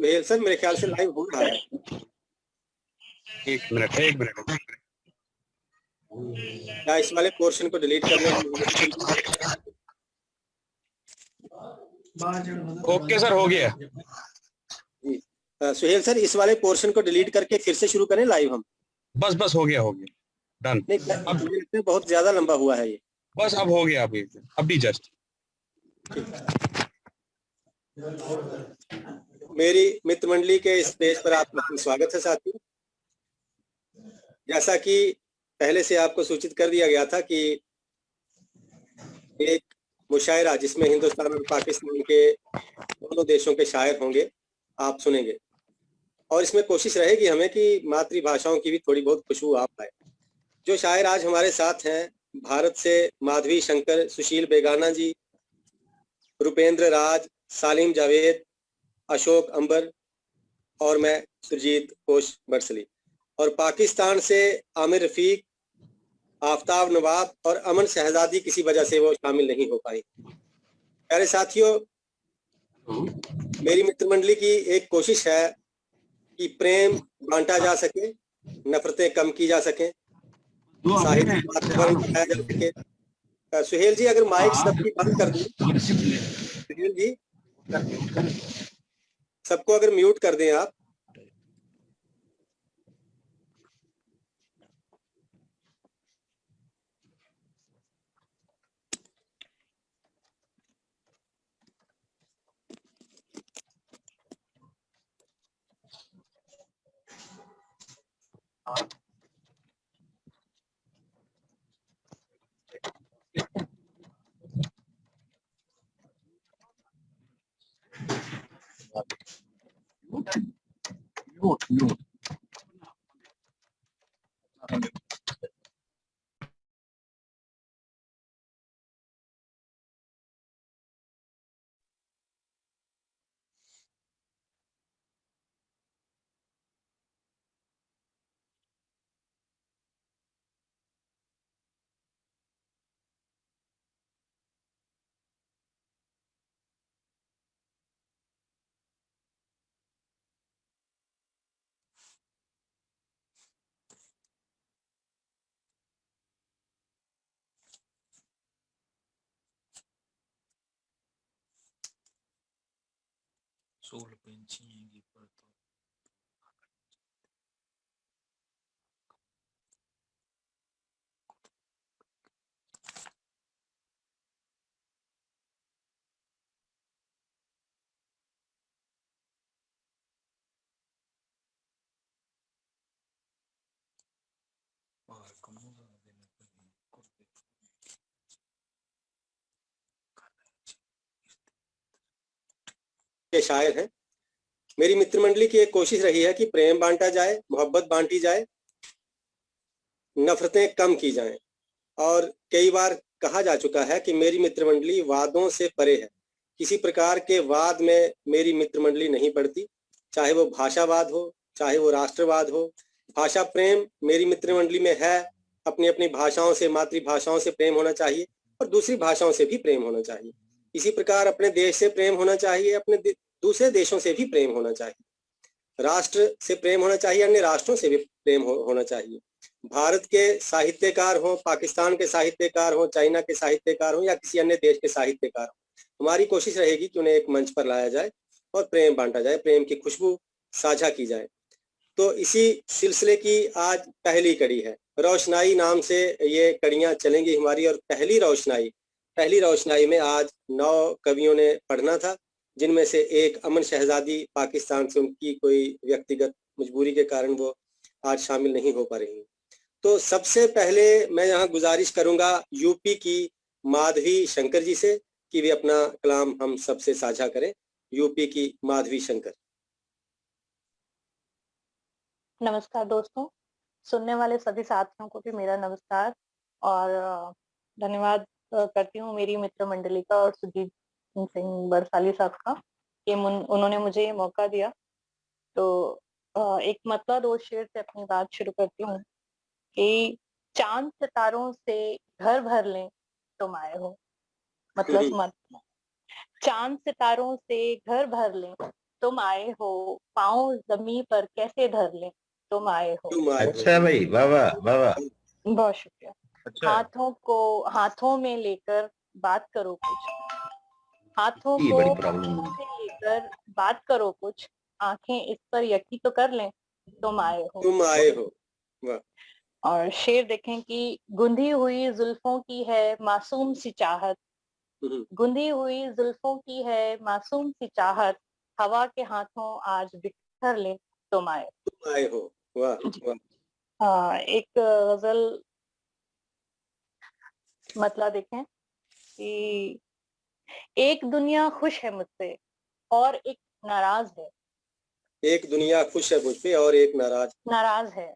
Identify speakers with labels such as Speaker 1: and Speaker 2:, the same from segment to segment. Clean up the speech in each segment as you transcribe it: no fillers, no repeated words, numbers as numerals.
Speaker 1: Suhail sir, मेरे ख्याल से लाइव हो रहा है।
Speaker 2: एक मिनट।
Speaker 1: क्या इस वाले पोर्शन को डिलीट कर लें हम?
Speaker 2: ओके सर, हो गया
Speaker 1: जी सुहेल सर, इस वाले पोर्शन को डिलीट करके फिर से शुरू करें लाइव हम?
Speaker 2: बस हो गया डन।
Speaker 1: नहीं, अब मुझे लगता है बहुत ज्यादा लंबा हुआ है ये।
Speaker 2: बस अब हो गया, अभी जस्ट।
Speaker 1: मेरी मित्र मंडली के इस पेज पर आपका स्वागत है साथियों। जैसा कि पहले से आपको सूचित कर दिया गया था कि एक मुशायरा जिसमें हिंदुस्तान और पाकिस्तान के दोनों देशों के शायर होंगे, आप सुनेंगे, और इसमें कोशिश रहेगी हमें कि मातृभाषाओं की भी थोड़ी बहुत खुशबू आ पाए। जो शायर आज हमारे साथ हैं, भारत से माधवी शंकर, सुशील बेगाना जी, रुपेंद्र राज, सालिम जावेद, अशोक अंबर और मैं सुरजीत कोश बरसली, और पाकिस्तान से आमिर रफीक, आफ्ताब नवाब और अमन शहजादी किसी वजह से वो शामिल नहीं हो पाई। प्यारे साथियों, मेरी मित्र मंडली की एक कोशिश है कि प्रेम बांटा जा सके, नफरतें कम की जा सके, साहित्य वातावरण बनाया जा सके। सुहेल जी, अगर माइक सबकी बंद कर दें, सुहेल जी सबको अगर म्यूट कर दें आप। के शायर हैं। मेरी मित्र मंडली की एक कोशिश रही है कि प्रेम बांटा जाए, मोहब्बत बांटी जाए, नफरतें कम की जाएं, और कई बार कहा जा चुका है कि मेरी मित्र मंडली वादों से परे है। किसी प्रकार के वाद में मेरी मित्र मंडली नहीं पड़ती, चाहे वो भाषावाद हो, चाहे वो राष्ट्रवाद हो। भाषा प्रेम मेरी मित्र मंडली में है। अपनी अपनी भाषाओं से, मातृभाषाओं से प्रेम होना चाहिए और दूसरी भाषाओं से भी प्रेम होना चाहिए। इसी प्रकार अपने देश से प्रेम होना चाहिए, अपने दूसरे देशों से भी प्रेम होना चाहिए। राष्ट्र से प्रेम होना चाहिए, अन्य राष्ट्रों से भी प्रेम होना चाहिए। भारत के साहित्यकार हों, पाकिस्तान के साहित्यकार हों, चाइना के साहित्यकार हों या किसी अन्य देश के साहित्यकार हों, हमारी कोशिश रहेगी कि उन्हें एक मंच पर लाया जाए और प्रेम बांटा जाए, प्रेम की खुशबू साझा की जाए। तो इसी सिलसिले की आज पहली कड़ी है। रोशनाई नाम से ये कड़ियां चलेंगी हमारी, और पहली रोशनाई में आज 9 कवियों ने पढ़ना था, जिनमें से एक अमन शहजादी पाकिस्तान से उनकी कोई व्यक्तिगत मजबूरी के कारण वो आज शामिल नहीं हो पा रही। तो सबसे पहले मैं यहाँ गुजारिश करूंगा यूपी की माधवी शंकर जी से कि वे अपना कलाम हम सबसे साझा करें। यूपी की माधवी शंकर।
Speaker 3: नमस्कार दोस्तों, सुनने वाले सभी साथियों को भी मेरा नमस्कार और धन्यवाद करती हूँ मेरी मित्र मंडली का और सुजीत सिंह बरसाली साहब का कि उन्होंने मुझे ये मौका दिया। तो एक मतला दो शेर से अपनी बात शुरू करती हूँ कि चांद सितारों से घर भर लें तुम आए हो। मतलब चांद सितारों से घर भर लें तुम आए हो, पाँव जमीन पर कैसे धर लें, तुम आए हो।
Speaker 1: तुम आए हो।
Speaker 4: अच्छा भाई, वाह वाह वाह वाह।
Speaker 3: बहुत शुक्रिया।
Speaker 4: अच्छा,
Speaker 3: हाथों को हाथों में लेकर बात करो कुछ, हाथों
Speaker 4: ये
Speaker 3: को
Speaker 4: बड़ी प्रॉब्लम
Speaker 3: हाथों
Speaker 4: है।
Speaker 3: में लेकर बात करो कुछ, आंखें इस पर यकीन तो कर लें, तुम आए हो।
Speaker 1: तुम आए हो। वाह।
Speaker 3: और शेर देखें कि गुंधी हुई जुल्फों की है मासूम सी चाहत, गुंधी हुई जुल्फों की है मासूम सी चाहत, हवा के हाथों आज बिखर ले, तुम आए।
Speaker 1: तुम आए हो। वाह
Speaker 3: जी।
Speaker 1: वाह।
Speaker 3: एक गजल मतलब देखें कि एक दुनिया खुश है मुझसे और एक नाराज है,
Speaker 1: एक दुनिया खुश है मुझ पे और एक
Speaker 3: नाराज है,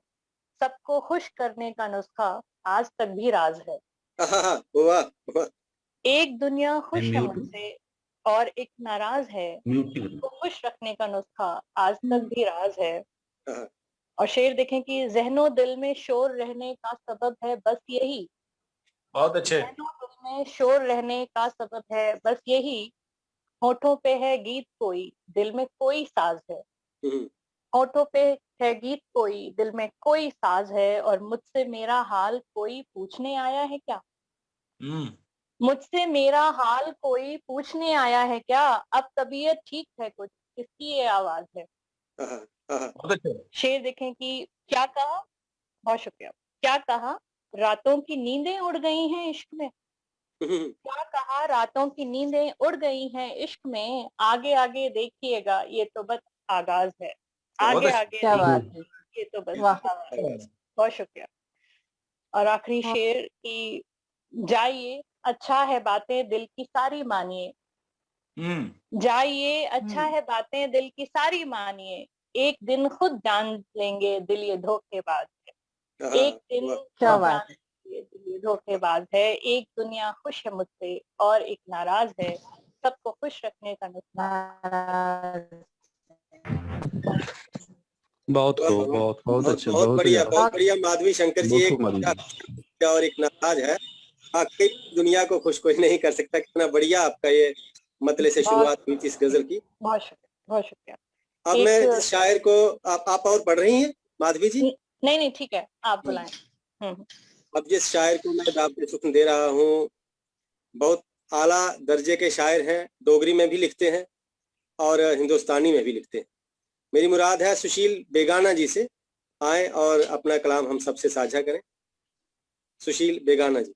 Speaker 3: सबको खुश करने का नुस्खा आज तक भी राज है।
Speaker 1: आहा, वाह वाह।
Speaker 3: एक दुनिया खुश है
Speaker 4: म्यूट
Speaker 3: मुझसे और एक नाराज है,
Speaker 4: म्यूट
Speaker 3: सबको खुश रखने का नुस्खा आज तक भी राज है।
Speaker 1: आहा,
Speaker 3: और शेर देखें कि जहनो दिल में शोर रहने का सबब है बस यही,
Speaker 5: बहुत अच्छे।
Speaker 3: जहनो दिल में शोर रहने का सबब है बस यही, होठों पे है गीत कोई दिल में कोई साज है,
Speaker 1: हम्म,
Speaker 3: होठों पे है गीत कोई दिल में कोई साज है, और मुझसे मेरा हाल कोई पूछने आया है क्या,
Speaker 5: हम्म,
Speaker 3: मुझसे मेरा हाल कोई पूछने आया है क्या, अब तबीयत ठीक है कुछ किसकी ये आवाज है।
Speaker 1: आहा, आहा,
Speaker 5: बहुत अच्छे।
Speaker 3: शेर देखें कि क्या कहा, बहुत शुक्रिया, क्या कहा रातों की नींदें उड़ गई हैं इश्क में, क्या कहा रातों की नींदें उड़ गई हैं इश्क में, आगे आगे देखिएगा ये तो बस आगाज है,
Speaker 5: बहुत
Speaker 3: आगे
Speaker 5: अच्छे।
Speaker 3: आगे
Speaker 6: क्या बात
Speaker 3: देखिएगा,
Speaker 6: है।
Speaker 3: ये तो बस
Speaker 6: वाह।
Speaker 3: आगाज है। बहुत शुक्रिया। और आखिरी शेर की जाइए अच्छा है बातें दिल की सारी मानिए, जाइए अच्छा है बातें दिल की सारी मानिए, एक दिन खुद जान लेंगे दिल ये धोखेबाज है,
Speaker 1: आहा,
Speaker 3: एक दिन
Speaker 1: वाह।
Speaker 6: क्या
Speaker 3: खुद
Speaker 6: बात
Speaker 3: जान लेंगे दिल ये धोखेबाज है, एक दुनिया खुश है मुझसे और एक नाराज है, सबको खुश रखने का नुस्खा।
Speaker 6: है।
Speaker 5: बहुत
Speaker 1: वाह,
Speaker 5: खूब,
Speaker 1: वाह।
Speaker 5: बहुत
Speaker 7: बहुत
Speaker 1: बहुत
Speaker 7: अच्छे,
Speaker 1: बहुत
Speaker 7: बहुत
Speaker 1: बढ़िया,
Speaker 7: बढ़िया,
Speaker 1: बहुत बढ़िया माधवी शंकर जी।
Speaker 7: बहुत
Speaker 1: एक
Speaker 7: खूब माधवी जी।
Speaker 1: दुनिया और एक नाराज है, वाकई दुनिया को खुश कोई नहीं कर सकता। कितना बढ़िया आपका ये मतले से शुरुआत हुई थी इस गजल की।
Speaker 3: बहुत शुक्रिया, बहुत शुक्रिया।
Speaker 1: अब
Speaker 3: एक
Speaker 1: मैं जिस शायर को आप और पढ़ रही हैं माधवी जी,
Speaker 3: नहीं नहीं ठीक है, आप बुलाएं।
Speaker 1: अब जिस शायर को मैं दावत सुख्न दे रहा हूँ, बहुत आला दर्जे के शायर हैं, डोगरी में भी लिखते हैं और हिंदुस्तानी में भी लिखते हैं। मेरी मुराद है सुशील बेगाना जी से। आए और अपना कलाम हम सबसे साझा करें। सुशील बेगाना जी।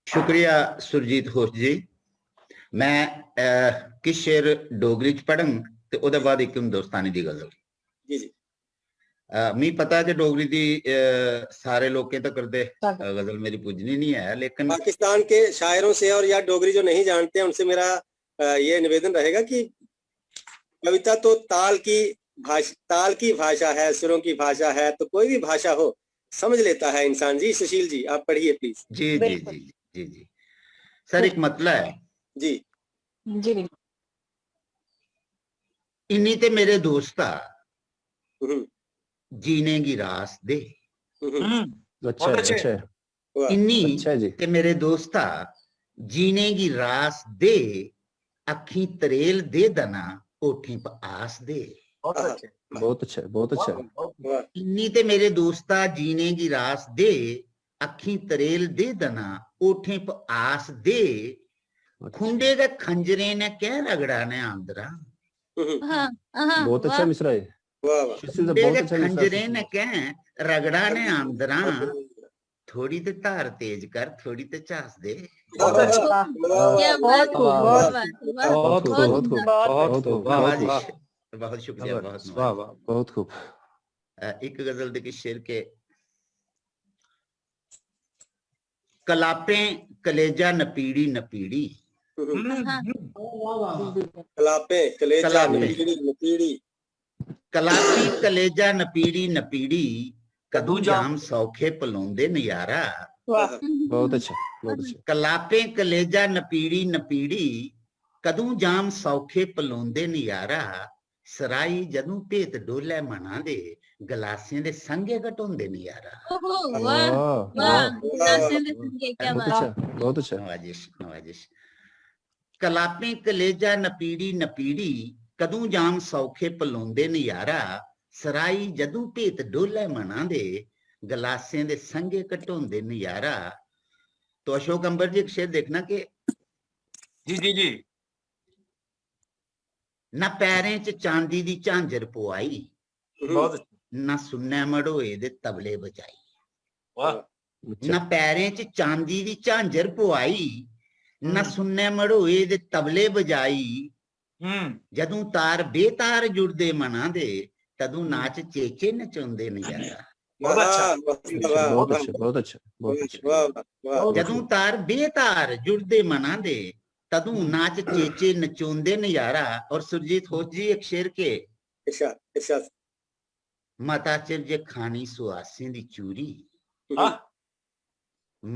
Speaker 4: शुक्रिया सुरजीत होश जी। मैं किस शेर डोगरी च पढ़न ते ओदे बाद एक हिंदुस्तानी दी गजल।
Speaker 1: जी जी।
Speaker 4: मी पता है कि डोगरी दी सारे लोकें तो करदे गजल मेरी पुजनी नहीं है, लेकिन
Speaker 1: पाकिस्तान के शायरों से और या डोगरी जो नहीं जानते हैं उनसे मेरा ये निवेदन रहेगा कि कविता तो ताल की भाषा है, सुरों की भाषा है, तो कोई भी भाषा हो समझ लेता है इंसान। जी सुशील जी आप पढ़िए please.
Speaker 4: Ji ji ji ji ji sir, एक मतला है
Speaker 1: जी
Speaker 6: जी।
Speaker 4: इन्नी ते मेरे दोस्ता
Speaker 1: हम्म,
Speaker 4: जीने की रास दे,
Speaker 7: अच्छा
Speaker 5: बहुत
Speaker 7: है,
Speaker 5: अच्छे।
Speaker 7: अच्छा है,
Speaker 1: वाह,
Speaker 4: इन्नी
Speaker 7: अच्छा है जी।
Speaker 4: ते मेरे दोस्ता जीने की रास दे, अखी तरेल दे दना ओठी प आस दे।
Speaker 5: बहुत
Speaker 1: आहा,
Speaker 5: अच्छे।
Speaker 7: बहुत अच्छा है, बहुत अच्छा है।
Speaker 1: वाह,
Speaker 4: इन्नी ते मेरे दोस्ता जीने की रास दे, अखी तरेल दे दना ओठे प आस दे, खुंडे दे खंजरे ने कह रगड़ा ने आंदरा,
Speaker 7: बहुत अच्छा मिसरा है,
Speaker 1: वाह वाह।
Speaker 7: सुशील साहब
Speaker 4: खुंडे
Speaker 7: बहुत
Speaker 4: दे
Speaker 7: अच्छा मिसरा
Speaker 4: खंजरे
Speaker 7: है।
Speaker 4: ने कह रगड़ा ने आंदरा, थोड़ी ते धार तेज कर थोड़ी ते चास दे।
Speaker 5: बहुत अच्छे।
Speaker 1: वाह,
Speaker 6: बहुत खूब,
Speaker 7: वाह,
Speaker 6: बहुत
Speaker 7: वाह,
Speaker 6: खूब,
Speaker 7: बहुत खूब, बहुत खूब,
Speaker 3: बहुत
Speaker 7: बहुत खूब, बहुत
Speaker 4: नवाजिश,
Speaker 7: खूब,
Speaker 4: बहुत शुक्रिया, बहुत
Speaker 5: वाह
Speaker 4: नवाजिश।
Speaker 5: वाह।
Speaker 7: बहुत खूब।
Speaker 4: एक गजल दे शेर के कलापें कलेजा नपीड़ी नपीड़ी,
Speaker 1: कलापे कलेजा
Speaker 4: कलापे
Speaker 1: नपीड़ी नपीड़ी,
Speaker 4: कलापी कलेजा नपीड़ी नपीड़ी, कदू जाम सौखे पलौंदे नयारा।
Speaker 3: वाह।
Speaker 7: बहुत अच्छा, बहुत अच्छा।
Speaker 4: कलापे कलेजा नपीड़ी नपीड़ी, कदू जाम सौखे पलौंदे नयारा, सराई जदू भेत डोले मना दे, गलासियां दे संगे घटोंदे नयारा।
Speaker 7: वाह, वाह, बहुत अच्छा, बहुत अच्छा।
Speaker 4: नवाजिश नवाजिश। कलापे कलेजा नपीड़ी नपीड़ी, ਕਦੋਂ ਜਾਮ ਸੌਖੇ ਪਲਾਉਂਦੇ ਨਜ਼ਾਰਾ ਸਰਾਈ ਜਦੋਂ ਭੇਤ ਡੋਲੇ ਮਨਾਂ ਦੇ ਗਲਾਸੇ ਦੇ ਸੰਗੇ ਘਟਾਉਂਦੇ ਨਜ਼ਾਰਾ। तो अशोक अंबर जी एक शेर देखना कि
Speaker 5: जी जी जी
Speaker 4: ना पैरें च चांदी दी झांजर पवाई
Speaker 5: बहुत अच्छे।
Speaker 4: ना सुन्ने मड़ोए दे तबले बजाई।
Speaker 5: वाह
Speaker 7: अच्छा
Speaker 4: ना पैरें च चांदी दी झांजर पवाई ना सुन्ने मड़ोए दे तबले बजाई। जदों तार बेतार जुड़दे मना दे तदों नाच चेचे नचाउंदे नजारा।
Speaker 5: बहुत अच्छा
Speaker 7: बहुत अच्छा बहुत अच्छा बहुत अच्छा
Speaker 1: वाह वाह
Speaker 4: जदों तार बेतार जुड़दे मना दे तदों नाच चेचे नचाउंदे नजारा। और सुरजीत होश जी एक शेर के
Speaker 1: इरशाद इरशाद
Speaker 4: मता चिर जे खानी सुआसें दी चूरी।
Speaker 5: हाँ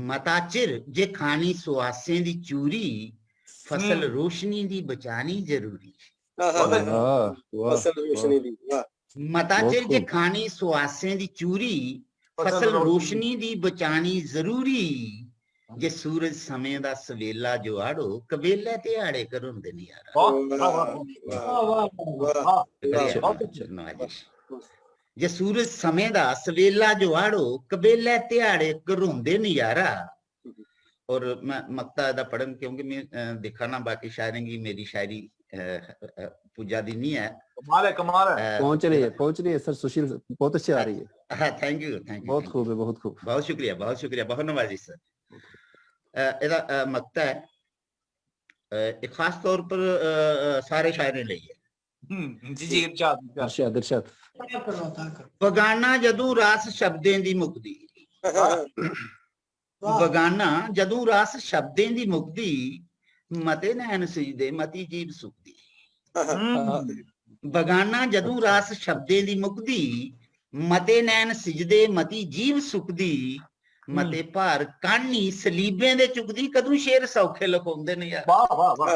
Speaker 4: मता चिर जे खानी सुआसें दी चूरी फसल रोशनी दी बचानी जरूरी।
Speaker 1: वाह
Speaker 7: वाह
Speaker 1: फसल रोशनी दी वाह
Speaker 4: मता
Speaker 7: बहुत
Speaker 4: चिर जे
Speaker 7: खूब।
Speaker 4: खानी सुआसें दी चूरी
Speaker 5: फसल
Speaker 4: फसल
Speaker 5: रोशनी
Speaker 4: रोशनी दी बचानी जरूरी। जे सूरज समय दा सवेला जो आड़ो कबेले ते आड़े करोंदे नहीं यार।
Speaker 5: वाह वाह वाह
Speaker 1: वाह
Speaker 5: वाह
Speaker 4: जे सूरज समय दा सवेला जो आड़ो कबेले ते आड़े करोंदे नहीं यारा। और मैं मक्ता दा पढ़न क्योंकि मैं देखा ना बाकी शायरी की मेरी शायरी पूजा दी नहीं है।
Speaker 5: कमाल है
Speaker 7: पहुंच रही है सर। सुशील बहुत अच्छी आ रही है।
Speaker 4: हाँ थैंक यू
Speaker 7: बहुत खूब है बहुत खूब।
Speaker 4: बहुत शुक्रिया बहुत नवाजी सर। ਇਹਦਾ ਮਕਤਾ ਹੈ एक खास तौर पर सारे शायरे ਲਈ है।
Speaker 5: जी जी इरशाद
Speaker 7: इरशाद इरशाद
Speaker 4: ਬਗਾਨਾ ਜਦੋਂ ਰਾਸ ਸ਼ਬਦਾਂ ਦੀ ਮੁਕਦੀ। ਬਗਾਨਾ ਜਦੋਂ ਰਾਸ ਸ਼ਬਦਾਂ ਦੀ ਮੁਕਦੀ ਮਤੇ ਨੈਣ ਸਜਦੇ ਮਤੀ ਜੀਬ ਸੁਖਦੀ। ਬਗਾਨਾ ਜਦੋਂ ਰਾਸ ਸ਼ਬਦਾਂ ਦੀ ਮੁਕਦੀ ਮਤੇ ਨੈਣ ਸਜਦੇ ਮਤੀ ਜੀਬ ਸੁਖਦੀ। ਮਤੇ ਭਾਰ ਕਾਨੀ ਸਲੀਬਿਆਂ ਦੇ ਚੁੱਕਦੀ ਕਦੋਂ ਸ਼ੇਰ ਸੌਖੇ ਲਿਖਾਉਂਦੇ ਨੇ ਯਾਰ।
Speaker 5: वाह वाह वाह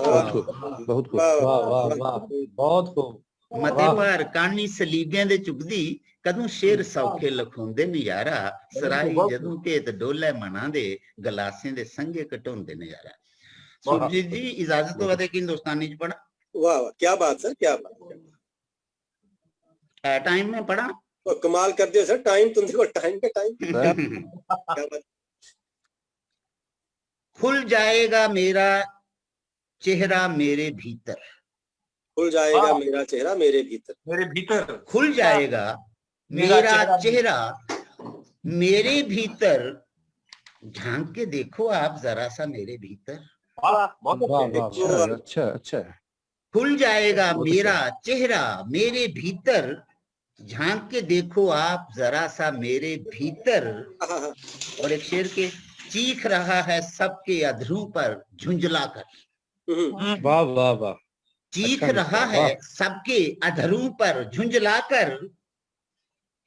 Speaker 7: बहुत खूब बहुत खूब।
Speaker 5: वाह वाह वाह बहुत खूब
Speaker 4: ਮਤੇ ਭਾਰ ਕਾਨੀ ਸਲੀਬਿਆਂ ਦੇ ਚੁੱਕਦੀ ਕਦੋਂ ਸ਼ੇਰ ਸੌਖੇ ਲਿਖਾਉਂਦੇ ਨੇ ਯਾਰਾ। ਸਰਾਈ ਜਦੋਂ ਭੇਤ ਡੋਲੇ ਮਨਾਂ ਦੇ ਗਲਾਸਿਆਂ ਦੇ ਸੰਗੇ ਘਟਾਉਂਦੇ ਨੇ ਯਾਰਾ। ਸੁਰਜੀਤ ਜੀ ਇਜਾਜ਼ਤ ਹੋ ਤੇ हिंदुस्तानी ਚ पढ़ा।
Speaker 1: वाह वाह क्या बात सर क्या बात
Speaker 4: टाइम में पढ़ा।
Speaker 1: तो कमाल कर दिया सर। टाइम तुम देखो टाइम पे टाइम क्या बात
Speaker 4: खुल जाएगा मेरा चेहरा मेरे भीतर।
Speaker 1: खुल जाएगा
Speaker 5: हाँ।
Speaker 1: मेरा चेहरा मेरे भीतर।
Speaker 5: मेरे भीतर
Speaker 4: खुल जाएगा
Speaker 5: मेरा
Speaker 4: मेरा
Speaker 5: चेहरा
Speaker 4: चेहरा मेरे भीतर। झांक के देखो आप जरा सा मेरे भीतर।
Speaker 5: वाह बहुत अच्छे
Speaker 7: अच्छा अच्छा अच्छा
Speaker 4: खुल जाएगा मेरा चेहरा मेरे भीतर। झांक के देखो आप जरा सा मेरे भीतर। और एक शेर के चीख रहा है सबके अधरों पर झुंझला कर।
Speaker 5: वाह वाह वाह
Speaker 4: चीख रहा है सबके अधरों पर झुंझला कर।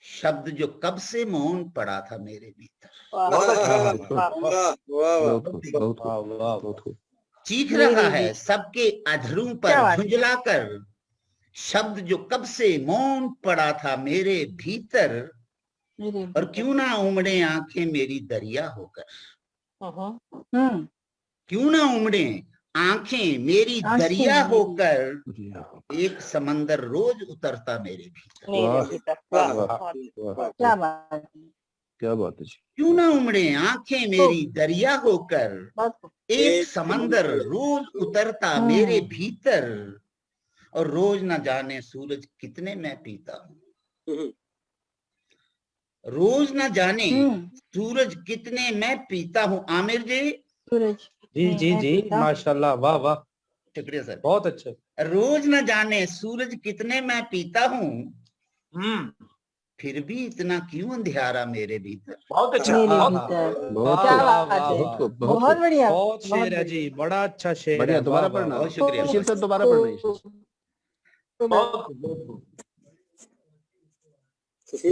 Speaker 4: शब्द जो कब से मौन पड़ा था मेरे भीतर।
Speaker 7: बहुत खूब बहुत खूब।
Speaker 4: चीख रहा है सबके अधरों पर झुंझला कर। शब्द जो कब से मौन पड़ा था मेरे भीतर। और क्यों ना उमड़े आंखें मेरी दरिया होकर। क्यों ना उमड़े आंखें मेरी दरिया होकर। एक समंदर रोज उतरता मेरे भीतर।
Speaker 3: क्या बात
Speaker 7: क्या बात है।
Speaker 4: क्यों ना उमड़े आंखें मेरी दरिया होकर। एक समंदर रोज उतरता मेरे भीतर। और रोज ना जाने सूरज कितने मैं पीता हूँ। रोज ना जाने सूरज कितने मैं पीता हूँ। आमिर जी
Speaker 3: सूरज
Speaker 5: जी जी जी माशाल्लाह वाह वाह
Speaker 4: शुक्रिया सर।
Speaker 5: बहुत अच्छे
Speaker 4: रोज ना जाने सूरज कितने मैं पीता हूँ। फिर भी इतना क्यों अंधियारा मेरे भीतर।
Speaker 5: बहुत अच्छा
Speaker 3: बहुत बढ़िया
Speaker 5: बहुत शेर है जी बड़ा अच्छा शेर
Speaker 7: बढ़िया
Speaker 5: है
Speaker 7: दोबारा
Speaker 5: वाह,
Speaker 7: पढ़ना।
Speaker 4: बहुत शुक्रिया।
Speaker 7: सुशील सर दोबारा पढ़ना।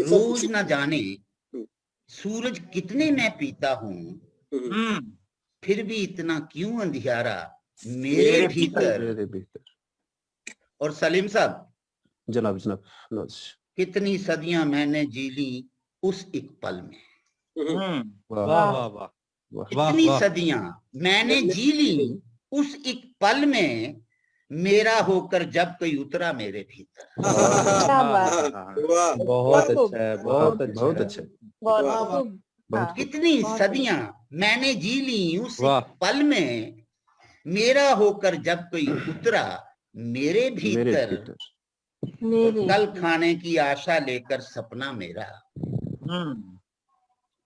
Speaker 4: रोज ना जाने सूरज कितने मैं पीता हूँ। फिर भी इतना क्यों अंधियारा मेरे भीतर।
Speaker 7: मेरे भीतर।
Speaker 4: और सलीम साहब
Speaker 7: जनाब जनाब
Speaker 4: कितनी सदियां मैंने जी ली उस एक पल में।
Speaker 5: वाह वाह वाह
Speaker 4: कितनी सदियां मैंने जी ली उस एक पल में। मेरा होकर जब कोई उतरा मेरे भीतर।
Speaker 3: क्या बात है।
Speaker 1: वाह
Speaker 5: बहुत
Speaker 3: खूब,
Speaker 5: अच्छा है, बहुत अच्छा
Speaker 7: बहुत
Speaker 5: है।
Speaker 7: अच्छा
Speaker 3: बहुत
Speaker 1: वाह,
Speaker 3: खूब।
Speaker 7: बहुत
Speaker 3: हाँ,
Speaker 4: कितनी
Speaker 3: बहुत
Speaker 4: सदियां मैंने जी ली उस
Speaker 5: वाह।
Speaker 4: पल में, मेरा होकर जब कोई उतरा मेरे
Speaker 7: मेरे
Speaker 4: भीतर,
Speaker 7: भीतर
Speaker 3: मेरे
Speaker 4: कल खाने की आशा लेकर सपना मेरा,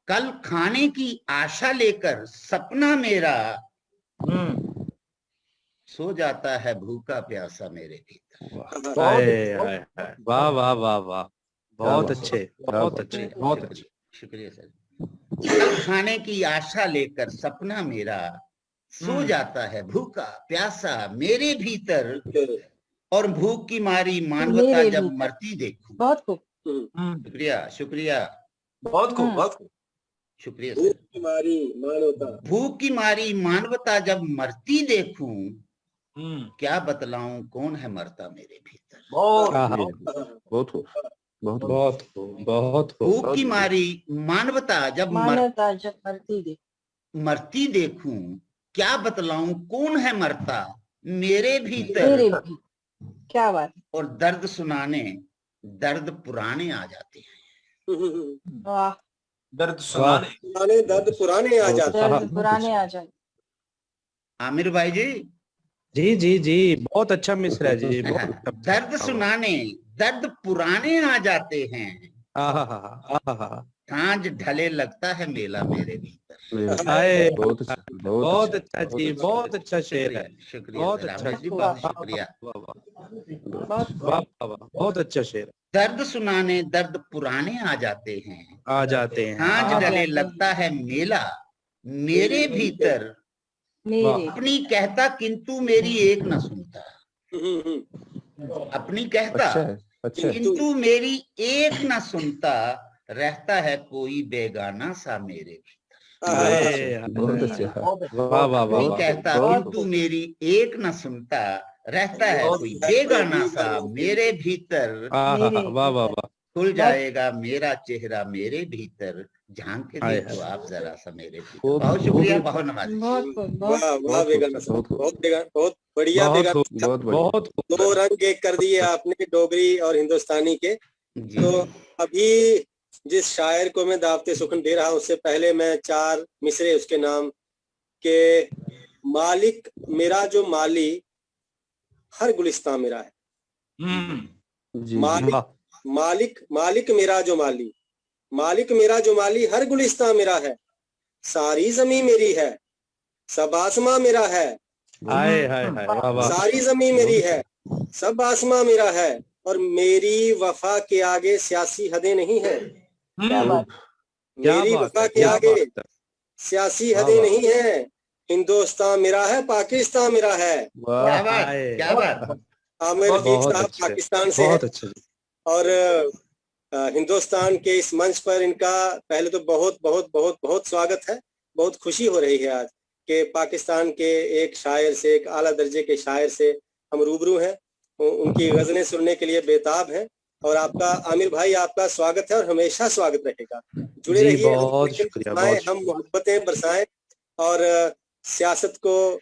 Speaker 4: कल खाने की आशा लेकर सपना मेरा, सो जाता है भूखा प्यासा मेरे भीतर।
Speaker 5: हाय हाय हाय, वाह वाह वाह वाह, बहुत
Speaker 7: बात है,
Speaker 5: अच्छे,
Speaker 7: क्या
Speaker 5: बहुत
Speaker 7: बात
Speaker 5: अच्छे,
Speaker 7: है।
Speaker 5: बहुत अच्छे।
Speaker 4: शुक्रिया सर। कल खाने की आशा लेकर सपना मेरा, सो जाता है भूखा प्यासा मेरे भीतर, और भूख की मारी मानवता
Speaker 3: मेरे
Speaker 4: जब
Speaker 3: भीतर।
Speaker 4: मरती देखूं।
Speaker 3: बहुत खूब।
Speaker 4: शुक्रिया शुक्रिया
Speaker 1: बहुत खूब, बहुत खूब।
Speaker 4: शुक्रिया
Speaker 1: भूख
Speaker 4: सर।
Speaker 1: की मारी मानवता,
Speaker 4: भूख की मारी मानवता जब मरती देखूं, क्या बतलाऊं कौन है मरता मेरे भीतर।
Speaker 5: आहा,
Speaker 7: मेरे भीतर बहुत खूब, बहुत खूब।
Speaker 5: बहुत खूब, बहुत खूब।
Speaker 4: भूख की मारी मानवता जब
Speaker 3: मानवता जब मरती देख,
Speaker 4: मरती देखूं, क्या बतलाऊं कौन है मरता मेरे भीतर।
Speaker 3: मेरे भी। क्या बात है।
Speaker 4: और दर्द सुनाने दर्द पुराने आ जाते हैं।
Speaker 3: वाह।
Speaker 5: दर्द
Speaker 1: पुराने दर्द पुराने आ
Speaker 7: बहुत
Speaker 1: जाते
Speaker 7: अच्छा,
Speaker 1: हैं।
Speaker 3: दर्द पुराने आ जाए।
Speaker 4: आमिर भाई जी,
Speaker 5: जी जी जी, बहुत अच्छा मिश्रा जी, बहुत अच्छा।
Speaker 4: दर्द सुनाने दर्द पुराने आ जाते हैं।
Speaker 5: आहा आहा,
Speaker 4: सांझ ढले लगता है मेला मेरे भीतर।
Speaker 7: मेरे भीतर
Speaker 5: हाय,
Speaker 7: बहुत अच्छा, बहुत
Speaker 5: बहुत
Speaker 7: अच्छा,
Speaker 5: अच्छा जी, बहुत अच्छा शेर है,
Speaker 4: शुक्रिया शुक्रिया
Speaker 5: बहुत
Speaker 4: सर,
Speaker 5: अच्छा।
Speaker 4: आमिर जी
Speaker 3: वाह,
Speaker 4: बहुत
Speaker 3: वाह,
Speaker 4: शुक्रिया।
Speaker 5: वाह वाह
Speaker 7: बहुत
Speaker 3: बहुत
Speaker 7: अच्छा।
Speaker 5: वाह वाह, वाह, बहुत अच्छा शेर है।
Speaker 4: दर्द सुनाने दर्द पुराने आ जाते हैं।
Speaker 5: आ जाते हैं,
Speaker 4: सांझ
Speaker 3: आ
Speaker 4: ढले
Speaker 3: जाते
Speaker 4: लगता है मेला मेरे भीतर।
Speaker 3: मेरे
Speaker 4: अपनी कहता किंतु मेरी एक न सुनता। अपनी कहता
Speaker 7: अच्छा है, अच्छा है।
Speaker 4: किंतु मेरी एक न सुनता, रहता है कोई बेगाना सा मेरे भीतर।
Speaker 5: हाय,
Speaker 7: बहुत अच्छा,
Speaker 5: वाह वाह वाह
Speaker 4: अपनी
Speaker 5: वाह,
Speaker 4: कहता
Speaker 7: बहुत
Speaker 4: किंतु मेरी एक न सुनता, रहता है कोई बेगाना सा मेरे भीतर।
Speaker 5: आहा,
Speaker 3: मेरे
Speaker 5: वाह वाह वाह,
Speaker 4: खुल
Speaker 3: बहुत
Speaker 4: जाएगा मेरा चेहरा मेरे भीतर, झांक के
Speaker 5: हाय
Speaker 4: देखो
Speaker 5: हाय,
Speaker 4: आप जरा सा मेरे भीतर।
Speaker 7: खूब
Speaker 4: बहुत
Speaker 7: खूब,
Speaker 4: शुक्रिया, बहुत नवाजी।
Speaker 3: बहुत खूब, बहुत
Speaker 1: वाह वाह
Speaker 7: बहुत
Speaker 1: बेगाना
Speaker 7: खूब,
Speaker 1: साहब,
Speaker 7: बहुत खूब,
Speaker 1: बहुत बढ़िया
Speaker 5: बहुत
Speaker 1: बेगाना
Speaker 5: खूब,
Speaker 1: साहब।
Speaker 7: बहुत बढ़िया।
Speaker 5: बहुत खूब।
Speaker 1: दो रंग एक कर दिए आपने, डोगरी और हिंदुस्तानी के।
Speaker 4: जी
Speaker 1: तो अभी जिस शायर को मैं दावते सुखन दे रहा हूं, उससे पहले मैं 4 मिसरे उसके नाम के। मालिक मेरा जो माली, हर गुलिस्तां मेरा है।
Speaker 7: जी जी,
Speaker 1: मालिक
Speaker 5: वाह,
Speaker 1: मालिक मालिक मेरा जो माली, मालिक मेरा जो माली, हर गुलिस्तां मेरा है। सारी जमी मेरी है, सब आसमां मेरा है।
Speaker 5: हाय हाय हाय, वाह वाह,
Speaker 1: सारी जमी मेरी है, सब आसमां मेरा है। और मेरी वफा के आगे सियासी हदें नहीं है।
Speaker 3: क्या बात।
Speaker 5: क्या
Speaker 1: मेरी
Speaker 5: बात
Speaker 1: वफा
Speaker 5: है,
Speaker 1: के
Speaker 5: क्या
Speaker 1: आगे
Speaker 5: बात है,
Speaker 1: सियासी
Speaker 5: वाह
Speaker 1: हदें
Speaker 5: वाह,
Speaker 1: नहीं है। हिंदुस्तान मेरा है, पाकिस्तान मेरा है।
Speaker 7: वाह,
Speaker 4: क्या बात,
Speaker 5: हाय,
Speaker 4: क्या बात।
Speaker 1: आमिर रफीक
Speaker 5: बहुत
Speaker 1: साहब
Speaker 5: अच्छे,
Speaker 1: पाकिस्तान से
Speaker 5: बहुत
Speaker 1: हैं।
Speaker 5: अच्छे जी।
Speaker 1: और हिंदुस्तान के इस मंच पर इनका पहले तो बहुत बहुत बहुत बहुत स्वागत है। बहुत खुशी हो रही है आज कि पाकिस्तान के एक शायर से, एक आला दर्जे के शायर से हम रूबरू हैं। उनकी गजलें सुनने के लिए बेताब हैं। और आपका आमिर भाई, आपका स्वागत है और हमेशा स्वागत रहेगा। जुड़े
Speaker 5: जी
Speaker 1: रहिए, हम
Speaker 5: बहुत
Speaker 1: महफिल
Speaker 5: शुक्रिया,
Speaker 1: बरसाएं,
Speaker 5: बहुत
Speaker 1: हम
Speaker 5: शुक्रिया।
Speaker 1: मोहब्बतें बरसाएं और सियासत को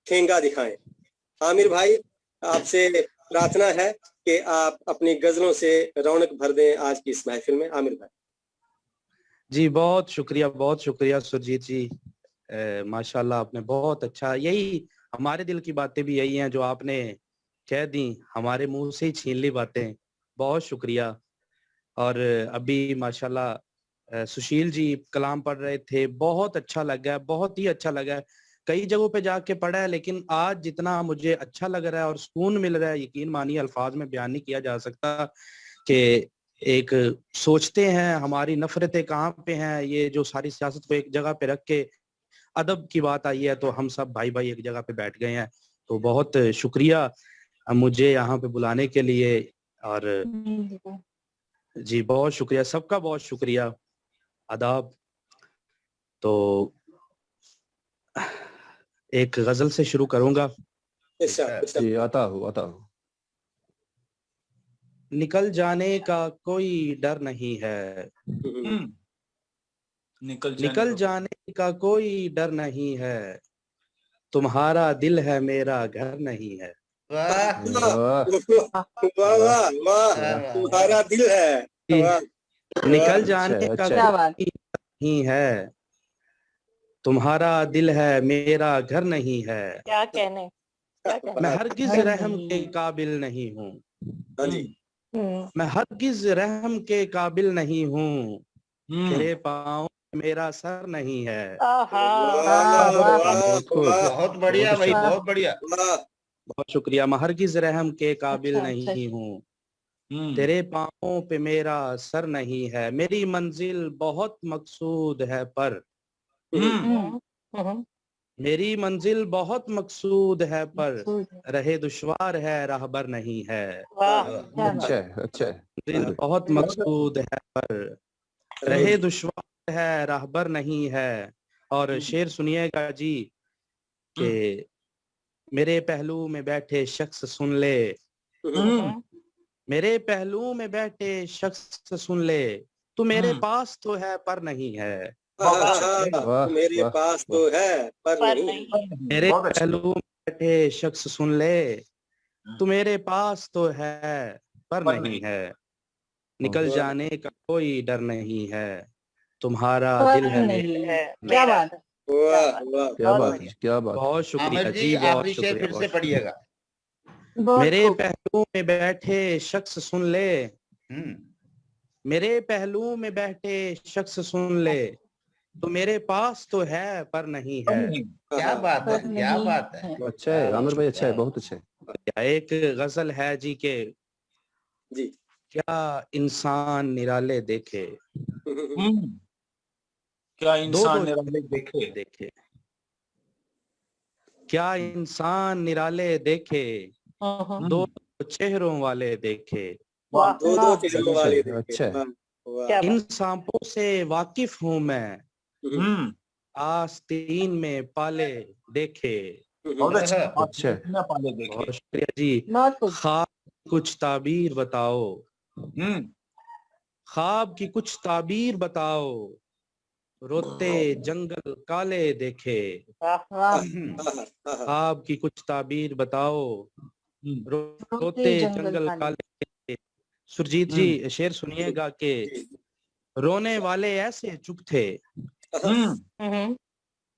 Speaker 1: ठेंगा दिखाएं। आमिर भाई, आपसे प्रार्थना है कि आप अपनी गजलों से रौनक भर दें आज की इस महफिल में। आमिर भाई।
Speaker 5: जी बहुत शुक्रिया सुरजीत जी। माशाल्लाह, आपने बहुत अच्छा, यही हमारे दिल की बातें भी यही हैं जो आपने कह दी, हमारे मुंह से ही छीन ली बातें। बहुत शुक्रिया। और अभी माशाल्लाह सुशील जी कलाम पढ़ रहे थे, बहुत अच्छा लगा, बहुत ही अच्छा लगा। कई जगहों पे जाके पढ़ा है, लेकिन आज जितना मुझे अच्छा लग रहा है और सुकून मिल रहा है, यकीन मानिए अल्फाज में बयान नहीं किया जा सकता। कि एक सोचते हैं हमारी नफरतें कहाँ पे हैं, ये जो सारी सियासत को एक जगह पे रख के अदब की बात आई है, तो हम सब भाई भाई एक जगह पे बैठ गए हैं। तो बहुत शुक्रिया मुझे यहाँ पे बुलाने के लिए। और जी बहुत शुक्रिया, सबका बहुत शुक्रिया, आदाब। तो एक गजल से शुरू करूंगा।
Speaker 7: जी, आता हूँ।
Speaker 5: निकल जाने का कोई डर नहीं है, निकल जाने का कोई डर नहीं है, तुम्हारा दिल है मेरा घर नहीं है।
Speaker 4: वाह
Speaker 7: वाह
Speaker 1: वाह वाह वाह,
Speaker 4: वाह,
Speaker 1: तुम्हारा दिल है।
Speaker 5: जी,
Speaker 1: वाह,
Speaker 5: निकल
Speaker 1: वाह,
Speaker 5: जाने
Speaker 7: अच्छा,
Speaker 5: का
Speaker 7: अच्छा।
Speaker 6: क्या बात
Speaker 5: नहीं है, तुम्हारा दिल है मेरा घर नहीं है,
Speaker 3: क्या कहने, क्या कहने।
Speaker 5: मैं हरगिज
Speaker 6: घर
Speaker 5: रहम
Speaker 6: नहीं।
Speaker 5: के काबिल नहीं हूँ,
Speaker 1: हाँ जी,
Speaker 5: मैं हरगिज रहम के काबिल नहीं हूँ, तेरे पाँव में मेरा सर नहीं है।
Speaker 3: आहा,
Speaker 1: वाह
Speaker 6: वाह,
Speaker 1: वाह
Speaker 7: बहुत खूब।
Speaker 1: वाह
Speaker 4: बहुत बढ़िया भाई,
Speaker 6: वाह।
Speaker 4: बहुत बढ़िया।
Speaker 1: वाह,
Speaker 5: बहुत शुक्रिया। मैं हरगिज रहम के काबिल
Speaker 6: अच्छा, अच्छा।
Speaker 5: नहीं हूँ, तेरे पाँवों पे मेरा सर नहीं है, मेरी मंजिल बहुत मकसूद है पर
Speaker 3: हम्म,
Speaker 5: मेरी मंजिल बहुत मकसूद है पर
Speaker 6: मकसूद है।
Speaker 5: रहे दुश्वार है राहबर नहीं है।
Speaker 3: वाह,
Speaker 6: क्या
Speaker 7: अच्छा
Speaker 6: बात।
Speaker 7: है, अच्छा है।
Speaker 5: मंजिल बहुत मकसूद है पर रहे दुश्वार है राहबर नहीं है। और शेर सुनिएगा जी कि मेरे पहलू में बैठे शख्स सुन ले, मेरे पहलू में बैठे शख्स सुन ले, तू मेरे पास तो है पर नहीं है।
Speaker 7: वाह
Speaker 1: मेरे
Speaker 7: वाह
Speaker 1: पास
Speaker 7: वाह।
Speaker 1: तो है पर
Speaker 3: पर
Speaker 1: नहीं।
Speaker 3: नहीं।
Speaker 5: मेरे पहलू में बैठे शख्स सुन ले, तू मेरे पास तो है पर नहीं है, निकल
Speaker 1: वाह,
Speaker 5: जाने का कोई डर नहीं है, तुम्हारा
Speaker 6: पर
Speaker 5: दिल है
Speaker 6: नहीं
Speaker 5: मेरा।
Speaker 6: है। क्या
Speaker 3: मेरा।
Speaker 6: बात है।
Speaker 1: वाह वाह,
Speaker 7: क्या
Speaker 3: बहुत
Speaker 7: बात
Speaker 3: बढ़िया।
Speaker 7: है, क्या बात है।
Speaker 5: बहुत शुक्रिया
Speaker 4: आमिर जी
Speaker 5: जी, बहुत
Speaker 4: आखिरी शेर
Speaker 5: शुक्रिया,
Speaker 4: फिर
Speaker 5: बहुत
Speaker 4: से
Speaker 5: शुक्रिया।
Speaker 4: पढ़िएगा।
Speaker 6: बहुत
Speaker 5: मेरे
Speaker 6: खूब।
Speaker 5: पहलू में बैठे शख्स सुन ले,
Speaker 4: हम्म
Speaker 5: मेरे पहलू में बैठे शख्स सुन ले, तो मेरे पास तो है पर नहीं है।
Speaker 4: क्या बात है,
Speaker 6: पर
Speaker 4: क्या
Speaker 6: नहीं
Speaker 4: बात है।
Speaker 6: है।
Speaker 7: अच्छा है आमिर भाई, अच्छा है, बहुत अच्छा है।
Speaker 5: एक गजल है जी के
Speaker 1: जी।
Speaker 5: क्या इंसान निराले देखे,
Speaker 8: क्या
Speaker 5: दो
Speaker 8: इंसान
Speaker 5: दो
Speaker 8: निराले देखे।
Speaker 5: देखे, क्या इंसान निराले देखे, दो दो चेहरों वाले देखे,
Speaker 3: वाह,
Speaker 1: दो दो चेहरों
Speaker 7: अच्छा
Speaker 1: वाले
Speaker 7: है,
Speaker 1: देखे।
Speaker 7: अच्छा है।
Speaker 1: वाह वाह।
Speaker 3: क्या
Speaker 5: इन
Speaker 3: बात।
Speaker 5: सांपों से वाकिफ हूँ मैं, आस्तीन में पाले देखे।
Speaker 8: बहुत अच्छा।
Speaker 7: अच्छा है।
Speaker 8: कितना पाले देखे।
Speaker 5: बहुत शुक्रिया जी।
Speaker 6: बहुत खूब।
Speaker 5: ख्वाब की कुछ ताबीर बताओ, ख्वाब की कुछ ताबीर बताओ, रोते जंगल काले देखे।
Speaker 3: वाह,
Speaker 6: वाह।
Speaker 5: ख्वाब की कुछ ताबीर बताओ,
Speaker 6: रोते
Speaker 5: रोते
Speaker 6: जंगल
Speaker 5: जंगल
Speaker 6: काले।
Speaker 5: काले देखे। सुरजीत जी शेर सुनिएगा कि रोने वाले ऐसे चुप थे,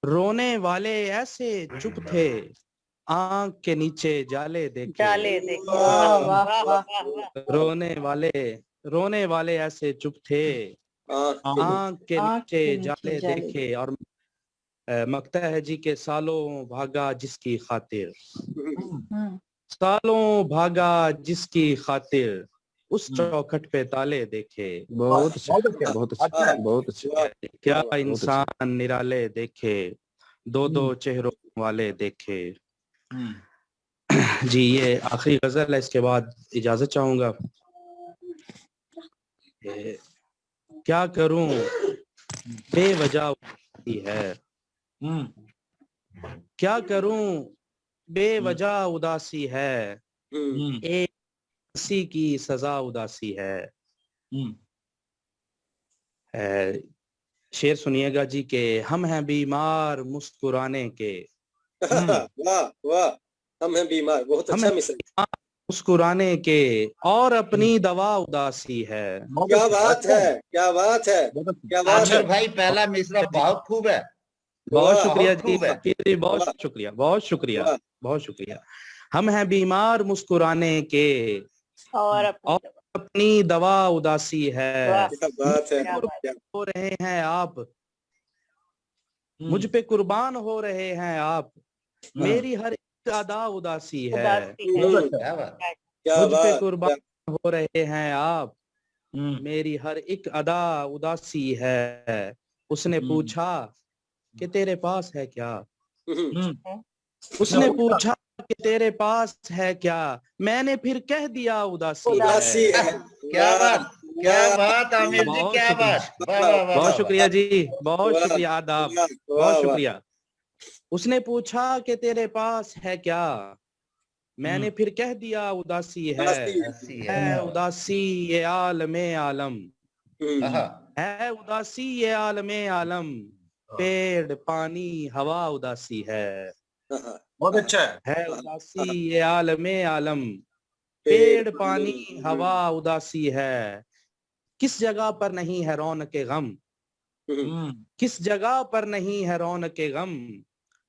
Speaker 5: रोने वाले ऐसे चुप थे, आंख के नीचे जाले देखे।
Speaker 3: जाले देखे।
Speaker 6: वाह,
Speaker 3: वाह
Speaker 6: वाह,
Speaker 3: वाह
Speaker 6: वाह।
Speaker 3: वाह वाह।
Speaker 5: रोने वाले ऐसे चुप थे, आंख के
Speaker 6: आँख
Speaker 5: नीचे
Speaker 6: के नीचे
Speaker 5: जाले
Speaker 6: जाले।
Speaker 5: देखे। और मकता है जी के सालों भागा जिसकी खातिर,
Speaker 6: हम्म।
Speaker 5: सालों भागा जिसकी खातिर, उस चौखट पे ताले देखे।
Speaker 7: बहुत अच्छा,
Speaker 8: बहुत अच्छा।
Speaker 7: बहुत अच्छा, बहुत अच्छा।
Speaker 5: क्या
Speaker 7: बहुत अच्छा।
Speaker 5: इंसान निराले देखे, दो दो चेहरों वाले देखे। जी ये आखिरी गजल है, इसके बाद इजाजत चाहूंगा। क्या करूं बेवजह उदासी है, क्या करूं बेवजह उदासी है, एक हंसी की सजा उदासी है। शेर सुनिएगा जी के हम हैं बीमार मुस्कुराने के,
Speaker 1: वाह वाह, हम हैं बीमार। बहुत
Speaker 5: हम
Speaker 1: अच्छा
Speaker 5: हैं
Speaker 1: मिशन।
Speaker 5: बीमार मुस्कुराने के, और अपनी दवा उदासी है।
Speaker 1: क्या बात है, क्या बात है, क्या बात है।
Speaker 4: आमिर भाई पहला मिसरा बहुत खूब है।
Speaker 5: बहुत
Speaker 1: वाह,
Speaker 5: शुक्रिया
Speaker 4: बहुत
Speaker 5: जी,
Speaker 4: खूब है।
Speaker 5: फकीर जी,
Speaker 1: वाह,
Speaker 5: बहुत शुक्रिया, बहुत शुक्रिया,
Speaker 1: वाह।
Speaker 5: बहुत शुक्रिया। हम हैं बीमार मुस्कुराने के,
Speaker 3: और अपनी
Speaker 5: और
Speaker 3: दवा।
Speaker 5: अपनी दवा उदासी है।
Speaker 3: वाह,
Speaker 1: क्या बात है,
Speaker 3: क्या बात।
Speaker 1: क्या
Speaker 5: हो रहे हैं आप, मुझ पे कुर्बान हो रहे हैं आप, मेरी हर एक अदा उदासी है।
Speaker 3: उदासी है।
Speaker 4: क्या बात।
Speaker 1: क्या
Speaker 5: मुझ पे
Speaker 1: बात,
Speaker 5: कुर्बान
Speaker 1: क्या
Speaker 5: हो रहे हैं आप, मेरी हर एक अदा उदासी है। उसने पूछा कि तेरे पास है क्या, उसने पूछा कि तेरे पास है क्या, मैंने फिर कह दिया उदासी
Speaker 1: उदासी
Speaker 5: है।
Speaker 1: है।
Speaker 4: क्या
Speaker 1: वाह
Speaker 4: बात, क्या
Speaker 1: वाह
Speaker 4: बात आमिर जी,
Speaker 5: बहुत
Speaker 4: क्या
Speaker 5: शुक्रिया,
Speaker 4: बात। वाह वाह वाह
Speaker 5: बहुत
Speaker 4: वाह।
Speaker 5: शुक्रिया जी, बहुत
Speaker 1: वाह,
Speaker 5: शुक्रिया, आदाब,
Speaker 1: वाह,
Speaker 5: बहुत
Speaker 1: वाह,
Speaker 5: शुक्रिया। उसने पूछा कि तेरे पास है क्या, मैंने फिर कह दिया उदासी है।
Speaker 1: उदासी है।
Speaker 4: ऐसी है।
Speaker 5: है उदासी ये आलमे आलम,
Speaker 4: आहा,
Speaker 5: है उदासी ये आलमे आलम, पेड़ पानी हवा उदासी है।
Speaker 1: हाँ,
Speaker 8: बहुत अच्छा है।
Speaker 5: उदासी ये आलमे आलम, पेड़ पानी हवा उदासी है, किस जगह पर नहीं है रौनक गम, किस जगह पर नहीं है रौनक गम,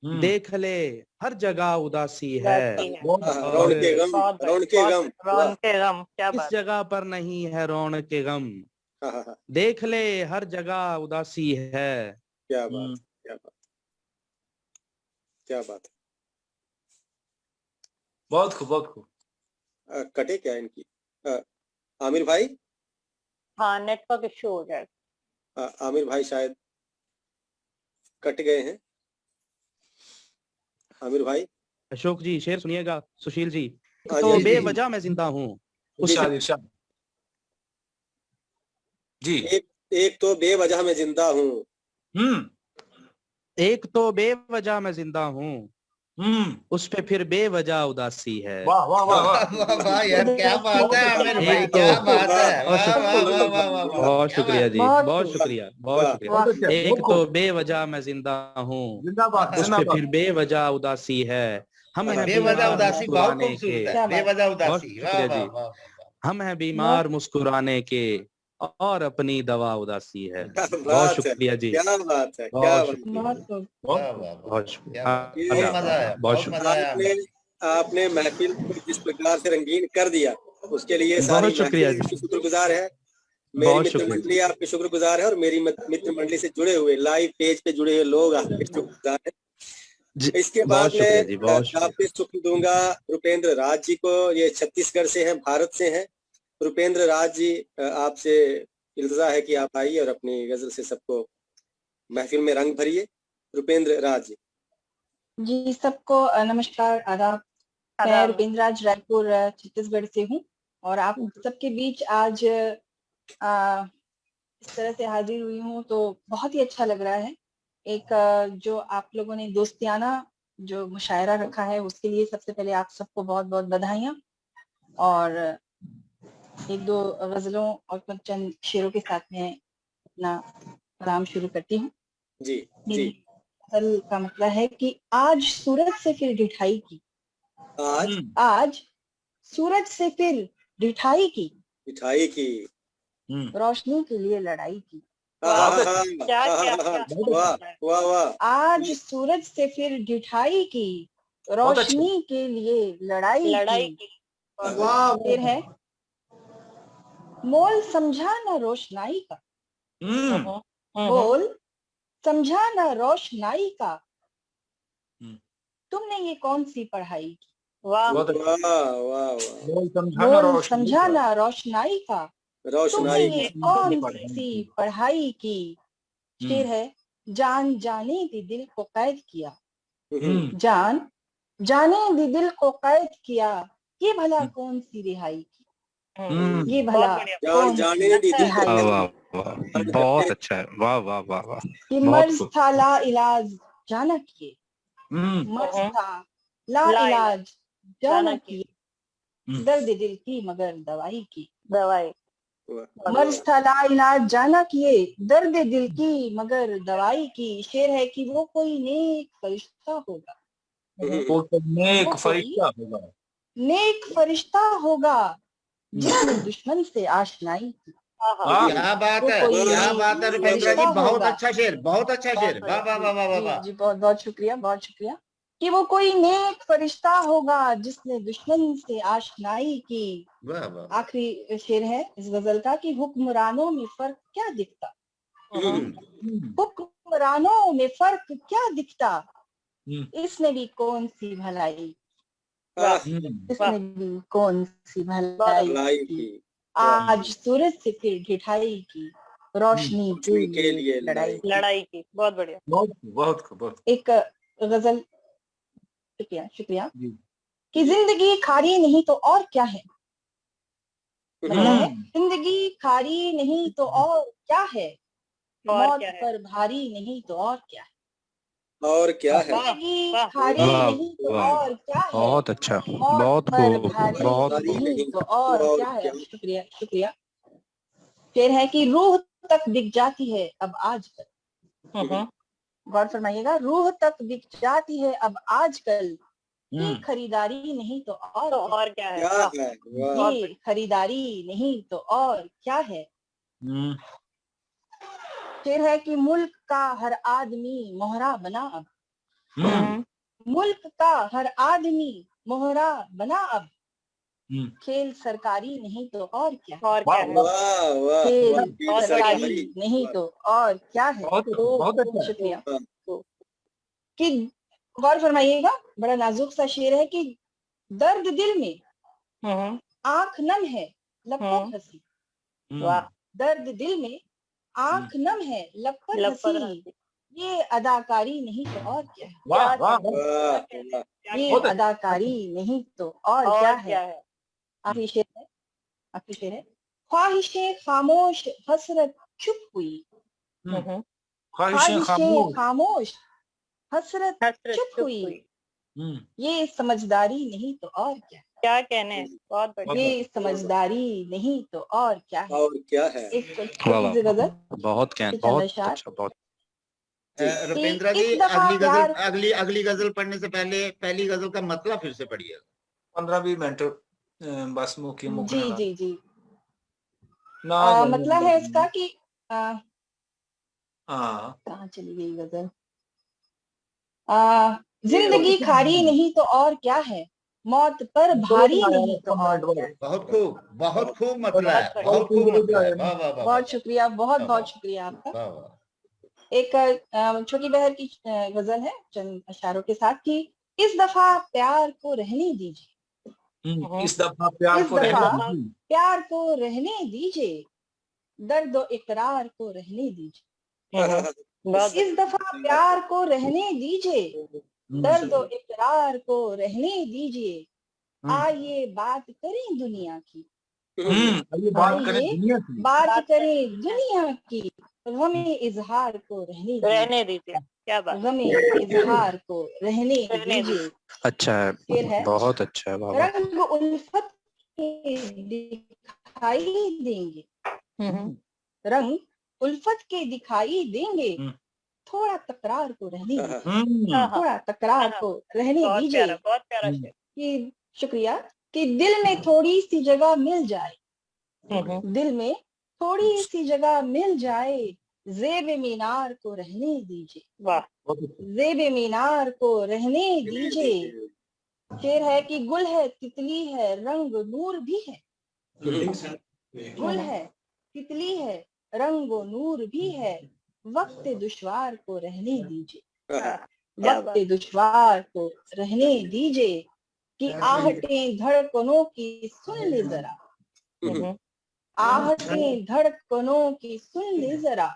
Speaker 5: देख ले हर जगह उदासी है।
Speaker 1: रौनक गम, रौनक गम,
Speaker 3: रौनक गम, क्या
Speaker 5: किस
Speaker 3: बात।
Speaker 5: जगह पर नहीं है रौनक गम, देख ले हर जगह उदासी है।
Speaker 1: क्या बात, क्या बात, क्या बात।
Speaker 8: बहुत खूब, बहुत खूब।
Speaker 1: कटे क्या इनकी? आमिर भाई?
Speaker 3: हाँ, नेटवर्क इश्यू हो जाएगा।
Speaker 1: आमिर भाई शायद कट गए हैं। आमिर भाई?
Speaker 5: अशोक जी शेर सुनिएगा। सुशील जी,
Speaker 1: हाँ
Speaker 5: तो
Speaker 1: जी,
Speaker 5: बेवजह मैं जिंदा हूँ।
Speaker 8: इरशाद, इरशाद। जी।
Speaker 1: एक तो बेवजह मैं जिंदा हूँ,
Speaker 5: एक तो बेवजह मैं जिंदा हूँ, उस पे फिर बेवजह उदासी है।
Speaker 8: वाह वाह वाह वाह।
Speaker 4: वाह वाह यार, क्या बात है आमिर भाई,
Speaker 5: एक तो
Speaker 4: क्या बात है, वाह
Speaker 5: और
Speaker 4: वाह वाह वाह वाह वाह,
Speaker 5: बहुत
Speaker 4: क्या
Speaker 5: शुक्रिया
Speaker 4: बात।
Speaker 5: जी,
Speaker 3: बहुत
Speaker 5: बहुत
Speaker 3: खूब।
Speaker 5: शुक्रिया, बहुत
Speaker 1: वाह,
Speaker 5: शुक्रिया।
Speaker 8: बहुत अच्छा,
Speaker 5: एक
Speaker 8: बहुत
Speaker 5: तो
Speaker 8: खूब।
Speaker 5: बेवजह मैं जिंदा हूँ,
Speaker 8: जिंदाबाद,
Speaker 5: उस पे
Speaker 8: जिंदाबाद।
Speaker 5: फिर बेवजह उदासी है। हम हैं
Speaker 4: बेवजह
Speaker 5: बीमार
Speaker 4: उदासी बहुत
Speaker 5: मुस्कुराने के।
Speaker 4: खूबसूरत है,
Speaker 3: क्या बात।
Speaker 4: बेवजह
Speaker 5: बहुत
Speaker 4: उदासी, वाह
Speaker 5: शुक्रिया
Speaker 4: वाह
Speaker 5: जी।
Speaker 4: वाह वाह।
Speaker 5: हम हैं बीमार मुस्कुराने के, और अपनी दवा उदासी है।
Speaker 1: क्या
Speaker 5: बहुत
Speaker 1: बात है,
Speaker 5: शुक्रिया जी,
Speaker 1: क्या बात है, क्या
Speaker 5: बहुत
Speaker 1: बात।
Speaker 5: शुक्रिया,
Speaker 3: बहुत खूब।
Speaker 4: वाह वाह वाह,
Speaker 5: बहुत शुक्रिया।
Speaker 4: क्या बात,
Speaker 1: ये
Speaker 4: बहुत मजा आया,
Speaker 5: बहुत
Speaker 4: बहुत
Speaker 5: शुक्रिया,
Speaker 4: मजा आया
Speaker 1: आपने
Speaker 4: आमिर।
Speaker 1: आपने महफिल को जिस प्रकार से रंगीन कर दिया, उसके लिए सारी
Speaker 5: बहुत शुक्रिया
Speaker 1: महफिल
Speaker 5: जी,
Speaker 1: आपकी शुक्रगुजार है। मेरी
Speaker 5: बहुत
Speaker 1: मित्र
Speaker 5: शुक्रिया।
Speaker 1: मंडली आपकी शुक्रगुजार है, और मेरी मित्र मंडली से जुड़े हुए लाइव पेज पे जुड़े हुए लोग आपके शुक्रगुजार हैं।
Speaker 5: जी,
Speaker 1: इसके
Speaker 5: बहुत
Speaker 1: बाद
Speaker 5: शुक्रिया जी,
Speaker 1: मैं
Speaker 5: बहुत शुक्रिया।
Speaker 1: काफी शुक्र दूंगा रुपेंद्र राज जी को। ये छत्तीसगढ़ से हैं, भारत से हैं। रुपेंद्र राज जी, आपसे इल्तजा है कि आप आइए और अपनी गजल से सबको महफिल में रंग भरिए। रुपेंद्र राज जी।
Speaker 6: जी, सबको नमस्कार, आदाब। मैं रुपेंद्र राज रायपुर छत्तीसगढ़ से हूँ, और आप सबके बीच आज इस तरह से हाजिर हुई हूँ तो बहुत ही अच्छा लग रहा है। एक जो आप लोगों ने दोस्तियाना जो मुशायरा रखा है, उसके लिए सबसे पहले आप सबको बहुत बहुत बधाइयाँ। और एक दो गजलों और कुछ चंद शेरों के साथ में अपना कलाम शुरू करती हूँ।
Speaker 1: जी
Speaker 6: मेरी
Speaker 1: जी।
Speaker 6: गजल का मतलब है कि आज सूरज से फिर ढिठाई की, आज सूरज से फिर ढिठाई की,
Speaker 1: मिठाई की,
Speaker 6: रोशनी के लिए लड़ाई की।
Speaker 3: क्या
Speaker 1: वाह वाह वाह।
Speaker 6: आज सूरज से फिर ढिठाई की, रोशनी के लिए लड़ाई की। फिर है मोल समझा ना रोशनाई का, मोल समझा ना रोशनाई का, तुमने ये कौन सी पढ़ाई की।
Speaker 3: वाह
Speaker 1: वाह वाह।
Speaker 6: मोल समझा ना रोशनाई का, तुमने
Speaker 1: रोशनाई
Speaker 6: ये कौन सी पढ़ाई की। शेर है जान जाने भी दिल को कैद किया, जान जाने भी दिल को कैद किया, ये भला कौन सी रिहाई की, ये भला कौन
Speaker 1: जाने दी दिल को
Speaker 5: वाह वाह वाह, बहुत अच्छा है, वाह वाह वाह वाह।
Speaker 6: कि
Speaker 5: बहुत
Speaker 6: मर्ज
Speaker 5: खूब।
Speaker 6: था ला इलाज जाना किए, मर्ज था ला इलाज जाना किए, दर्द दिल की मगर दवाई की।
Speaker 3: दवाई।
Speaker 6: मर्ज था ला इलाज जाना किए, दर्द दिल की मगर दवाई की। शेर है कि वो कोई नेक फरिश्ता होगा,
Speaker 8: नेक फरिश्ता होगा,
Speaker 6: नेक फरिश्ता होगा, जिसने दुश्मन से आशनाई की।
Speaker 4: क्या बात है, क्या बात है रुपेंद्र जी, बहुत अच्छा शेर, बहुत अच्छा शेर, वाह वाह वाह वाह वाह।
Speaker 6: जी बहुत बहुत शुक्रिया, बहुत शुक्रिया। कि वो कोई नेक फरिश्ता होगा, जिसने दुश्मन से आशनाई की।
Speaker 4: वाह वाह।
Speaker 6: आखिरी शेर है इस गजल का कि हुक्मरानों में फर्क क्या दिखता, हुक्मरानों में फर्क क्या दिखता, इसने भी कौन सी भलाई, इसने भी कौन सी भलाई की। आज सूरज से फिर ढिठाई की, रोशनी के लिए
Speaker 3: लड़ाई की। बहुत बढ़िया,
Speaker 8: बहुत।
Speaker 6: एक गजल, शुक्रिया शुक्रिया। कि जिंदगी खारी नहीं तो और क्या है, जिंदगी खारी नहीं तो और क्या है, मौत पर भारी नहीं तो और क्या है,
Speaker 1: और क्या है।
Speaker 6: जिंदगी खारी नहीं तो और क्या है,
Speaker 5: बहुत अच्छा,
Speaker 6: मौत
Speaker 5: बहुत
Speaker 6: पर
Speaker 5: खूब,
Speaker 6: भारी
Speaker 5: बहुत
Speaker 6: नहीं तो और क्या है। शुक्रिया शुक्रिया। शेर है कि रूह तक दिख जाती है अब आज तक, गौर फरमाइएगा, रूह तक बिक जाती है अब आजकल, ये
Speaker 8: हम्म,
Speaker 6: खरीदारी नहीं तो और
Speaker 3: तो
Speaker 6: क्या
Speaker 3: और क्या है?
Speaker 1: क्या
Speaker 3: वाह,
Speaker 1: है, वाह,
Speaker 6: ये खरीदारी नहीं तो और क्या है।
Speaker 8: हम्म,
Speaker 6: शेर है कि मुल्क का हर आदमी मोहरा बना अब,
Speaker 8: हम्म,
Speaker 6: मुल्क का हर आदमी मोहरा बना अब,
Speaker 8: हम्म,
Speaker 6: खेल सरकारी नहीं तो और क्या,
Speaker 3: और
Speaker 8: वाह
Speaker 3: क्या है?
Speaker 8: वाह,
Speaker 1: वाह, वाह,
Speaker 6: खेल
Speaker 3: बहुत बढ़िया।
Speaker 6: सरकारी नहीं तो और क्या है।
Speaker 8: बहुत अच्छा, बहुत अच्छा।
Speaker 6: शुक्रिया।
Speaker 1: वाह,
Speaker 6: कि गौर फरमाइएगा, बड़ा नाजुक सा शेर है कि दर्द दिल में
Speaker 3: हम्म,
Speaker 6: आंख नम है लब पर हंसी,
Speaker 3: वाह,
Speaker 6: दर्द दिल में आंख नम है लब पर
Speaker 3: लब पर
Speaker 6: हंसी,
Speaker 3: हंसी।
Speaker 6: ये अदाकारी नहीं तो और क्या है,
Speaker 8: वाह वाह वाह,
Speaker 1: वाह, वाह,
Speaker 6: ये
Speaker 8: बहुत अच्छा।
Speaker 6: अदाकारी नहीं तो और क्या
Speaker 3: और
Speaker 6: है।
Speaker 3: क्या है?
Speaker 6: आखिरी शेर है, आखिरी शेर है, ख्वाहिशें खामोश हसरत चुप हुई,
Speaker 8: ख्वाहिशें
Speaker 6: ख्वाहिशें
Speaker 8: खामोश।
Speaker 6: खामोश हसरत
Speaker 3: हसरत
Speaker 6: चुप
Speaker 3: चुप
Speaker 6: हुई,
Speaker 3: हुई।
Speaker 6: ये समझदारी नहीं तो और क्या,
Speaker 3: क्या कहने, बहुत बढ़िया।
Speaker 6: ये समझदारी नहीं तो और क्या है।
Speaker 1: और क्या है।
Speaker 6: एक
Speaker 5: वाह
Speaker 6: छोटी
Speaker 5: वाह
Speaker 6: सी
Speaker 5: वाह,
Speaker 6: गजल,
Speaker 5: बहुत क्या,
Speaker 6: चंद
Speaker 5: बहुत
Speaker 6: अशआर
Speaker 5: अच्छा, बहुत
Speaker 1: जी,
Speaker 4: रुपेंद्र
Speaker 6: कि
Speaker 4: जी,
Speaker 6: इस दफा
Speaker 4: अगली गजल
Speaker 6: प्यार,
Speaker 4: अगली गजल पढ़ने से पहले पहली गजल का मतलब फिर से पढ़िए।
Speaker 8: 15-20 मिनट बस मुखी
Speaker 6: जी
Speaker 8: मुकने ला
Speaker 6: जी जी,
Speaker 8: ना
Speaker 6: मतलब है इसका कि
Speaker 8: हाँ,
Speaker 6: कहाँ चली गई गजल, जिंदगी खारी नहीं तो और क्या है, मौत पर भारी नहीं तो और क्या है।
Speaker 4: बहुत खूब मतलब
Speaker 3: बहुत
Speaker 4: है,
Speaker 3: बढ़िया।
Speaker 4: बहुत खूब मतलब है। वाह वाह वाह,
Speaker 6: बहुत शुक्रिया, बहुत
Speaker 4: वाह,
Speaker 6: बहुत
Speaker 4: वाह,
Speaker 6: शुक्रिया आपका।
Speaker 4: वाह वाह।
Speaker 6: एक छोटी बहर की गजल है चंद अशारों के साथ कि इस दफा प्यार को रहने दीजिए,
Speaker 8: इस दफा प्यार
Speaker 6: इस
Speaker 8: को रहने
Speaker 6: दफा
Speaker 8: दीजिए।
Speaker 6: प्यार को रहने दीजिए, दर्द और इकरार को रहने दीजिए,
Speaker 3: बहुत
Speaker 6: इस दफा प्यार को रहने दीजिए, दर्द और इकरार को रहने दीजिए, आइए बात करें दुनिया की,
Speaker 8: आइए बात करें
Speaker 6: आइए
Speaker 8: दुनिया की।
Speaker 6: बात करें दुनिया की, गमे इजहार को रहने दीजिए,
Speaker 3: रहने दीजिए। क्या बात।
Speaker 6: गमे इजहार को रहने
Speaker 3: रहने
Speaker 6: दीजिए।
Speaker 5: अच्छा है,
Speaker 6: फिर है,
Speaker 5: बहुत अच्छा है, वाह वाह।
Speaker 6: रंग उल्फत के दिखाई देंगे, रंग उल्फत के दिखाई देंगे, थोड़ा तकरार को रहने दीजिए, थोड़ा तकरार को रहने
Speaker 3: बहुत
Speaker 6: दीजिए।
Speaker 3: प्यारा, बहुत प्यारा शेर।
Speaker 6: कि शुक्रिया, कि दिल में थोड़ी सी जगह मिल जाए, दिल में थोड़ी सी जगह मिल जाए, जेब मीनार को रहने दीजिए,
Speaker 3: वाह,
Speaker 6: जेब मीनार को रहने दीजिए। शेर है कि गुल है तितली है रंग नूर भी है, गुल है तितली है रंग नूर भी है, वक्त दुश्वार को रहने दीजिए,
Speaker 3: क्या
Speaker 6: वक्त
Speaker 3: बात।
Speaker 6: दुश्वार को रहने दीजिए। कि आहटें धड़कनों की सुन ले जरा, आहटें धड़कनों की सुन ले जरा,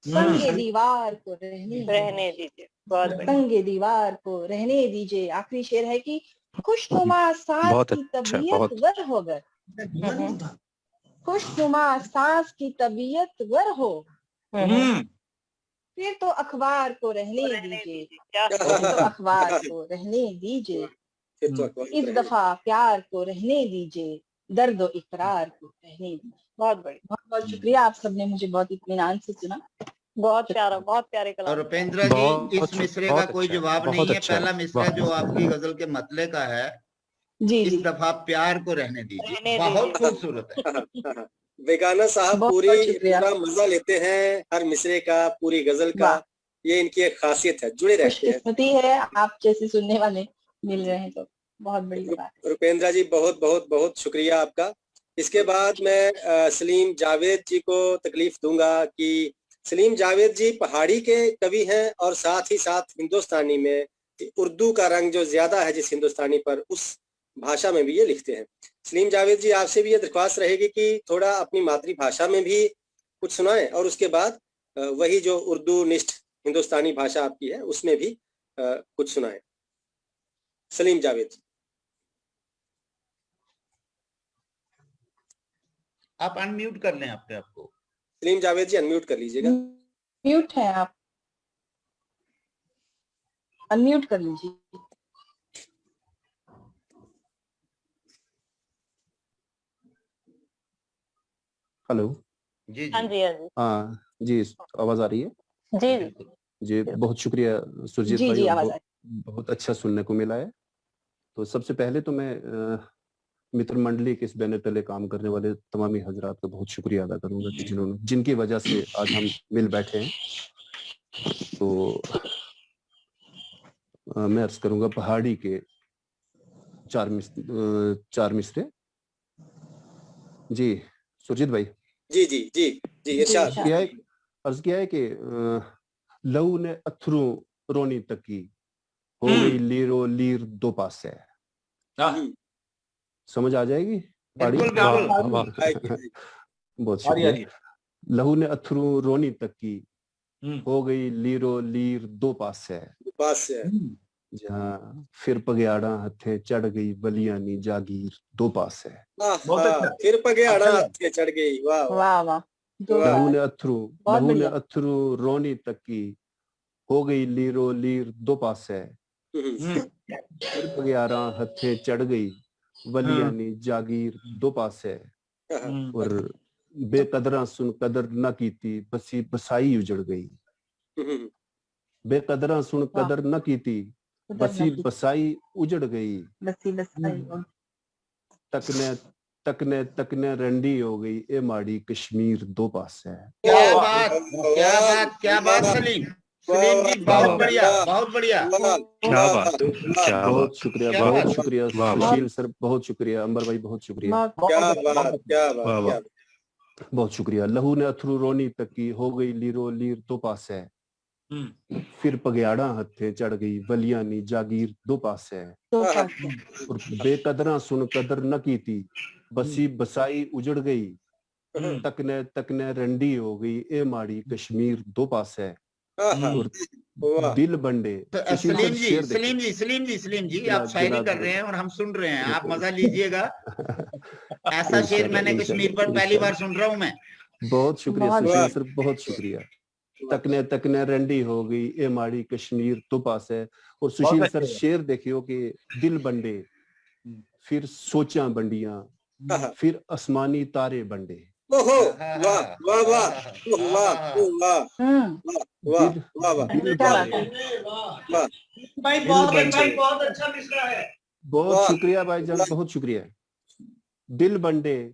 Speaker 6: संगे दीवार को
Speaker 3: रहने दीजिए। बहुत बढ़िया।
Speaker 6: संगे दीवार को रहने दीजिए। आखिरी शेर है कि खुशनुमा सांस
Speaker 5: बहुत
Speaker 6: की
Speaker 5: अच्छा,
Speaker 6: तबीयत
Speaker 5: बहुत
Speaker 6: गर होकर, खुशनुमा सांस की तबीयत गर हो, फिर तो अखबार को रहने दीजिए,
Speaker 3: क्या
Speaker 6: फिर तो अखबार को रहने दीजिए,
Speaker 1: फिर तो अखबार
Speaker 6: इस दफा प्यार को रहने दीजिए, दर्द और इकरार को रहने दीजिए।
Speaker 3: बहुत बढ़िया।
Speaker 6: बहुत बहुत शुक्रिया, आप सबने मुझे बहुत इत्मीनान से सुना।
Speaker 3: बहुत प्यारा, बहुत प्यारे
Speaker 4: और
Speaker 3: कलाम।
Speaker 4: रुपेंद्र जी, इस मिसरे का
Speaker 5: बहुत
Speaker 4: कोई
Speaker 5: अच्छा है,
Speaker 4: जवाब
Speaker 5: बहुत
Speaker 4: नहीं है।
Speaker 5: अच्छा है,
Speaker 4: पहला मिसरा
Speaker 5: वाह।
Speaker 4: जो आपकी गजल के मतले का है,
Speaker 6: जी
Speaker 4: इस
Speaker 6: जी,
Speaker 4: दफा प्यार को रहने दीजिए,
Speaker 3: रहने
Speaker 4: बहुत
Speaker 3: दीजिए।
Speaker 4: खूबसूरत है।
Speaker 1: बेगाना साहब
Speaker 6: बहुत
Speaker 1: पूरी
Speaker 6: बहुत शुक्रिया।
Speaker 1: पूरा मजा लेते हैं हर मिसरे का, पूरी गजल का।
Speaker 6: वाह,
Speaker 1: ये इनकी एक खासियत है, जुड़े रहते हैं।
Speaker 6: खुशकिस्मती है आप जैसे सुनने वाले मिल रहे हैं, तो बहुत बड़ी बात है।
Speaker 1: रुपेंद्रा जी, बहुत बहुत बहुत शुक्रिया आपका। इसके बाद मैं सलीम जावेद जी को तकलीफ दूंगा कि सलीम जावेद जी पहाड़ी के कवि हैं और साथ ही साथ हिंदुस्तानी में उर्दू का रंग जो ज्यादा है जिस हिंदुस्तानी पर, उस भाषा में भी ये लिखते हैं। सलीम जावेद जी, आपसे भी ये दरख्वास्त रहेगी कि थोड़ा अपनी मातृभाषा में भी कुछ सुनाएं और उसके बाद वही जो उर्दू निष्ठ हिंदुस्तानी भाषा आपकी है उसमें भी कुछ सुनाएं। सलीम जावेद जी,
Speaker 4: आप अनम्यूट कर लें अपने आप को।
Speaker 1: सलीम जावेद जी अनम्यूट कर लीजिएगा।
Speaker 6: म्यूट है आप, अनम्यूट कर लीजिए।
Speaker 7: हेलो।
Speaker 4: जी
Speaker 3: हाँ
Speaker 4: जी,
Speaker 3: जी, हाँ जी।
Speaker 7: हाँ जी, आवाज आ रही है?
Speaker 3: जी जी।
Speaker 7: जी बहुत शुक्रिया सुरजीत
Speaker 6: जी
Speaker 7: भाई,
Speaker 6: जी
Speaker 7: और
Speaker 6: आवाज
Speaker 7: बहुत अच्छा सुनने को मिला है। तो सबसे पहले तो मैं मित्र मंडली के इस बैनर तले काम करने वाले तमामी हजरात का बहुत शुक्रिया अदा करूंगा कि जिनकी वजह से आज हम मिल बैठे हैं। तो मैं अर्ज करूंगा पहाड़ी के चार मिसरे। जी सुरजीत भाई।
Speaker 1: जी जी जी जी इरशाद।
Speaker 7: अर्ज किया है कि लहू ने अथरू रोनी तकी, हो गई लीरो लीर दो पास है। समझ आ जाएगी पहाड़ी? बहुत शुक्रिया। लहू ने अथरू रोनी तकी, हो गई लीरो लीर दो पास है। जहाँ फिर पगयाड़ा हथे चढ़ गई बलिया नी जागीर दो पास है।
Speaker 1: फिर पगयाड़ा हथे चढ़ गई। वाह
Speaker 6: वाह वाह।
Speaker 7: लहू ने अथरू रोनी तकी, हो गई लीरो लीर दो पास है। फिर पगयाड़ा हथे चढ़ गई बलिया नी जागीर दो पास है। और बेकदरा सुन कदर न कीती, बसी बसाई उजड़ गई। बेकदरा सुन कदर न कीती, बसी बसाई उजड़ गई। तकने तकने तकने रंडी हो गई ए माड़ी कश्मीर दो पास है।
Speaker 4: क्या बात क्या बात क्या बात सलीम जी, बहुत बढ़िया बहुत बढ़िया।
Speaker 5: क्या बात, क्या
Speaker 7: बहुत शुक्रिया सुशील सर, बहुत शुक्रिया अंबर भाई, बहुत शुक्रिया।
Speaker 1: क्या बात।
Speaker 7: बहुत शुक्रिया। लहू ने अथरू रोनी तकी, हो गई लीरो लीर दो पास है। फिर पगयाड़ा हथे चढ़ गई बलिया नी जागीर दो पास है। और बेकदरा सुन कदर न की थी, बसी बसाई उजड़ गई। तकने तकने रंडी हो गई ए माड़ी कश्मीर दो पास है। और दिल बंडे।
Speaker 4: सलीम जी आप शायरी कर रहे हैं और हम सुन रहे हैं, आप मजा लीजिएगा। ऐसा शेर मैंने कश्मीर पर पहली बार सुन रहा हूँ मैं।
Speaker 7: बहुत शुक्रिया सुशील सर, बहुत शुक्रिया। तकने तकने रंडी हो गई ए माड़ी कश्मीर तो पास है। और सुशील सर शेर देखियो कि दिल बंडे, फिर सोचा बंडियां, फिर आसमानी तारे बंडे। बहुत शुक्रिया भाईजान, बहुत शुक्रिया। दिल बंडे,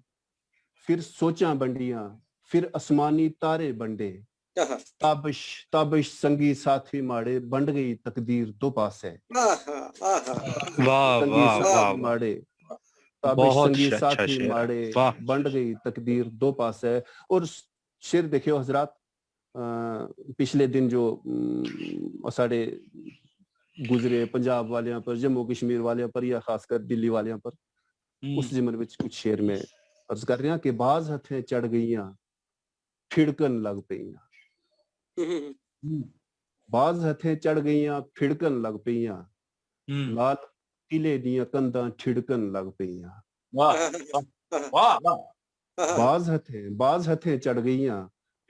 Speaker 7: फिर सोचा बंडियां, फिर आसमानी तारे बंडे। ताबिश ताबिश संगी साथी माड़े, बंड गई तकदीर दो पास है।
Speaker 5: वाह वाह वाह
Speaker 7: माड़े ताबिश संगी साथी माड़े, बंड गई तकदीर दो पास है। और शेर देखियो हजरात, पिछले दिन जो साढ़े गुजरे पंजाब वाले पर, जम्मू कश्मीर वाले पर, या खासकर दिल्ली वाले पर, उस जिमन विच कुछ शेर में अर्ज कर रहे हैं कि बाज हथे चढ़ गईयां, फिड़कन लग पईयां। बाज हथे चढ़ गईयां, फिड़कन लग पईयां। लाल किले दियां कंधां ठिड़कन लग पईयां। बाज हथे चढ़ गईयां,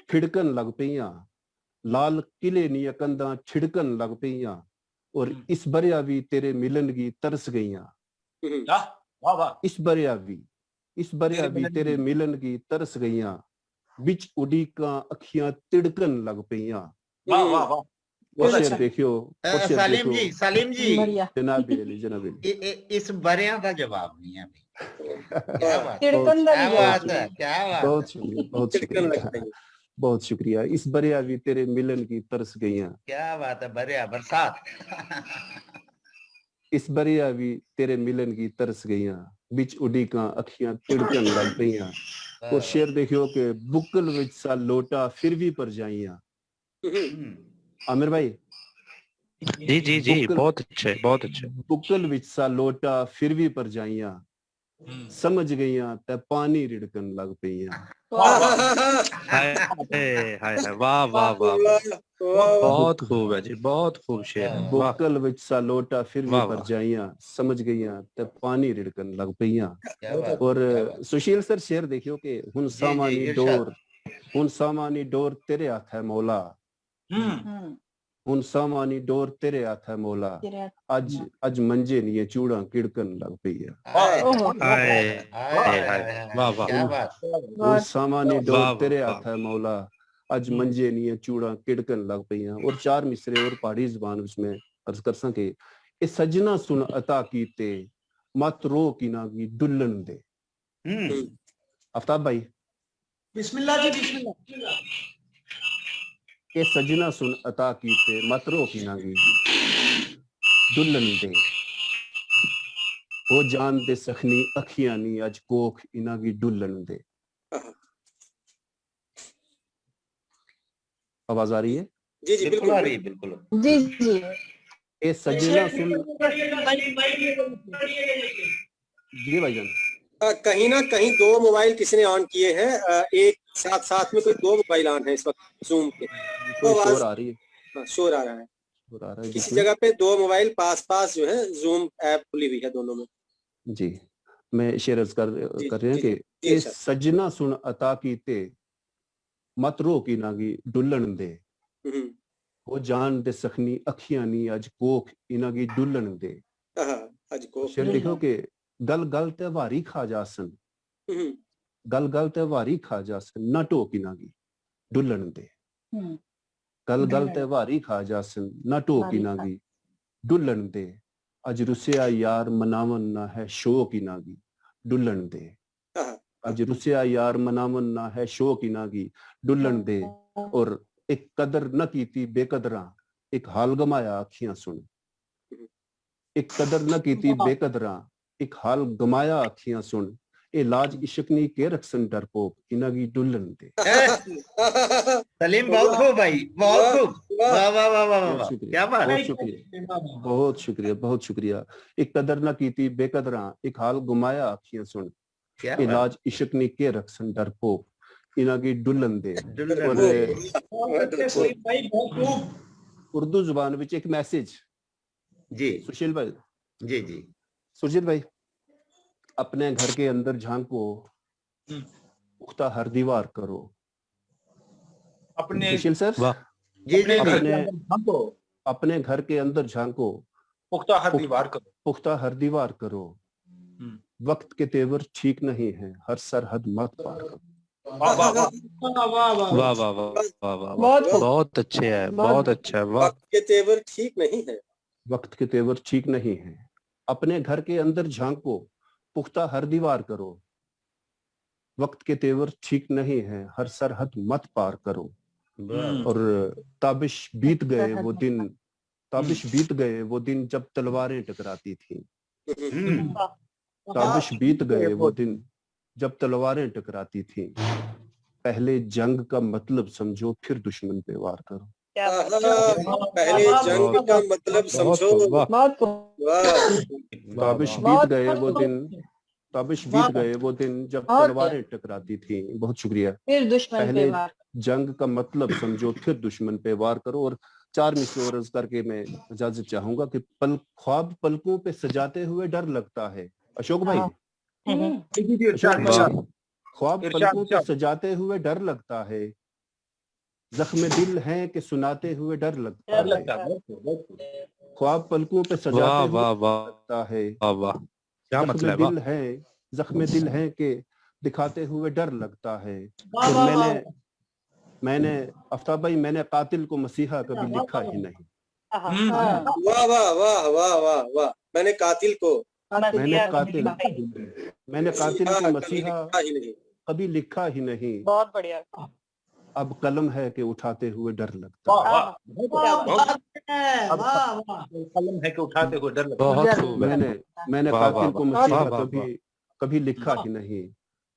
Speaker 7: फिड़कन लग पईयां। लाल किले दियां कंधां ठिड़कन लग पईयां। और इस बरिया भी तेरे मिलन की तरस गईयां। इस बरिया भी तेरे मिलन की तरस गईयां। बिच उड़ीका अखियां तिड़कन लग पईयां। शेर देखियो
Speaker 4: सलीम जी
Speaker 7: जनाब अली
Speaker 4: इस बरिया का जवाब नहीं है।
Speaker 7: बहुत शुक्रिया। इस बरिया भी तेरे मिलन की तरस गईयां।
Speaker 4: क्या बात है, बरिया बरसात।
Speaker 7: इस बरिया भी तेरे मिलन की तरस गईयां। बिच उड़ीका अखियां तिड़कन लग पईयां। और शेर देखियो कि बुकल विच सा लोटा फिर भी पर जाइयां। आमिर भाई
Speaker 5: जी जी जी बहुत अच्छे बहुत अच्छे।
Speaker 7: बुकल विच सा लोटा फिर भी पर जाइयां। समझ गईयां ते पानी रिड़कन लग पईयां।
Speaker 5: हाय हाय वाह वाह वाह, बहुत खूब है जी, बहुत खूब शेर है।
Speaker 7: बुकल विच सा लोटा फिर भी पर जाइयां, समझ गईयां ते पानी रिड़कन लग पईयां। और सुशील सर शेर देखियो कि हुन सामानी डोर तेरे हाथ है मौला। हुन सामानी डोर तेरे हाथ है मौला। अज मंजे नहीं चूड़ा किड़कन लग पई है। हुन सामानी डोर तेरे हाथ है मौला। अज मंजे नी चूड़ा किड़कन लग पईयां। और 4 मिसरे और पहाड़ी जुबान उसमें अर्ज कर सके ए सजना सुन अता कीते मत रो की ना की डुल्लन दे। आफ्ताब भाई
Speaker 8: बिस्मिल्लाह जी बिस्मिल्लाह।
Speaker 7: ए सजना सुन अता कीते मत रो की ना की डुल्लन दे। वो जान दे सखनी अखियां नी अज कोख इना की डुल्लन दे। आवाज आ रही है?
Speaker 1: जी जी
Speaker 4: बिल्कुल आ
Speaker 1: बिल्कुल।
Speaker 4: रही है, बिल्कुल।
Speaker 6: जी जी
Speaker 7: ए सजना सुन जी भाईजान।
Speaker 1: कहीं ना कहीं 2 मोबाइल किसी ने ऑन किए हैं, एक साथ साथ में कोई 2 मोबाइल ऑन है इस वक्त जूम के, तो
Speaker 7: कोई शोर
Speaker 1: आवाज
Speaker 7: आ रही है,
Speaker 1: शोर आ रहा है।
Speaker 7: शोर आ रहा है
Speaker 1: किसी
Speaker 7: बीच में।
Speaker 1: जगह पे 2 मोबाइल पास पास जो है, जूम ऐप खुली हुई है दोनों में।
Speaker 7: जी मैं शेयर कर रहे हैं कि
Speaker 1: जी,
Speaker 7: ए
Speaker 1: सर।
Speaker 7: सजना सुन अता कीते मत रो की नागी डुल्लन दे।
Speaker 1: हम्म,
Speaker 7: वो जान दे सखनी अखियां नी अज कोख इना की डुल्लन दे।
Speaker 1: आज को
Speaker 7: शेर देखो कि गल गल ते वारी खा जासन,
Speaker 1: हम्म,
Speaker 7: गल गल ते वारी खा जासन न टोकी नागी डुल्लन दे। गल गल ते वारी खा जासन न टोकी नागी डुल्लन दे। अज रुसिया यार मनावन ना है शोक की नागी डुल्लन दे। अज रुसिया यार मनावन ना है शोक की नागी डुल्लन दे। और एक कदर न कीती बेकदरा एक हाल गमाया अखियां सुन। एक कदर न कीती बेकदरा एक हाल गमाया अखियां सुन। ए लाज इश्कनी के रखसन डरपोक इना की डुल्लन दे।
Speaker 4: सलीम बहुत खूब भाई, बहुत खूब। वाह वाह वाह वाह वाह, क्या बात है।
Speaker 7: बहुत शुक्रिया, बहुत शुक्रिया, बहुत शुक्रिया। एक कदर न कीती बेकदरा एक हाल गुमाया अखियां सुन।
Speaker 4: क्या
Speaker 7: इलाज इश्कनी के रखसन डरपोक इना की डुल्लन दे। और उर्दू जुबान विच एक मैसेज
Speaker 4: जी
Speaker 7: सुशील भाई।
Speaker 4: जी जी
Speaker 7: सुशील भाई अपने घर के अंदर झांको पुख्ता हर दीवार करो।
Speaker 8: अपने
Speaker 7: सुशील सर
Speaker 4: जी जी
Speaker 7: अपने घर के अंदर झांको
Speaker 8: पुख्ता हर दीवार करो।
Speaker 7: पुख्ता हर दीवार करो। वक्त के तेवर ठीक नहीं है हर सरहद मत पार करो।
Speaker 8: वाह वाह वाह वाह वाह
Speaker 5: वाह वाह वाह वाह वाह, बहुत अच्छे है, बहुत अच्छा है। वाह,
Speaker 1: वक्त के तेवर ठीक नहीं है।
Speaker 7: वक्त के तेवर ठीक नहीं है। अपने घर के अंदर झांको पुख्ता हर दीवार करो। वक्त के तेवर ठीक नहीं है हर सरहद मत पार करो। और ताबिश बीत गए वो दिन, ताबिश बीत गए वो दिन जब तलवारें टकराती थी। ताबिश बीत गए वो दिन जब तलवारें टकराती थी। पहले जंग का मतलब समझो फिर दुश्मन पे वार करो।
Speaker 1: पहले जंग का मतलब समझो।
Speaker 7: ताबिश बीत गए वो दिन, ताबिश बीत गए वो दिन जब तलवारें टकराती थी। बहुत शुक्रिया।
Speaker 6: फिर दुश्मन
Speaker 7: पहले
Speaker 6: पे वार।
Speaker 7: जंग का मतलब समझो फिर दुश्मन पे वार करो। और 4 मिसरे अर्ज करके मैं इजाजत चाहूंगा कि ख्वाब पलकों पे सजाते हुए डर लगता है। अशोक भाई, अशोक भाई, ख्वाब पलकों पे सजाते हुए डर लगता है। जख्म दिल है कि सुनाते हुए डर लगता है। ख्वाब पलकों पे सजाते हुए लगता है।
Speaker 5: क्या मतलब
Speaker 7: है? जख्म दिल है कि दिखाते हुए डर लगता है। और मैंने आफ्ताब भाई मैंने कातिल को मसीहा कभी लिखा ही नहीं।
Speaker 1: वाह वाह वाह वाह वाह वाह। मैंने कातिल को मसीहा कभी लिखा ही नहीं।
Speaker 3: बहुत बढ़िया।
Speaker 7: अब कलम है कि उठाते हुए डर लगता है।
Speaker 8: कलम है कि उठाते हुए डर लगता है।
Speaker 7: मैंने कातिल को मसीहा कभी लिखा ही नहीं।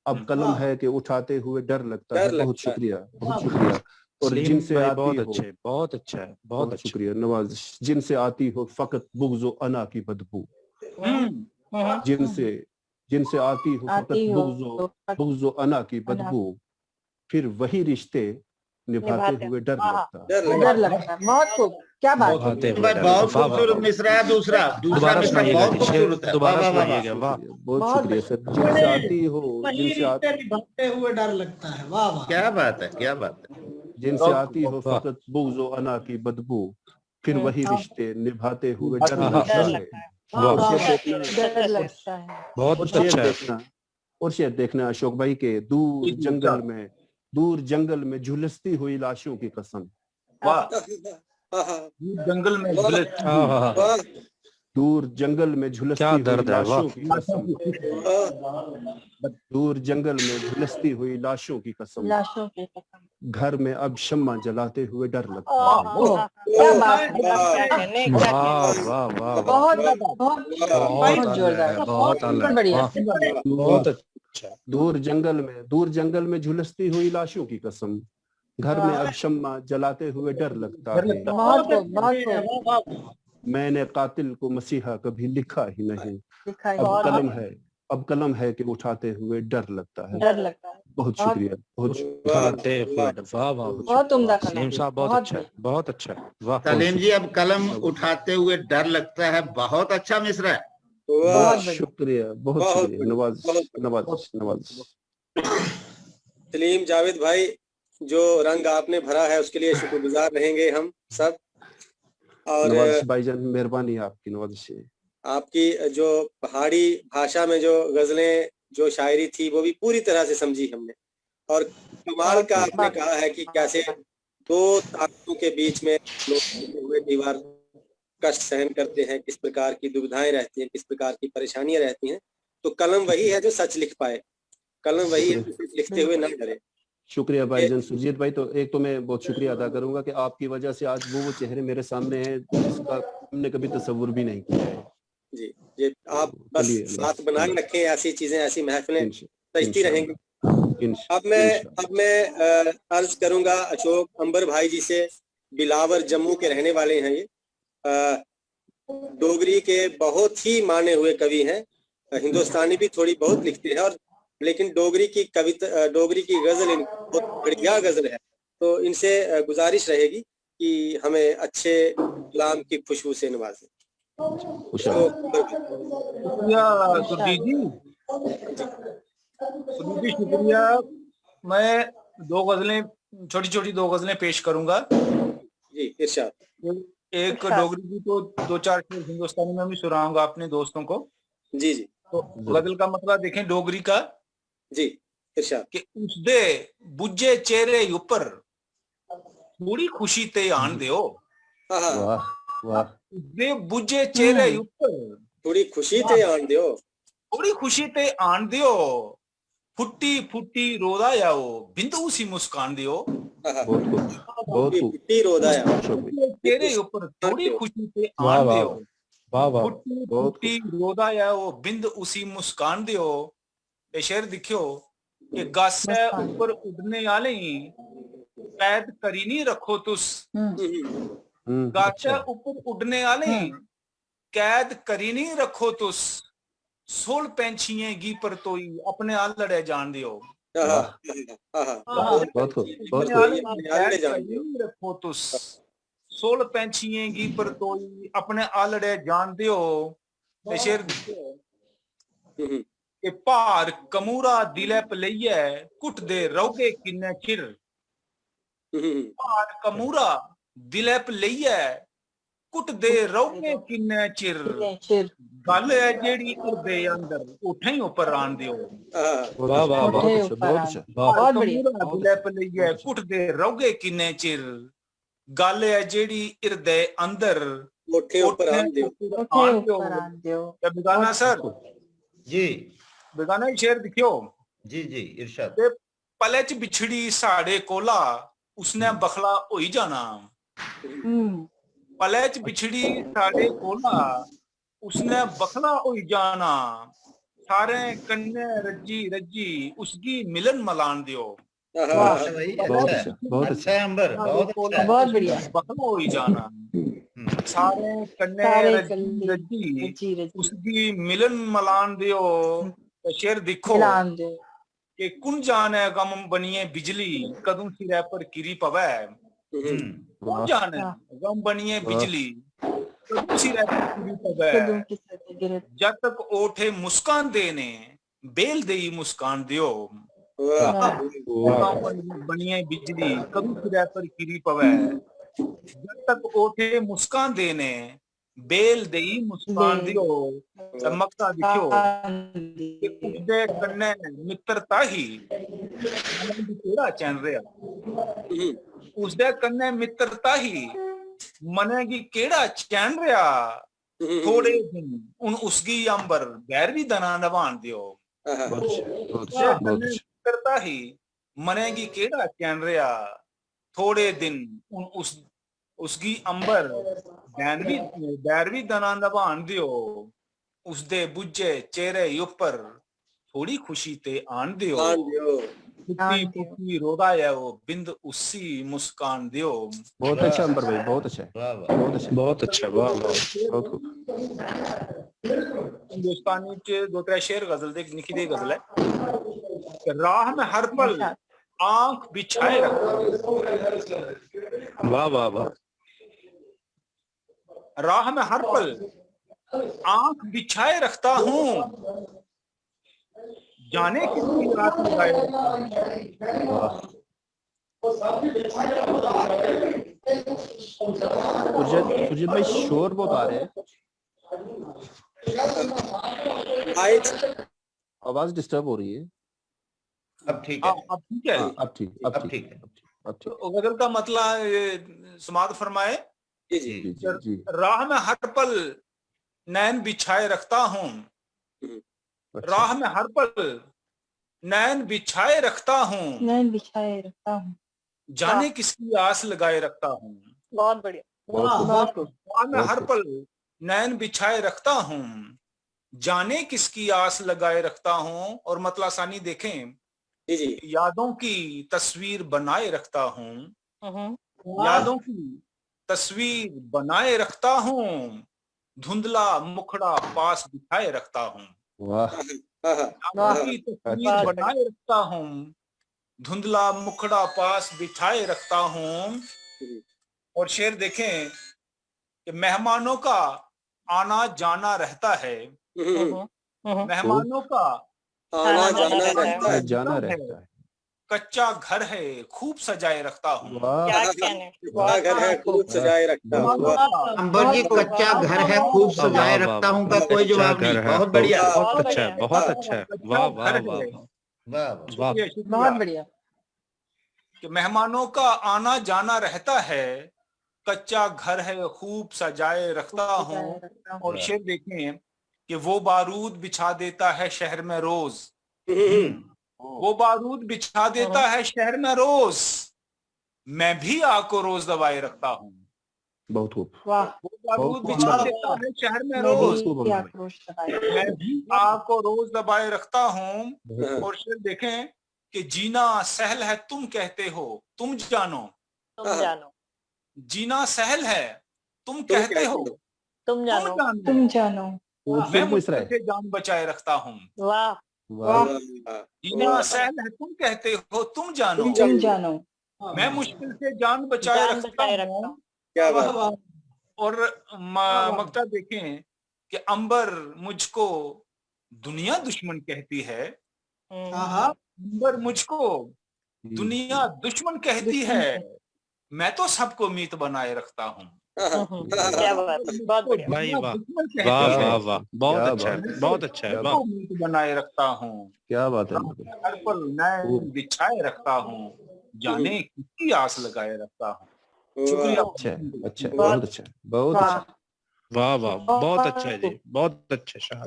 Speaker 7: अब कलम है कि उठाते हुए डर लगता है। बहुत शुक्रिया, बहुत शुक्रिया। और जिनसे आती हो,
Speaker 5: बहुत अच्छा है,
Speaker 7: बहुत शुक्रिया नवाज। जिनसे आती हो फकत बुग़्ज़ो अना की बदबू। जिनसे आती हो फकत बुग़्ज़ो अना की बदबू। फिर वही रिश्ते निभाते हुए डर लगता है।
Speaker 6: बहुत खूब, क्या बात है।
Speaker 4: बहुत खूबसूरत मिसरा है। दूसरा मिसरा बहुत खूबसूरत है।
Speaker 7: बहुत शुक्रिया सर। जिनसे आती हो,
Speaker 9: निभाते हुए डर लगता है। वाह वाह,
Speaker 4: क्या बात है, क्या बात है।
Speaker 7: जिनसे आती हो फकत बुग़्ज़ो अना की बदबू। फिर वही रिश्ते निभाते हुए डर लगता है। बहुत अच्छा है। और शेर देखना अशोक भाई के दूर जंगल में दूर जंगल में झुलसती हुई लाशों की कसम।
Speaker 8: वाह,
Speaker 1: आहा,
Speaker 8: जंगल में
Speaker 1: वाह,
Speaker 8: झुलस
Speaker 5: आहा,
Speaker 1: वाह,
Speaker 7: दूर जंगल में झुलसती
Speaker 5: क्या
Speaker 7: हुई
Speaker 5: दर्द है, वाह।
Speaker 7: लाशों की कसम। दूर जंगल में झुलसती हुई लाशों की कसम।
Speaker 6: लाशों की कसम।
Speaker 7: घर में अब शम्मा जलाते हुए डर लगता है।
Speaker 6: आहा, क्या बात है,
Speaker 1: वाह,
Speaker 6: क्या कहने, क्या
Speaker 5: वाह
Speaker 6: कहने।
Speaker 5: वाह वाह,
Speaker 6: बहुत
Speaker 5: वाह।
Speaker 6: बहुत
Speaker 5: बहुत
Speaker 6: जोरदार,
Speaker 5: बहुत
Speaker 6: बहुत बढ़िया।
Speaker 5: बहुत अच्छा।
Speaker 7: दूर जंगल में झुलसती हुई लाशों की कसम। घर में अब शम्मा जलाते हुए डर लगता
Speaker 8: डर
Speaker 7: है।
Speaker 8: लगता है।
Speaker 6: बहुत खूब, बहुत खूब।
Speaker 7: मैंने कातिल को मसीहा कभी लिखा ही नहीं।
Speaker 6: दिखाई
Speaker 7: अब कलम है कि उठाते हुए डर लगता है।
Speaker 6: डर लगता है।
Speaker 7: बहुत शुक्रिया, बहुत
Speaker 5: उठाते हुए, वाह वाह,
Speaker 6: बहुत उम्दा कलम।
Speaker 5: सलीम साहब बहुत अच्छा है, बहुत अच्छा है, वाह।
Speaker 4: सलीम जी, अब कलम उठाते हुए डर लगता है, बहुत अच्छा मिसरा है।
Speaker 1: वाह,
Speaker 6: बहुत बढ़िया।
Speaker 7: शुक्रिया, बहुत
Speaker 1: बहुत
Speaker 7: शुक्रिया।
Speaker 1: बढ़िया,
Speaker 7: नवाज
Speaker 1: बहुत
Speaker 7: नवाज नवाज।
Speaker 1: सलीम जावेद भाई, जो रंग आपने भरा है उसके लिए शुक्रगुजार रहेंगे हम सब। और
Speaker 7: नवाज भाईजान, मेहरबानी आपकी। नवाज से
Speaker 1: आपकी जो पहाड़ी भाषा में जो गजलें, जो शायरी थी, वो भी पूरी तरह से समझी हमने। और कमाल का आपने कहा है कि कैसे दो ताकतों के बीच में लोग हुए कई बार कष्ट सहन करते हैं, किस प्रकार की दुविधाएं रहती हैं, किस प्रकार की परेशानियां रहती हैं। तो कलम वही है जो सच लिख पाए, कलम वही है जो सच लिखते हुए न डरे।
Speaker 7: शुक्रिया भाईजान। सुरजीत भाई, तो एक तो मैं बहुत शुक्रिया अदा करूंगा कि आपकी वजह से आज वो चेहरे मेरे सामने हैं जिसका हमने कभी तस्वुर भी नहीं किया है।
Speaker 1: जी, ये आप बस
Speaker 7: चलिए,
Speaker 1: साथ बनाए रखें, ऐसी चीजें, ऐसी महफिलें सजती
Speaker 7: इंशाल्लाह,
Speaker 1: रहेंगी। अब मैं अर्ज करूंगा अशोक अंबर भाई जी से। बिलावर जम्मू के रहने वाले हैं ये, डोगरी के बहुत ही माने हुए कवि हैं। हिंदुस्तानी भी थोड़ी बहुत लिखते हैं, और लेकिन डोगरी की कविता, डोगरी की गजल बहुत बढ़िया गजल है। तो इनसे गुजारिश रहेगी कि हमें अच्छे कलाम की खुशबू से नवाजें।
Speaker 8: शुक्रिया सुरजीत जी, सुरजीत जी शुक्रिया। मैं दो गजलें, छोटी छोटी दो गजलें पेश करूंगा।
Speaker 1: जी, इरशाद।
Speaker 8: एक डोगरी की तो दो चार शेर हिंदुस्तानी में भी सुनाऊंगा अपने दोस्तों को।
Speaker 1: जी जी।
Speaker 8: तो गजल का मतलब देखें डोगरी का।
Speaker 1: जी, इरशाद।
Speaker 8: कि उसदे बुझे चेहरे ऊपर थोड़ी खुशी ते आन दियो।
Speaker 7: वाह वाह।
Speaker 8: उसदे बुझे चेहरे ऊपर
Speaker 1: थोड़ी खुशी ते आन दियो,
Speaker 8: थोड़ी खुशी ते आन दियो। फुट्टी फुट्टी रोदा आओ, बिंदु सी मुस्कान दियो।
Speaker 7: बहुत खूब, बहुत खूब।
Speaker 1: फुट्टी रोदा आओ,
Speaker 8: चेहरे ऊपर थोड़ी खुशी ते
Speaker 5: वाह
Speaker 8: आन
Speaker 5: वाह
Speaker 8: दियो।
Speaker 5: वाह वाह,
Speaker 8: फुट्टी फुट्टी रोदा आओ, बिंद उसी मुस्कान दियो। ये शेर दिखियो कि गासे ऊपर उड़ने वाले कैद करी नहीं रखो तुस। गासे ऊपर उड़ने वाले कैद करी नहीं रखो तुस। सोल पैंछिए गी पर तोई अपने आल लड़े जान दियो।
Speaker 7: बहुत खूब, बहुत खूब।
Speaker 8: रखो तुस सोल पैंछिए गी पर तोई अपने आलड़े जान दियो। शेर के भार कमूरा दिले पलैये कुट दे रहोगे किन्ने चिर। भार कमूरा दिले पलैये कुट दे रहोगे किन्ने चिर। गल है जेड़ी इरदे अंदर उठे ही ऊपर आन दियो।
Speaker 5: वाह वाह, बहुत अच्छा, बहुत अच्छा,
Speaker 8: बहुत बढ़िया। दिले पलैये कुट दे रहोगे किन्ने चिर। गल है जेड़ी इरदे अंदर
Speaker 1: उठे ऊपर आन दियो।
Speaker 8: बेगाना सर
Speaker 4: जी,
Speaker 8: बेगाना शेर दिखियो।
Speaker 4: जी जी, इरशाद।
Speaker 8: पले च बिछड़ी साढ़े कोला उसने बखला होई जाना। पले च बिछड़ी साढ़े कोला उसने बखला होई जाना। सारे कन्ने रज्जी रज्जी उसकी मिलन मलान दियो।
Speaker 4: बहुत अच्छा, बहुत अच्छा है अंबर, बहुत अच्छा,
Speaker 6: बहुत बढ़िया।
Speaker 8: बखला होई जाना। सारे कन्ने रज्जी रज्जी उसकी मिलन मलान दियो। शेर दिखो कि कुन जाने गम बनिए बिजली कदू सिरे पर किरी पवे। कुन जाने गम बनिए बिजली कदू सिरे पर किरी पवे। जब तक ओठे मुस्कान देने बेल देई मुस्कान दियो। बनिए बिजली कदू सिरे पर किरी पवे। जब तक ओठे मुस्कान देने बेल देई मुस्कान दियो। चमकता दिखियो कि उसदे कन्ने मित्रता ही केड़ा चैन रहा उसदे कन्ने मित्रता ही मनेगी केड़ा चैन रहा थोड़े दिन उन उसकी अंबर बैर भी दना नभान दियो मित्रता ही मनेगी केड़ा चैन रहा थोड़े दिन उन उसकी अंबर बैर भी दना नभान दियो उसदे बुझे चेहरे ऊपर थोड़ी खुशी ते आन दियो पुती पुती रोदा है वो बिंद उसी मुस्कान दियो।
Speaker 7: बहुत अच्छा अंबर भाई, बहुत अच्छा है, बहुत अच्छा,
Speaker 5: बहुत अच्छा, वाह वाह,
Speaker 7: बहुत खूब।
Speaker 8: हिंदुस्तानी च दो त्रै शेर गजल दे निकी दी गजल है कि राह में हर पल आंख बिछाए रखता
Speaker 5: वाह वाह वाह,
Speaker 8: राह में हर पल आंख बिछाए रखता हूँ जाने कितनी रात लगाए
Speaker 7: सुरजीत भाई शोर बहुत आ रहे हैं, आवाज डिस्टर्ब हो रही है।
Speaker 4: अब ठीक है,
Speaker 8: अब ठीक है,
Speaker 7: अब ठीक, अब ठीक है, अब ठीक।
Speaker 8: गजल का मतलब समाद फरमाए
Speaker 7: जी जी।
Speaker 8: राह में हर पल नैन बिछाए रखता हूँ, राह में हर पल नैन बिछाए रखता हूँ,
Speaker 6: नैन बिछाए रखता हूँ,
Speaker 8: जाने किसकी आस लगाए रखता हूँ।
Speaker 3: बहुत बढ़िया,
Speaker 8: राह में हर पल नैन बिछाए रखता हूँ, जाने किसकी आस लगाए रखता हूँ। और मतलब आसानी देखें, यादों की तस्वीर बनाए रखता हूँ, यादों की तस्वीर बनाए रखता हूँ, धुंधला मुखड़ा पास बिठाए रखता हूँ। की तस्वीर बनाए रखता हूँ, धुंधला मुखड़ा पास बिठाए रखता हूँ। और शेर देखें कि मेहमानों का आना जाना रहता है, मेहमानों का
Speaker 1: आना जाना रहता है,
Speaker 8: कच्चा घर है खूब सजाए रखता हूँ।
Speaker 1: घर है खूब सजाए रखता हूँ।
Speaker 4: अंबर जी, कच्चा घर है खूब सजाए रखता हूँ का कोई जवाब नहीं, बहुत बढ़िया,
Speaker 5: बहुत अच्छा, बहुत अच्छा, वाह वाह वाह,
Speaker 6: बहुत बढ़िया।
Speaker 8: कि मेहमानों का आना जाना रहता है, कच्चा घर है खूब सजाए रखता हूँ। और शेर देखें कि वो बारूद बिछा देता है शहर में रोज, वो बारूद बिछा देता है शहर में रोज, मैं भी आग को रोज दबाए रखता हूँ।
Speaker 7: बहुत खूब,
Speaker 6: वाह।
Speaker 8: वो बारूद बिछा देता है शहर में रोज, मैं भी आग को रोज दबाए रखता हूँ। और शेर देखें कि जीना सहल है तुम कहते हो तुम जानो, जीना सहल है तुम कहते हो
Speaker 3: तुम जानो,
Speaker 6: तुम जानो,
Speaker 8: मैं मुश्किल से जान बचाए रखता हूँ।
Speaker 3: वाह
Speaker 6: वाह।
Speaker 8: जीना सहल है तुम कहते हो तुम जानो,
Speaker 6: तुम जानो,
Speaker 8: मैं मुश्किल से जान बचाए रखता हूँ।
Speaker 1: क्या बात।
Speaker 8: और मक्ता देखें कि अंबर मुझको दुनिया दुश्मन कहती है, अंबर मुझको दुनिया दुश्मन कहती है, मैं तो सबको मीत बनाए रखता हूँ।
Speaker 3: क्या बात, बहुत बढ़िया
Speaker 5: भाई, वाह वाह वाह वाह, बहुत अच्छा, बहुत अच्छा है, वाह,
Speaker 8: मीत बनाए रखता हूँ,
Speaker 7: क्या बात है,
Speaker 8: हर पल नैन बिछाए रखता हूँ, जाने किसकी आस लगाए रखता हूँ। शुक्रिया।
Speaker 7: अच्छा, बहुत अच्छा, बहुत अच्छा,
Speaker 5: वाह वाह, बहुत अच्छा है जी, बहुत अच्छा शाह।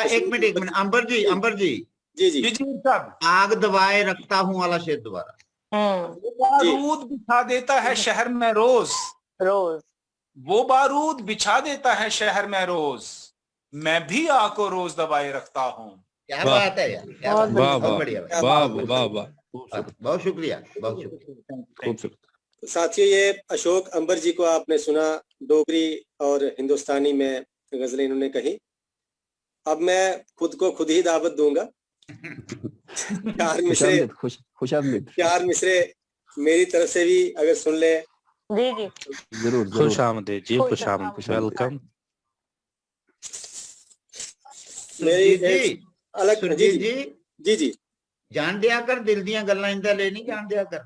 Speaker 4: एक मिनट अंबर जी, अंबर जी,
Speaker 8: जी साहब,
Speaker 4: आग दबाए रखता हूँ वाला शेर दोबारा।
Speaker 8: बारूद बिछा देता है शहर में रोज,
Speaker 3: रोज
Speaker 8: वो बारूद बिछा देता है शहर में रोज, मैं भी आग को रोज दबाए रखता हूँ।
Speaker 4: क्या बात है यार, क्या बात, बहुत बढ़िया,
Speaker 5: वाह वाह वाह,
Speaker 4: बहुत शुक्रिया, बहुत शुक्रिया,
Speaker 7: खूबसूरत।
Speaker 1: साथियों, ये अशोक अंबर जी को आपने सुना, डोगरी और हिंदुस्तानी में गजलें इन्होंने कही। अब मैं खुद को खुद ही दावत दूंगा। चार मिसरे मेरी तरफ से भी अगर सुन ले।
Speaker 3: जी जी
Speaker 7: जरूर,
Speaker 5: खुश आमदीद जी, खुश आमदीद, वेलकम।
Speaker 1: मेरी अलग
Speaker 4: सुरजीत जी,
Speaker 1: जी जी
Speaker 4: जान दिया कर, दिल दिया गल्लां इंदा ले नहीं जान दिया कर।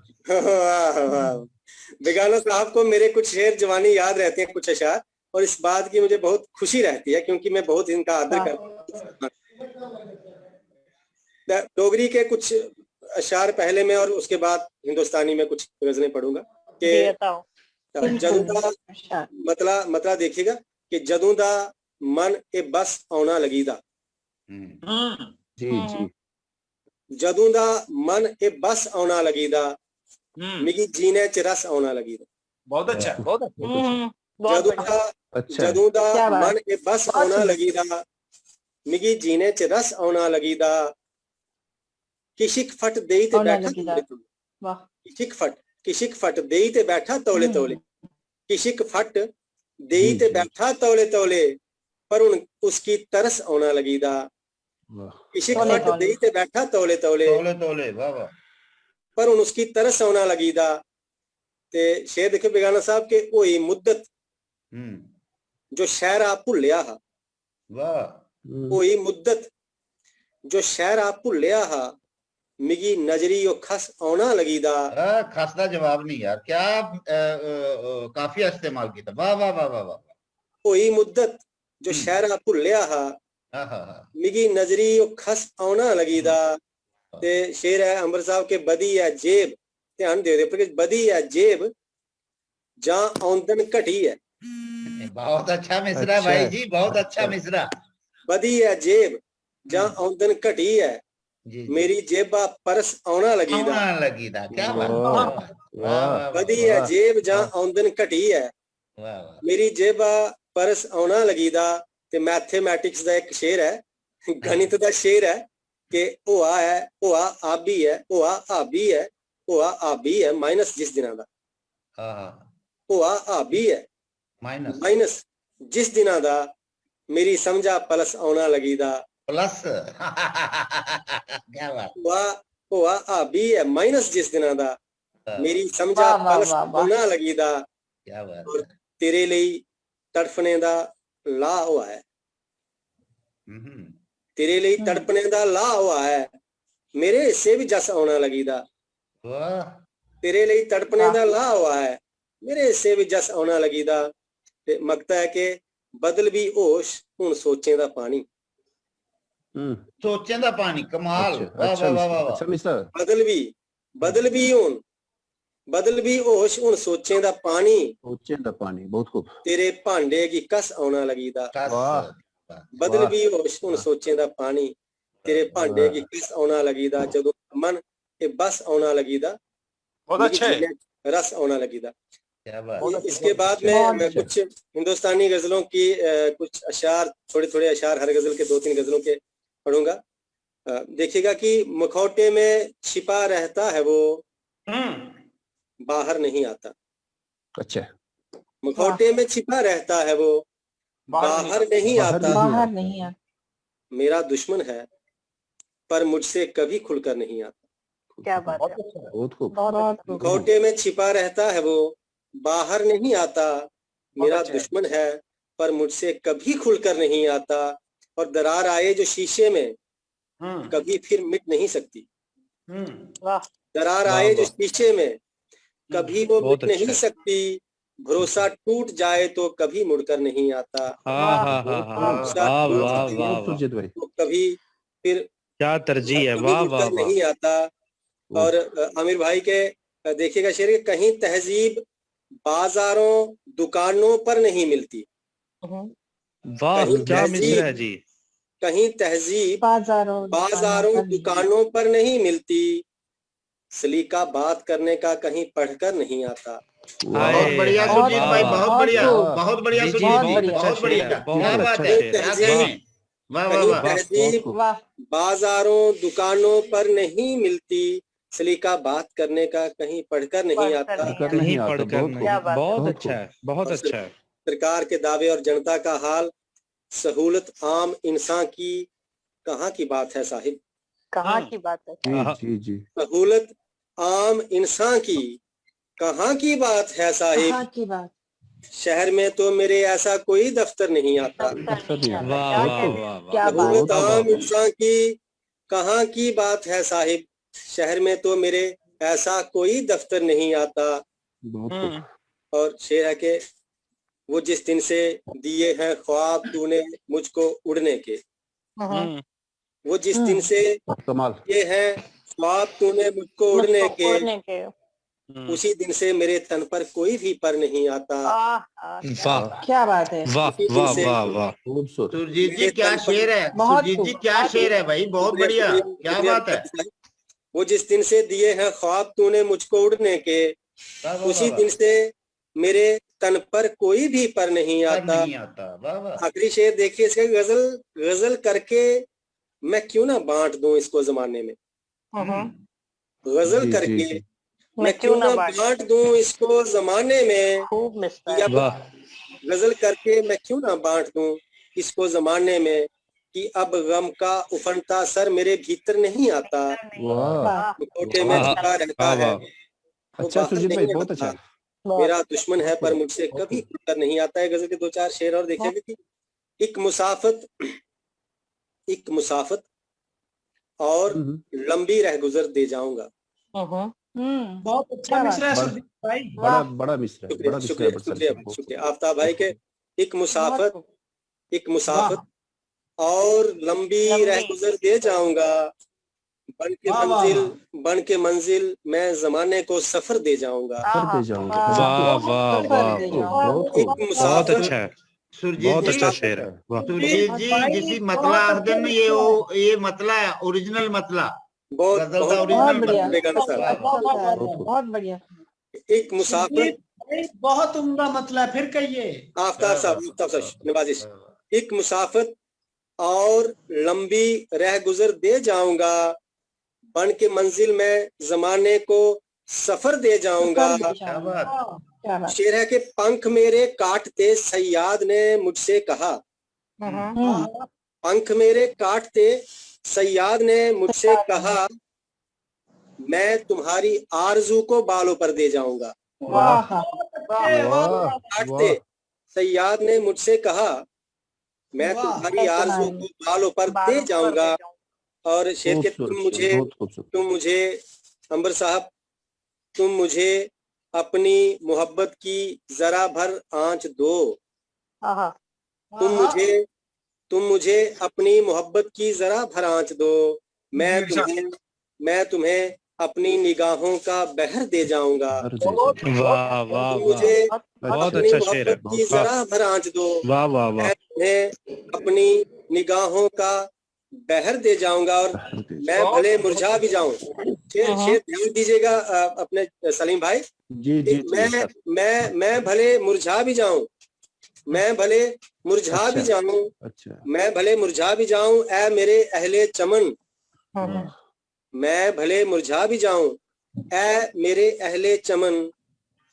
Speaker 1: बेगाना साहब को मेरे कुछ शेर जवानी याद रहते हैं, कुछ अशार, और इस बात की मुझे बहुत खुशी रहती है क्योंकि मैं बहुत इनका आदर करता हूँ। डोगरी के कुछ अशार पहले में और उसके बाद हिंदुस्तानी में कुछ गजलें पढ़ूंगा कि जदों दा मतलब देखिएगा कि जदों दा मन ए बस आउना लगी दा।
Speaker 7: जी जी।
Speaker 1: जदों दा मन ए बस आउना लगी दा, मिगी जीने च रस आउना लगी दा।
Speaker 8: बहुत अच्छा, बहुत अच्छा।
Speaker 1: जदों दा मन ए बस आउना लगी दा, मिगी जीने च रस आउना लगी दा। किशिक फट देई ते बैठा तौले तौले, किशिक फट देई ते बैठा तौले तौले, किशिक फट देई ते बैठा तौले तौले, पर उन उसकी तरस आउना लगी दा। किशिक फट देई ते बैठा तौले तौले,
Speaker 4: वाह वाह,
Speaker 1: पर उन उसकी तरस आउना लगी दा। ते शेर देखो बेगाना साहब के होई मुद्दत जो शहरा भुल्लिया हा,
Speaker 4: वाह,
Speaker 1: होई मुद्दत जो शहरा भुल्लिया हा, मिगी नजरी ओ खस आउना लगी दा।
Speaker 4: खस दा जवाब नहीं यार, क्या काफिया इस्तेमाल किया। वाह वाह वाह वाह वाह।
Speaker 1: होई मुद्दत जो शहरा भुल्लिया हा, मिगी नजरी ओ खस आउना लगी दा। ते शेर है अंबर साहब के बदी है जेब, ध्यान दे पर बदी है जेब जां औंदन घटी है।
Speaker 4: बहुत अच्छा मिसरा भाई जी, बहुत अच्छा मिसरा।
Speaker 1: बदी है जेब जां औंदन घटी है, मेरी जेबा परस आउना लगी दा।
Speaker 4: क्या बात,
Speaker 1: बदी है जेब जां औंदन घटी है, मेरी जेबा परस आउना लगी दा। ते मैथमेटिक्स दा एक शेर है, गणित दा शेर है कि होआ है, होआ आबी है, होआ आबी है, होआ आबी है माइनस जिस दिना दा, होआ आबी है माइनस जिस दिना दा, मेरी समझा प्लस आउना लगी दा।
Speaker 4: प्लस क्या बात,
Speaker 1: होआ आबी है माइनस जिस दिना दा, मेरी समझा प्लस आउना लगी दा।
Speaker 4: क्या बात,
Speaker 1: और तेरे लिए तड़फने दा ला हुआ है, तेरे लिए तड़पने दा ला हुआ है, मेरे हिस्से भी जस आउना लगी दा। तेरे लिए तड़पने दा ला हुआ है, मेरे हिस्से भी जस आउना लगी दा। ते मकता है कि बदल भी होश हुन सोचें दा पानी,
Speaker 4: सोचें दा पानी, कमाल।
Speaker 7: अच्छा मिस्टर,
Speaker 1: बदल भी हुन, बदल भी होश हुन सोचें दा पानी,
Speaker 7: सोचें दा पानी, बहुत खूब।
Speaker 1: तेरे भांडे की कस आउना लगी दा। बदल भी होश हुन सोचें दा पानी, तेरे भांडे की कस आउना लगी दा। जदों मन ए बस आउना लगी दा,
Speaker 8: बहुत अच्छे,
Speaker 1: रस आउना लगी दा। इसके
Speaker 8: बहुत
Speaker 1: बाद में मैं कुछ हिंदुस्तानी गजलों की कुछ अशार, थोड़े थोड़े अशार हर गजल के 2-3 गजलों के पढ़ूंगा। देखिएगा कि मुखौटे में छिपा रहता है वो, बाहर नहीं आता।
Speaker 7: अच्छा,
Speaker 1: मुखौटे में छिपा रहता है वो, बाहर नहीं आता।
Speaker 6: बाहर नहीं आता।
Speaker 1: मेरा दुश्मन है पर मुझसे कभी खुलकर नहीं आता।
Speaker 3: क्या बात है,
Speaker 7: बहुत खूब।
Speaker 1: मुखौटे में छिपा रहता है वो, बाहर नहीं आता। मेरा दुश्मन है पर मुझसे कभी खुलकर नहीं आता। और दरार आए जो शीशे में, कभी फिर मिट नहीं सकती। दरार आए जो शीशे में, कभी वो मिट नहीं सकती। भरोसा टूट जाए तो कभी मुड़कर नहीं आता। तो कभी फिर
Speaker 5: क्या तरजीह है, वाह वाह वाह,
Speaker 1: नहीं आता। और आमिर भाई के देखिएगा शेर, कहीं तहजीब बाजारों दुकानों पर नहीं मिलती।
Speaker 5: वाह क्या मिसरा है जी।
Speaker 1: कहीं तहजीब बाजारों दुकानों पर नहीं मिलती। सलीका बात करने का कहीं पढ़कर नहीं आता।
Speaker 4: बहुत बढ़िया सुजीत भाई, बहुत बढ़िया, बहुत बढ़िया सुजीत जी, बहुत बढ़िया, क्या बात है, क्या कहें। वाह वाह वाह।
Speaker 1: तहजीब बाजारों दुकानों पर नहीं मिलती। सलीका बात करने का कहीं पढ़कर नहीं आता।
Speaker 5: कहीं पढ़कर नहीं। बहुत अच्छा है, बहुत अच्छा है।
Speaker 1: सरकार के दावे और जनता का हाल, सहूलत आम इंसान की कहाँ की बात है साहिब।
Speaker 3: कहाँ की बात है।
Speaker 7: जी जी।
Speaker 1: सहूलत आम इंसान की कहाँ की बात है साहिब।
Speaker 6: कहाँ की बात।
Speaker 1: शहर में तो मेरे ऐसा कोई दफ्तर नहीं आता। सहूलत आम इंसान की कहाँ की बात है साहिब। शहर में तो मेरे ऐसा कोई दफ्तर नहीं आता। और शेर है कि वो जिस दिन से दिए हैं ख्वाब तूने मुझको उड़ने के, वो जिस दिन से
Speaker 7: कमाल।
Speaker 1: ये है ख्वाब तूने मुझको उड़ने के, उसी दिन से मेरे तन पर कोई भी पर नहीं आता।
Speaker 6: वाह क्या बात है,
Speaker 2: वाह वाह वाह वाह।
Speaker 4: सुरजीत जी क्या शेर है, सुरजीत जी क्या शेर है भाई, बहुत बढ़िया, क्या बात है।
Speaker 1: वो जिस दिन से दिए हैं ख्वाब तूने मुझको उड़ने के, उसी दिन से मेरे तन पर कोई भी पर नहीं आता। आखिरी शेर देखिए इसका, गजल करके मैं क्यों ना बांट दूं इसको जमाने में, गजल करके मैं क्यों ना बांट दूं इसको जमाने में, गजल करके मैं क्यों ना बांट दूं इसको जमाने में, कि अब गम का उफनता सर मेरे भीतर नहीं आता। कोटे में छुपा रहता है,
Speaker 7: अच्छा सुरजीत भाई बहुत अच्छा।
Speaker 1: मेरा दुश्मन है पर मुझसे कभी खुलकर नहीं आता है। गजल के दो चार शेर और देखेंगे कि एक मुसाफत और लंबी रह गुजर दे जाऊंगा।
Speaker 9: बहुत अच्छा मिसरा है सुरजीत भाई,
Speaker 7: बड़ा मिसरा है, बड़ा मिसरा है।
Speaker 1: शुक्रिया आफ्ताब भाई के। एक मुसाफत और लंबी रह गुजर दे जाऊंगा, बन के मंजिल मैं जमाने को सफर दे जाऊंगा।
Speaker 2: वाह वाह वाह, बहुत अच्छा है, बहुत अच्छा शेर है।
Speaker 4: सुरजीत जी जिसी मतला आखदे ने ये मतला है, ओरिजिनल मतला,
Speaker 1: बहुत
Speaker 6: बढ़िया।
Speaker 1: एक मुसाफिर,
Speaker 9: बहुत उम्दा मतलब, फिर कहिए
Speaker 1: आफ्ताब साहब नवाजिश। एक मुसाफिर और लंबी रह गुजर दे जाऊंगा, बन के मंजिल में जमाने को सफर दे जाऊंगा। शेर है कि पंख मेरे काटते सयाद ने मुझसे कहा, पंख मेरे काटते सयाद ने मुझसे कहा, मैं तुम्हारी आरजू को बालों पर दे जाऊंगा। काटते सयाद ने मुझसे कहा, मैं तुम्हारी आरजू को बालों पर दे जाऊंगा। और शेर के तुम मुझे अंबर साहब, तुम मुझे अपनी मोहब्बत की जरा भर आंच दो, तुम मुझे अपनी मोहब्बत की जरा भर आंच दो, मैं तुम्हें अपनी निगाहों का बहर दे जाऊंगा।
Speaker 2: वाह वाह,
Speaker 1: मुझे
Speaker 2: बहुत
Speaker 1: अपनी
Speaker 2: अच्छा शेर है,
Speaker 1: मोहब्बत की जरा भर आंच दो,
Speaker 2: वाह वाह वाह,
Speaker 1: मैं तुम्हें अपनी निगाहों का बहर दे जाऊंगा। और मैं भले मुरझा भी जाऊं, शेर ध्यान दीजिएगा अपने सलीम भाई जी, मैं भले मुरझा भी जाऊं, मैं भले मुरझा भी जाऊं, मैं भले मुरझा भी जाऊं ऐ मेरे अहले चमन, मैं भले मुरझा भी जाऊं ऐ मेरे अहले चमन,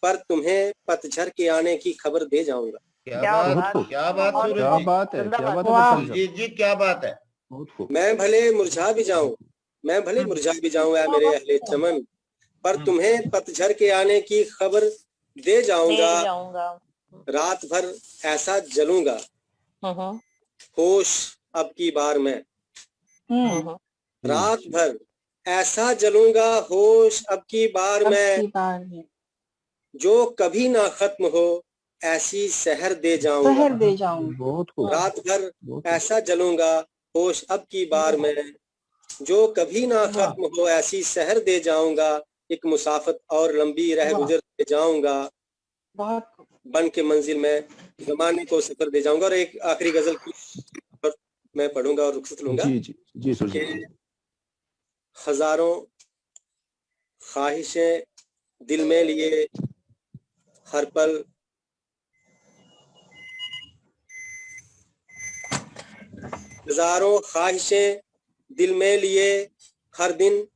Speaker 1: पर तुम्हें पतझड़ के आने की खबर दे जाऊंगा।
Speaker 4: क्या बात है।
Speaker 1: मैं भले मुरझा भी जाऊं, मैं भले मुरझा भी जाऊं ऐ मेरे अहले चमन, पर तुम्हें पतझड़ के आने की खबर दे जाऊंगा। रात भर ऐसा जलूंगा, होश अब की बार मैं, रात भर ऐसा जलूंगा, होश अब की बार मैं, जो कभी ना खत्म हो ऐसी सहर दे जाऊंगा। रात भर ऐसा जलूंगा, होश अब की बार में, जो कभी ना खत्म हो ऐसी सहर दे जाऊंगा। एक मुसाफत और लंबी रह गुजर दे जाऊंगा, बन के मंजिल में जमाने को सफर दे जाऊंगा। और एक आखिरी गजल मैं पढ़ूंगा और रुखसत लूंगा। जी हजारों ख्वाहिशें दिल में लिए हर पल, हजारों ख्वाहिशें दिल में लिए हर दिन,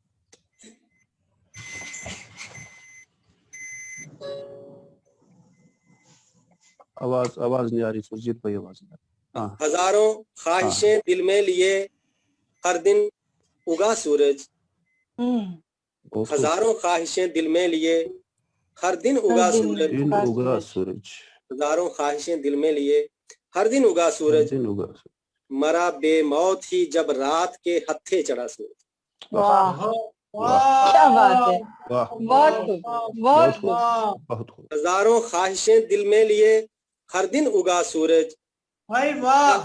Speaker 7: आवाज नहीं आ रही सुरजीत भाई, आवाज नहीं।
Speaker 1: हजारों ख्वाहिशें दिल में लिए हर दिन उगा सूरज, हजारों ख्वाहिशें दिल में लिए हर दिन उगा सूरज, हजारों ख्वाहिशें दिल में लिए हर दिन उगा सूरज, मरा बेमौत ही जब रात के हत्थे चढ़ा सूरज।
Speaker 6: क्या बात है, बहुत
Speaker 1: हजारों ख्वाहिशें दिल में लिए हर दिन उगा सूरज,
Speaker 9: भाई वाह,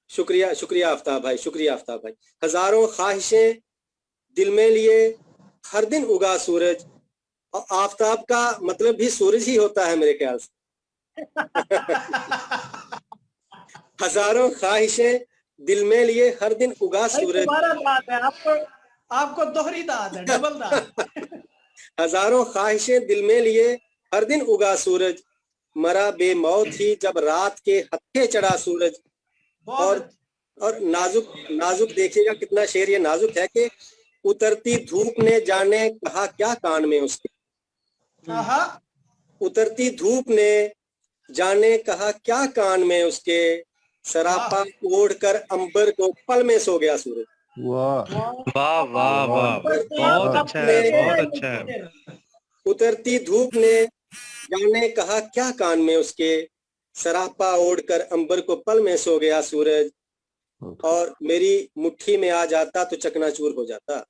Speaker 1: शुक्रिया शुक्रिया आफ्ताब भाई, शुक्रिया आफ्ताब भाई। हजारों ख्वाहिशें दिल में लिए हर दिन उगा सूरज, और आफ्ताब का मतलब भी सूरज ही होता है मेरे ख्याल से। हजारों ख्वाहिशें दिल में लिए हर दिन उगा सूरज।
Speaker 9: तुम्हारा दाद है, आपको दोहरी दाद है, डबल दाद।
Speaker 1: हजारों ख्वाहिशें दिल में लिए हर दिन उगा सूरज, मरा बेमौत ही जब रात के हत्थे चढ़ा सूरज। और नाजुक नाजुक देखिएगा कितना शेर ये नाजुक है कि उतरती धूप ने जाने कहा क्या कान में उसके। उतरती धूप ने जाने कहा क्या कान में उसके, सरापा ओढ़कर अंबर को पल में सो गया सूरज।
Speaker 7: वाह
Speaker 2: वाह वाह वाह, बहुत अच्छा है, बहुत अच्छा है।
Speaker 1: उतरती धूप ने जाने कहा क्या कान में उसके, सरापा ओढ़कर अंबर को पल में सो गया सूरज। और मेरी मुट्ठी में आ जाता तो चकनाचूर हो जाता।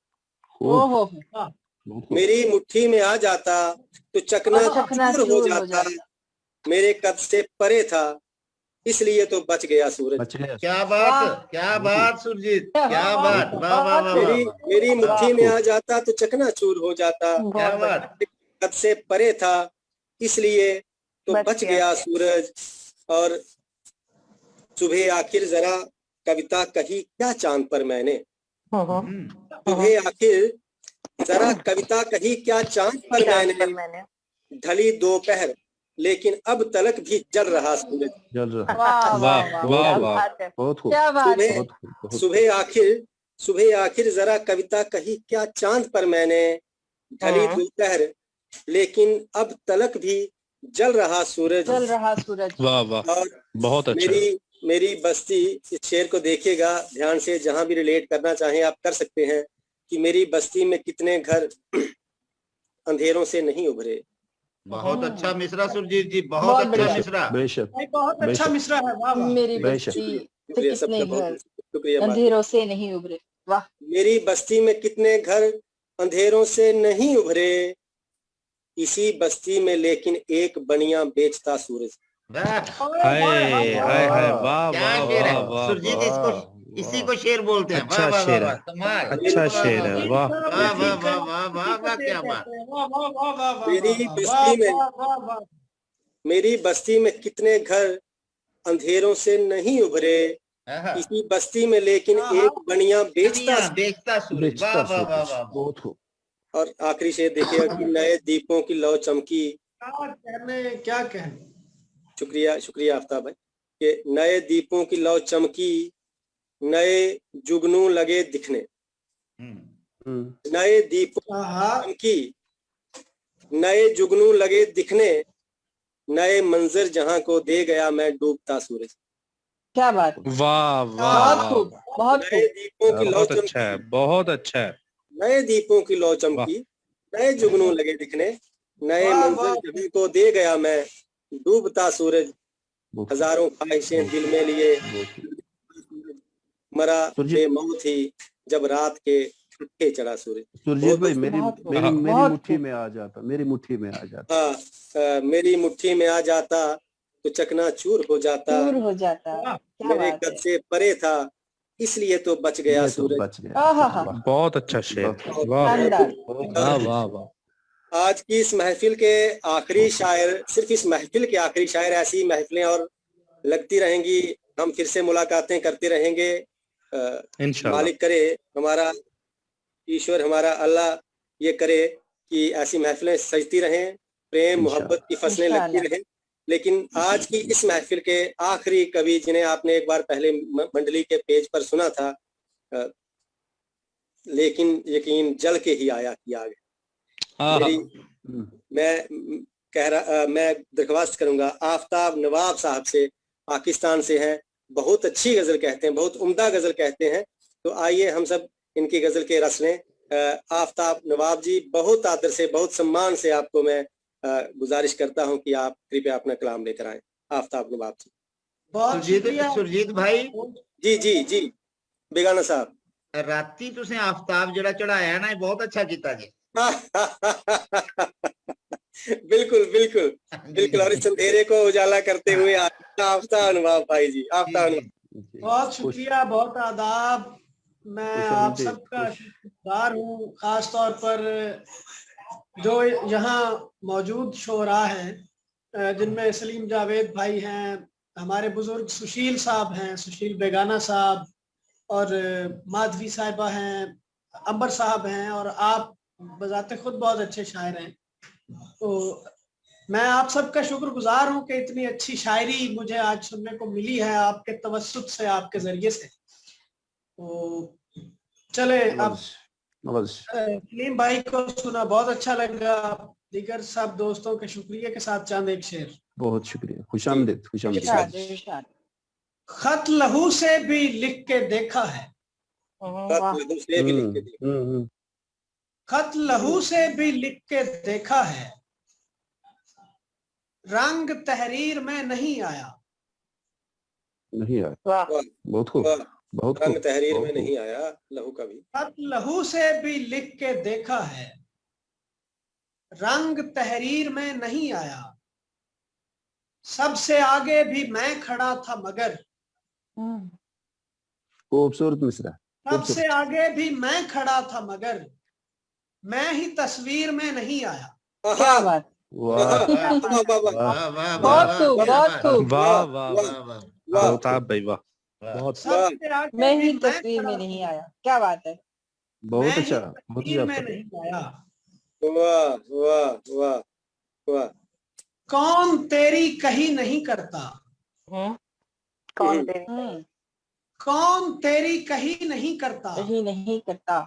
Speaker 1: मेरी मुट्ठी में आ जाता तो चकनाचूर हो जाता। मेरे कद से परे था इसलिए तो बच गया सूरज।
Speaker 4: क्या बात सुरजीत, क्या बात, वाह वाह वाह।
Speaker 1: मेरी मुट्ठी में आ जाता तो चकनाचूर हो जाता।
Speaker 4: क्या बात।
Speaker 1: कद से परे था इसलिए तो बच गया सूरज। और सुबह आखिर जरा कविता कही क्या चांद पर मैंने। सुबह आखिर जरा कविता कही क्या चांद पर मैंने, ढली दोपहर लेकिन अब तलक भी जल रहा सूरज।
Speaker 7: जल रहा।
Speaker 2: वाह वाह वाह,
Speaker 7: बहुत खूब।
Speaker 1: सुबह आखिर जरा कविता कही क्या चांद पर मैंने, ढली दोपहर लेकिन अब तलक भी जल रहा सूरज।
Speaker 2: वाह वाह,
Speaker 1: और
Speaker 2: बहुत अच्छा।
Speaker 1: मेरी बस्ती, इस शेर को देखिएगा ध्यान से, जहां भी रिलेट करना चाहें आप कर सकते हैं कि मेरी बस्ती में कितने घर अंधेरों से नहीं उभरे।
Speaker 4: बहुत अच्छा मिसरा सुरजीत जी, बहुत अच्छा मिसरा।
Speaker 7: बेशक,
Speaker 9: बहुत अच्छा मिसरा है। वाह वाह।
Speaker 6: मेरी बस्ती से कितने घर
Speaker 1: शुक्रिया,
Speaker 6: अंधेरों से नहीं उभरे। वाह।
Speaker 1: मेरी बस्ती में कितने घर अंधेरों से नहीं उभरे, इसी बस्ती में लेकिन एक बनिया बेचता सूरज।
Speaker 2: हाय हाय हाय, वाह वाह वाह वाह।
Speaker 4: सुरजीत इसको, इसी को शेर बोलते हैं।
Speaker 2: अच्छा शेर है, अच्छा शेर है। वाह
Speaker 4: वाह वाह वाह वाह वाह वाह, क्या बात।
Speaker 1: मेरी बस्ती में कितने घर अंधेरों से नहीं उभरे, इसी बस्ती में लेकिन एक बनिया बेचता सूरज।
Speaker 4: वाह वाह वाह वाह,
Speaker 7: बहुत खूब।
Speaker 1: और आखिरी शेर देखिएगा कि नए दीपों की लौ चमकी।
Speaker 9: क्या कहने।
Speaker 1: शुक्रिया शुक्रिया आफ्ताब भाई। कि नए दीपों की लौ चमकी, नए जुगनू लगे दिखने। नए दीपों की नए जुगनू लगे दिखने, नए मंजर जहां को दे गया मैं डूबता सूरज।
Speaker 6: क्या बात।
Speaker 2: वाह वाह,
Speaker 6: बहुत
Speaker 1: नए दीपों की लौ
Speaker 2: बहुत अच्छा है, बहुत अच्छा है।
Speaker 1: नए दीपों की लौ चमकी, नए जुगनू लगे दिखने, नए मंजर जहां को दे गया मैं डूबता सूरज। हजारों ख्वाहिशें दिल में लिए मरा बेमौत ही जब रात के हत्थे चढ़ा सूरज।
Speaker 7: सुरजीत भाई मेरी मुट्ठी में आ जाता, मेरी मुट्ठी में आ जाता।
Speaker 1: हाँ, मेरी मुट्ठी में आ जाता तो चकनाचूर हो जाता। मेरे कद से परे था इसलिए तो बच गया सूरज।
Speaker 2: बहुत अच्छा शेर। वाह वाह वाह वाह।
Speaker 1: आज की इस महफिल के आखिरी शायर, सिर्फ इस महफिल के आखिरी शायर, ऐसी महफिलें और लगती रहेंगी, हम फिर से मुलाकातें करते रहेंगे इंशाअल्लाह। मालिक करे, हमारा ईश्वर, हमारा अल्लाह ये करे कि ऐसी महफिलें सजती रहें, प्रेम मोहब्बत की फसलें लगती रहें। लेकिन आज की इस महफिल के आखिरी कवि, जिन्हें आपने एक बार पहले मंडली के पेज पर सुना था, लेकिन यकीन जल के ही आया कि आ गया। मैं दरख्वास्त करूंगा आफ्ताब नवाब साहब से, पाकिस्तान से हैं, बहुत अच्छी गजल कहते हैं, बहुत उम्दा गजल कहते हैं। तो आइए हम सब इनकी गजल के रस लें। आफ्ताब नवाब जी, बहुत आदर से, बहुत सम्मान से आपको मैं गुजारिश करता हूं कि आप कृपया अपना कलाम लेकर आए। आफ्ताब नवाब जी।
Speaker 4: सुरजीत भाई
Speaker 1: जी जी जी बेगाना साहब,
Speaker 4: राती तुसें आफ्ताब जड़ा चढ़ाया ना, बहुत अच्छा किया जी।
Speaker 1: बिल्कुल बिल्कुल बिल्कुल। और इस अंधेरे को उजाला करते हुए आफ्ताब नवाब भाई जी, आफ्ताब
Speaker 9: बहुत शुक्रिया, बहुत आदाब। मैं आप सबका शुक्रगुजार हूँ, खास तौर पर जो यहाँ मौजूद शोरा हैं, जिनमें सलीम जावेद भाई हैं, हमारे बुजुर्ग सुशील साहब हैं, सुशील बेगाना साहब, और माधवी साहिबा हैं, अंबर साहब हैं, और आप बजाते खुद बहुत अच्छे शायर हैं। तो मैं आप सबका शुक्रगुजार हूँ कि इतनी अच्छी शायरी मुझे आज सुनने को मिली है आपके तवस्सुत से, आपके जरिए से। तो चले अब सलीम भाई को सुना, बहुत अच्छा लगा। दीगर सब दोस्तों के शुक्रिया के साथ चंद एक शेर।
Speaker 7: बहुत शुक्रिया, खुशामदीद, खुशामदीद।
Speaker 9: खत लहू से भी लिख के देखा है, खत लहू से भी लिख के देखा है, रंग तहरीर में नहीं आया।
Speaker 7: नहीं आया, बहुत खूब, बहुत खूब।
Speaker 1: रंग तहरीर में नहीं आया लहू का भी।
Speaker 9: खत लहू से भी लिख के देखा है, रंग तहरीर में नहीं आया, सबसे आगे भी मैं खड़ा था मगर,
Speaker 7: खूबसूरत मिसरा।
Speaker 9: सबसे आगे भी मैं खड़ा था मगर, मैं ही तस्वीर में नहीं आया।
Speaker 3: क्या बात,
Speaker 7: वाह
Speaker 3: बहुत खूब, बहुत खूब,
Speaker 5: वाह वाह वाह, बहुत भाई वाह, बहुत।
Speaker 3: मैं ही तस्वीर में नहीं आया, क्या बात है,
Speaker 7: बहुत अच्छा, बहुत
Speaker 9: तस्वीर में
Speaker 7: अच्छा।
Speaker 9: नहीं आया।
Speaker 1: वाह वाह वाह वाह।
Speaker 9: कौन तेरी कही नहीं करता,
Speaker 3: कौन तेरी,
Speaker 9: कौन तेरी कही नहीं करता,
Speaker 3: कहीं नहीं करता,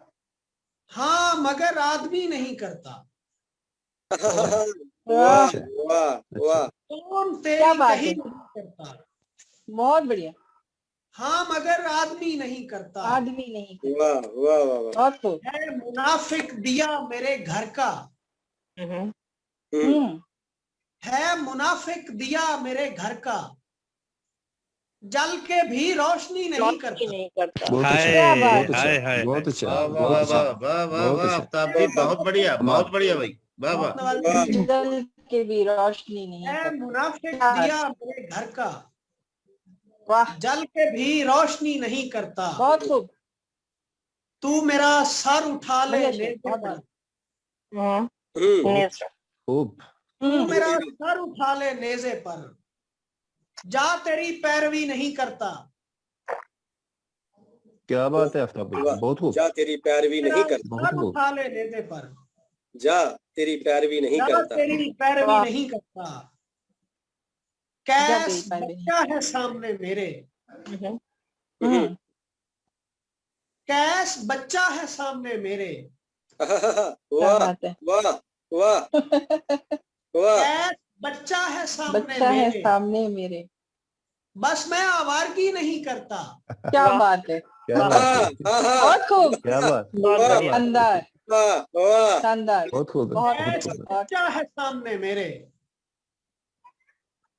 Speaker 9: हाँ मगर आदमी नहीं करता।
Speaker 1: वाह वाह वाह।
Speaker 9: कौन
Speaker 3: क्या
Speaker 9: तेरी
Speaker 3: बात
Speaker 9: कही
Speaker 3: है,
Speaker 9: नहीं करता,
Speaker 3: बहुत बढ़िया,
Speaker 9: हाँ मगर आदमी नहीं करता।
Speaker 3: आदमी नहीं करता,
Speaker 1: वाह वाह वाह वाह।
Speaker 3: बहुत खूब।
Speaker 9: है मुनाफिक दिया मेरे घर का, है मुनाफिक दिया मेरे घर का, जल के भी रोशनी नहीं करता।
Speaker 7: बहुत
Speaker 3: क्या बात
Speaker 7: अच्छा,
Speaker 3: है,
Speaker 7: बहुत अच्छा,
Speaker 4: वाह
Speaker 7: बहुत
Speaker 4: वाह
Speaker 7: अच्छा,
Speaker 4: वाह वाह
Speaker 7: बहुत
Speaker 4: वाह,
Speaker 7: अच्छा।
Speaker 4: आफ्ताब जी बहुत बढ़िया, बहुत बढ़िया भाई, वाह वाह।
Speaker 3: जल के भी रोशनी नहीं
Speaker 9: है
Speaker 3: करता,
Speaker 9: मुनाफिक
Speaker 3: क्या
Speaker 9: दिया मेरे घर का,
Speaker 3: वाह,
Speaker 9: जल के भी रोशनी नहीं करता।
Speaker 3: बहुत खूब,
Speaker 9: तू मेरा सर उठा ले
Speaker 3: बढ़िया शेर,
Speaker 9: नेज़े
Speaker 3: बहुत
Speaker 9: पर,
Speaker 3: बढ़िया,
Speaker 7: खूब।
Speaker 9: तू मेरा सर उठा ले नेज़े पर, जा तेरी पैरवी नहीं करता।
Speaker 7: क्या बात है आफ्ताब भाई, बहुत खूब।
Speaker 1: जा तेरी पैरवी नहीं करता,
Speaker 7: बहुत
Speaker 9: सर
Speaker 7: खूब।
Speaker 9: उठा ले नेज़े पर,
Speaker 1: जा तेरी पैरवी नहीं
Speaker 9: जा
Speaker 1: करता।
Speaker 9: तेरी पैरवी नहीं करता। कैस
Speaker 3: जा तेरी पैरवी
Speaker 9: बच्चा है सामने मेरे, कैस बच्चा है सामने मेरे,
Speaker 3: क्या
Speaker 1: वाह
Speaker 3: बात है,
Speaker 1: वाह वाह वाह।
Speaker 9: कैस बच्चा है सामने
Speaker 3: बच्चा है
Speaker 9: मेरे,
Speaker 3: सामने मेरे,
Speaker 9: बस मैं आवारगी नहीं करता।
Speaker 3: क्या बात है,
Speaker 7: क्या बात है,
Speaker 3: बहुत खूब,
Speaker 7: क्या बात,
Speaker 3: शानदार,
Speaker 1: वाह।
Speaker 3: शानदार,
Speaker 7: बहुत खूब,
Speaker 3: बहुत
Speaker 9: कैस
Speaker 7: बहुत खूब।
Speaker 9: बच्चा है सामने मेरे,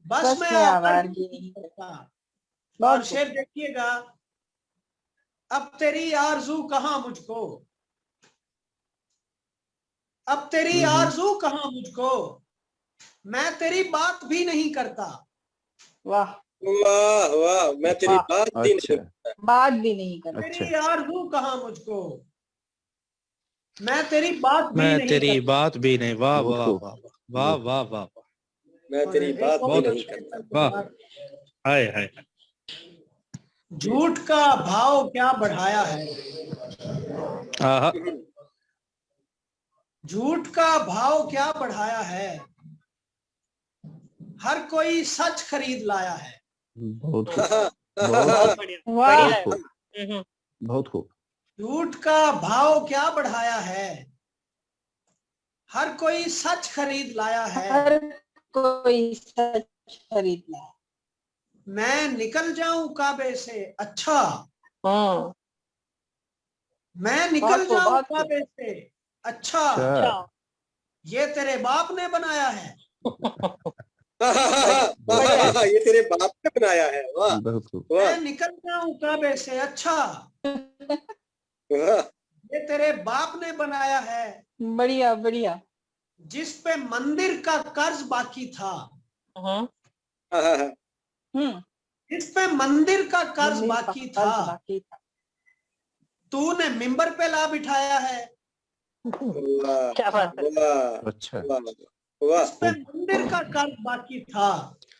Speaker 9: बस
Speaker 3: बस
Speaker 9: मैं
Speaker 3: मैं
Speaker 9: आवारगी
Speaker 3: आवारगी
Speaker 9: नहीं
Speaker 3: नहीं
Speaker 9: करता। और
Speaker 3: बहुत
Speaker 9: शेर देखिएगा, अब तेरी आरज़ू कहाँ मुझको, अब तेरी आरज़ू कहाँ मुझको, मैं तेरी बात भी नहीं करता।
Speaker 3: वाह
Speaker 1: वाह वाह, मैं तेरी बात भी नहीं
Speaker 7: अच्छा,
Speaker 1: करता।
Speaker 3: बात भी नहीं करता,
Speaker 9: तेरी आरज़ू कहाँ मुझको, मैं तेरी बात भी
Speaker 5: मैं
Speaker 9: नहीं
Speaker 5: तेरी
Speaker 9: करता।
Speaker 5: बात भी नहीं, वाह
Speaker 7: बहुत
Speaker 5: वाह
Speaker 7: खूब।
Speaker 5: वाह वाह वाह वाह,
Speaker 1: मैं तेरी बात भी
Speaker 5: बहुत
Speaker 1: नहीं
Speaker 5: अच्छा,
Speaker 1: करता।
Speaker 5: वाह, हाय हाय,
Speaker 9: झूठ का भाव क्या बढ़ाया है,
Speaker 5: आहा,
Speaker 9: झूठ का भाव क्या बढ़ाया है, हर कोई सच खरीद लाया है।
Speaker 7: बहुत खूब, बहुत खूब,
Speaker 3: वाह,
Speaker 7: बहुत खूब, बहुत खूब।
Speaker 9: झूठ का भाव क्या बढ़ाया है, हर कोई सच खरीद लाया है।
Speaker 3: हर कोई सच खरीदना,
Speaker 9: मैं निकल जाऊं काबे से अच्छा, मैं निकल जाऊं काबे से अच्छा,
Speaker 7: अच्छा,
Speaker 9: ये तेरे बाप ने बनाया है।
Speaker 1: ये तेरे बाप ने बनाया है। वाह
Speaker 7: बहुत खूब।
Speaker 9: मैं निकल जाऊं काबे से अच्छा,
Speaker 1: वाह।
Speaker 9: ये तेरे बाप ने बनाया है।
Speaker 3: बढ़िया बढ़िया,
Speaker 9: जिस पे मंदिर का कर्ज बाकी था, इस पे मंदिर का कर्ज बाकी था, तूने मिंबर पे ला बिठाया है।
Speaker 3: क्या बात है।
Speaker 7: अच्छा
Speaker 9: इस पे मंदिर का कर्ज बाकी था,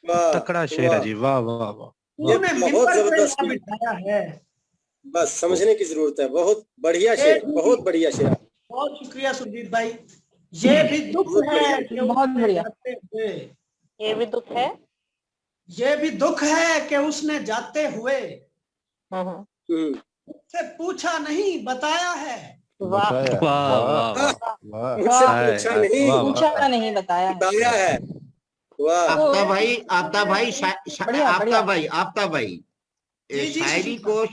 Speaker 5: तकड़ा शेर है जी, वाह वाह वाह।
Speaker 9: तूने मिंबर पे ला बिठाया है।
Speaker 1: बस समझने की जरूरत है। बहुत बढ़िया शेर, बहुत बढ़िया शेर।
Speaker 9: बहुत शुक्रिया सुरजीत भाई। ये भी दुख है कि
Speaker 6: बहुत बढ़िया।
Speaker 9: जाते हुए,
Speaker 3: ये भी दुख है,
Speaker 9: ये भी दुख है कि उसने जाते हुए मुझसे पूछा नहीं बताया है।
Speaker 3: वाह
Speaker 5: वाह वाह वाह,
Speaker 1: मुझसे पूछा नहीं
Speaker 6: पूछा नहीं बताया है।
Speaker 1: बताया है। वाह
Speaker 4: आफ्ताब भाई, आफ्ताब भाई,
Speaker 6: बढ़िया,
Speaker 4: आफ्ताब भाई, आफ्ताब भाई,
Speaker 9: जी, जी,
Speaker 4: शायरी को,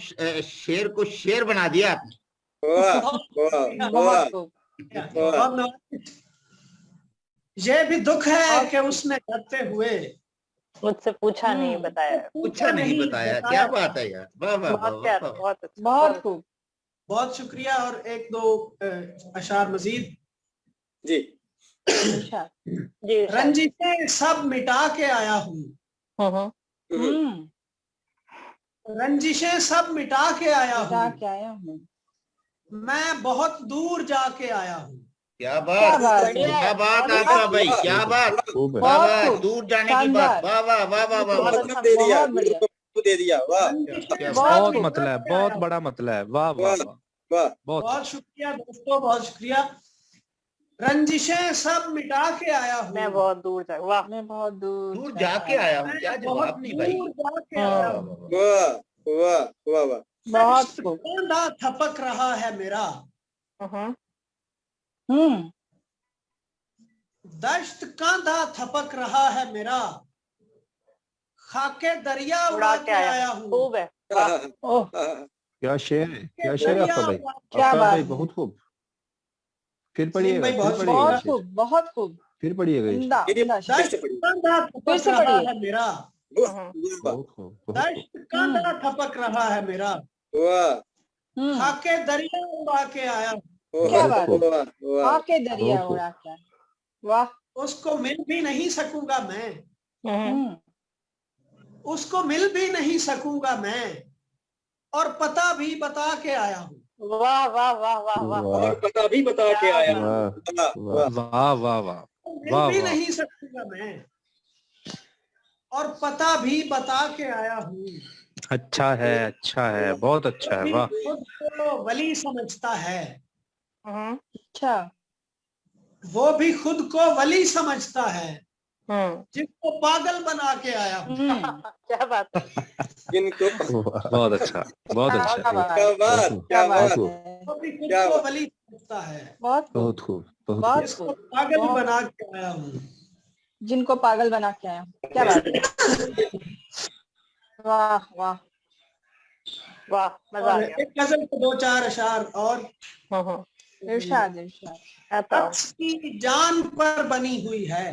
Speaker 4: शेर को शेर बना दिया आपने।
Speaker 1: वाह वाह वाह
Speaker 6: बहुत खूब।
Speaker 9: ये भी दुख है कि उसने जाते हुए
Speaker 3: मुझसे पूछा नहीं बताया है।
Speaker 4: पूछा नहीं बताया। क्या बात है यार, वाह वाह वाह
Speaker 3: बहुत प्यारा,
Speaker 4: वाह।
Speaker 3: बहुत अच्छा,
Speaker 6: बहुत खूब।
Speaker 9: बहुत शुक्रिया। और एक दो अशार मजीद।
Speaker 1: जी
Speaker 6: अच्छा।
Speaker 3: जी
Speaker 9: रंजिशें सब मिटा के आया हूँ, रंजिशें सब मिटा के आया
Speaker 6: मिटा
Speaker 9: हूँ,
Speaker 6: के आया हूँ।
Speaker 9: मैं बहुत दूर जाके आया हूँ।
Speaker 4: क्या बात, क्या बात आफ्ताब भाई, क्या बात, वाह वाह, दूर जाने की बात, वाह वाह वाह वाह वाह।
Speaker 1: मतलब दे दिया,
Speaker 6: बहुत बढ़िया।
Speaker 1: दे दिया। वाह
Speaker 5: बहुत मतलब है, बहुत बड़ा मतलब है, वाह वाह वाह।
Speaker 1: वाह
Speaker 9: बहुत शुक्रिया दोस्तों, बहुत शुक्रिया। रंजिशें सब मिटा के आया हूँ,
Speaker 3: मैं बहुत दूर जा, वाह
Speaker 6: मैं बहुत
Speaker 4: दूर जाके आया हूँ। क्या जवाब नहीं भाई,
Speaker 9: दूर जाके आया हूँ।
Speaker 1: वाह वाह वाह वाह।
Speaker 6: बहुत खूब।
Speaker 9: कांधा थपक रहा है मेरा, दश्त कांधा थपक रहा है मेरा, खाके दरिया उड़ा के आया हूँ।
Speaker 3: खूब है।
Speaker 7: क्या शेर है, क्या शेर है आफ्ताब भाई,
Speaker 6: क्या
Speaker 7: आफ्ताब
Speaker 6: बात
Speaker 7: भाई
Speaker 6: है।
Speaker 7: बहुत खूब। फिर पढ़िएगा,
Speaker 9: भाई,
Speaker 7: फिर
Speaker 9: बहुत
Speaker 7: पढ़िएगा
Speaker 6: बहुत
Speaker 7: शेर,
Speaker 6: खूब, बहुत खूब।
Speaker 7: फिर पढ़िएगा ये
Speaker 6: उम्दा,
Speaker 7: शेर।
Speaker 6: उम्दा शेर।
Speaker 9: दश्त कांधा
Speaker 6: फिर
Speaker 9: थपक
Speaker 6: से
Speaker 9: रहा
Speaker 6: पढ़िए।
Speaker 9: है मेरा,
Speaker 7: बहुत खूब, बहुत खूब।
Speaker 9: दश्त कांधा थपक रहा है मेरा,
Speaker 1: वाह
Speaker 9: खाके दरिया उड़ा के आया हूँ।
Speaker 6: क्या बात है।
Speaker 1: वाह वाह।
Speaker 6: आके दरिया
Speaker 7: बहुत खूब।
Speaker 6: उड़ा के आया। वाह।
Speaker 9: उसको मिल भी नहीं सकूंगा मैं, उसको मिल भी नहीं सकूंगा मैं, और पता भी बता के आया हूँ।
Speaker 3: वाह वाह वाह वाह वाह।
Speaker 1: और पता भी बता के आया।
Speaker 7: वाह वाह
Speaker 5: वाह वाह वाह
Speaker 9: मिल
Speaker 5: वाह
Speaker 9: भी
Speaker 5: वाह।
Speaker 9: नहीं सकूंगा मैं, और पता भी बता के आया हूँ।
Speaker 5: अच्छा है, अच्छा है, बहुत अच्छा है, वाह।
Speaker 9: खुद को वली समझता है,
Speaker 6: अच्छा।
Speaker 9: वो भी खुद को वली समझता है, जिसको पागल बना के आया हूँ।
Speaker 3: क्या बात है।
Speaker 1: इनको
Speaker 5: बहुत अच्छा, बहुत अच्छा।
Speaker 9: क्या बात,
Speaker 3: क्या बात
Speaker 7: खूब।
Speaker 3: है।
Speaker 9: वो भी खुद को वली समझता है,
Speaker 6: बहुत खूब, बहुत
Speaker 9: जिसको
Speaker 6: खूब।
Speaker 9: पागल बना के आया हूँ।
Speaker 6: जिनको पागल बना के आया हूँ। क्या बात है। वाह वाह
Speaker 3: वाह, मजा आ
Speaker 9: और
Speaker 3: गया।
Speaker 9: एक गजल के दो चार अशार और।
Speaker 6: इरशाद, इरशाद।
Speaker 9: अक्स की जान पर बनी हुई है,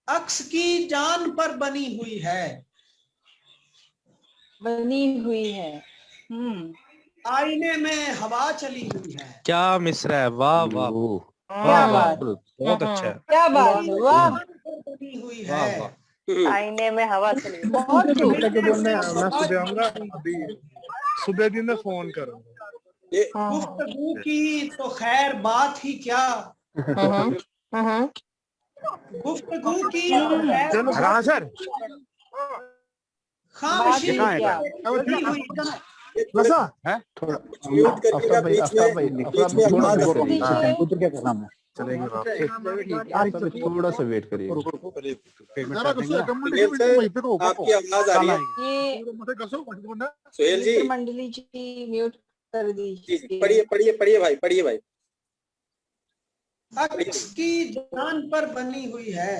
Speaker 9: अक्स की जान पर बनी हुई है,
Speaker 6: बनी हुई है।
Speaker 9: आईने में हवा चली हुई है।
Speaker 5: क्या मिसरा है, वाह वाह
Speaker 6: क्या बात,
Speaker 5: बहुत अच्छा है।
Speaker 6: क्या बात है। वाह।
Speaker 9: बनी हुई
Speaker 5: वाह
Speaker 9: है,
Speaker 5: वाह।
Speaker 3: आईने में हवा चली।
Speaker 6: बहुत खूब।
Speaker 10: मैं सुबह आऊंगा, अभी सुबह भी मैं फोन करूंगा।
Speaker 9: गुफ्तगू की तो खैर बात ही क्या, गुफ्तगू की तो खैर
Speaker 10: हाँ सर,
Speaker 9: खामोशी
Speaker 6: क्या
Speaker 9: बनी हुई है।
Speaker 10: बसा
Speaker 7: है थोड़ा
Speaker 1: म्यूट करिएगा बीच
Speaker 7: आफ्ताब भाई थोड़ा
Speaker 1: आवाज
Speaker 7: वेट करिए,
Speaker 10: कंप्यूटर क्या करना है, चलेंगे
Speaker 7: थोड़ा सा वेट करिए।
Speaker 1: आपकी आवाज आ रही है।
Speaker 6: ये
Speaker 1: सुहेल जी,
Speaker 6: मित्र मंडली जी म्यूट कर दीजिए।
Speaker 1: पढ़िए पढ़िए पढ़िए भाई, पढ़िए भाई।
Speaker 9: अक्स की जान पर बनी हुई है,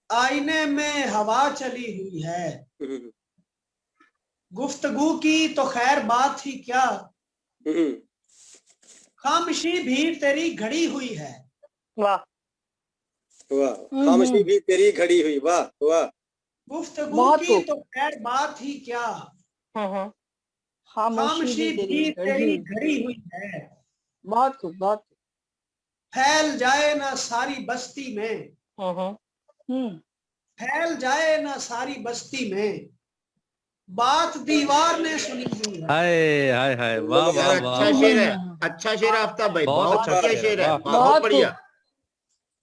Speaker 9: आईने में हवा चली हुई है, गुफ्तगू की तो खैर बात ही क्या, खामोशी भी तेरी घड़ी हुई है।
Speaker 3: वाह
Speaker 1: वाह, खामोशी भी तेरी घड़ी हुई। वाह वाह।
Speaker 9: गुफ्तगू की तो खैर बात ही क्या,
Speaker 6: खामोशी
Speaker 9: भी तेरी घड़ी हुई है।
Speaker 6: बहुत खूब, बहुत
Speaker 9: फैल जाए ना सारी बस्ती में, फैल जाए ना सारी बस्ती में, बात दीवार ने सुनी हुई है।
Speaker 5: हाय हाय हाय, वाह वाह वाह,
Speaker 4: अच्छा शेर है, अच्छा शेर है आफ्ताब भाई, बहुत अच्छा शेर है, बहुत बढ़िया।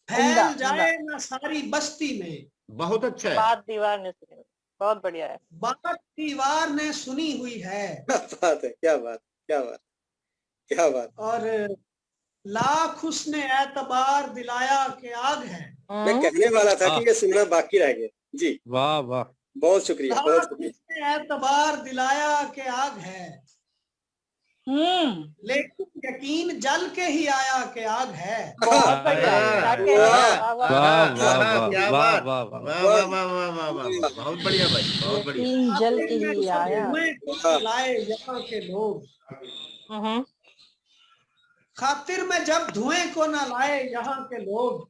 Speaker 9: फैल जाए ना सारी बस्ती में,
Speaker 4: बहुत अच्छा है,
Speaker 3: बात दीवार ने सुनी, बहुत बढ़िया है,
Speaker 9: बात दीवार ने सुनी हुई है।
Speaker 1: क्या बात है, क्या बात, क्या बात, क्या बात।
Speaker 9: और लाख उसने एतबार दिलाया के आग है।
Speaker 1: मैं कहने वाला था कि ये सुनना बाकी रह गया जी।
Speaker 5: वाह वाह,
Speaker 1: बहुत शुक्रिया, बहुत
Speaker 9: लाख
Speaker 1: शुक्रिया।
Speaker 9: उसने एतबार दिलाया के आग है, लेकिन यकीन जल के ही आया के आग है।
Speaker 3: बहुत बढ़िया,
Speaker 5: वाह वाह वाह
Speaker 4: क्या
Speaker 5: वाह
Speaker 4: बात,
Speaker 5: वाह
Speaker 4: वाह
Speaker 5: वाह,
Speaker 4: वाह वाह वाह वाह वाह, बहुत बढ़िया भाई, बहुत बढ़िया।
Speaker 6: जल के ही आया,
Speaker 9: धुएं को लाए यहाँ के लोग, खातिर में जब धुएं को न लाए यहाँ के लोग,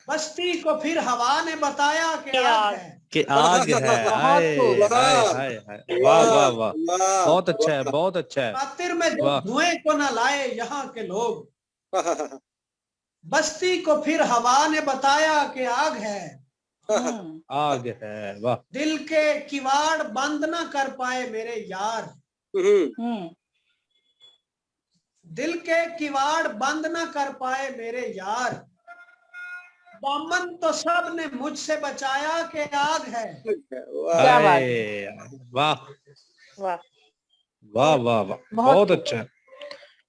Speaker 9: बस्ती को फिर हवा ने बताया कि आग है।
Speaker 5: कि आग है। हाय हाय हाय हाय, वाह वाह वाह, बहुत अच्छा है, बहुत अच्छा है।
Speaker 9: खातिर में जब धुएं को न लाए यहाँ के लोग, बस्ती को फिर हवा ने बताया कि आग है।
Speaker 5: आग है, वाह।
Speaker 9: दिल के किवाड़ बंद न कर पाए मेरे यार, दिल के किवाड़ बंद न कर पाए मेरे यार, दामन तो सब ने मुझसे बचाया के आग है।
Speaker 3: क्या बात है,
Speaker 5: वाह
Speaker 3: वाह
Speaker 5: वाह वाह वाह, बहुत अच्छा।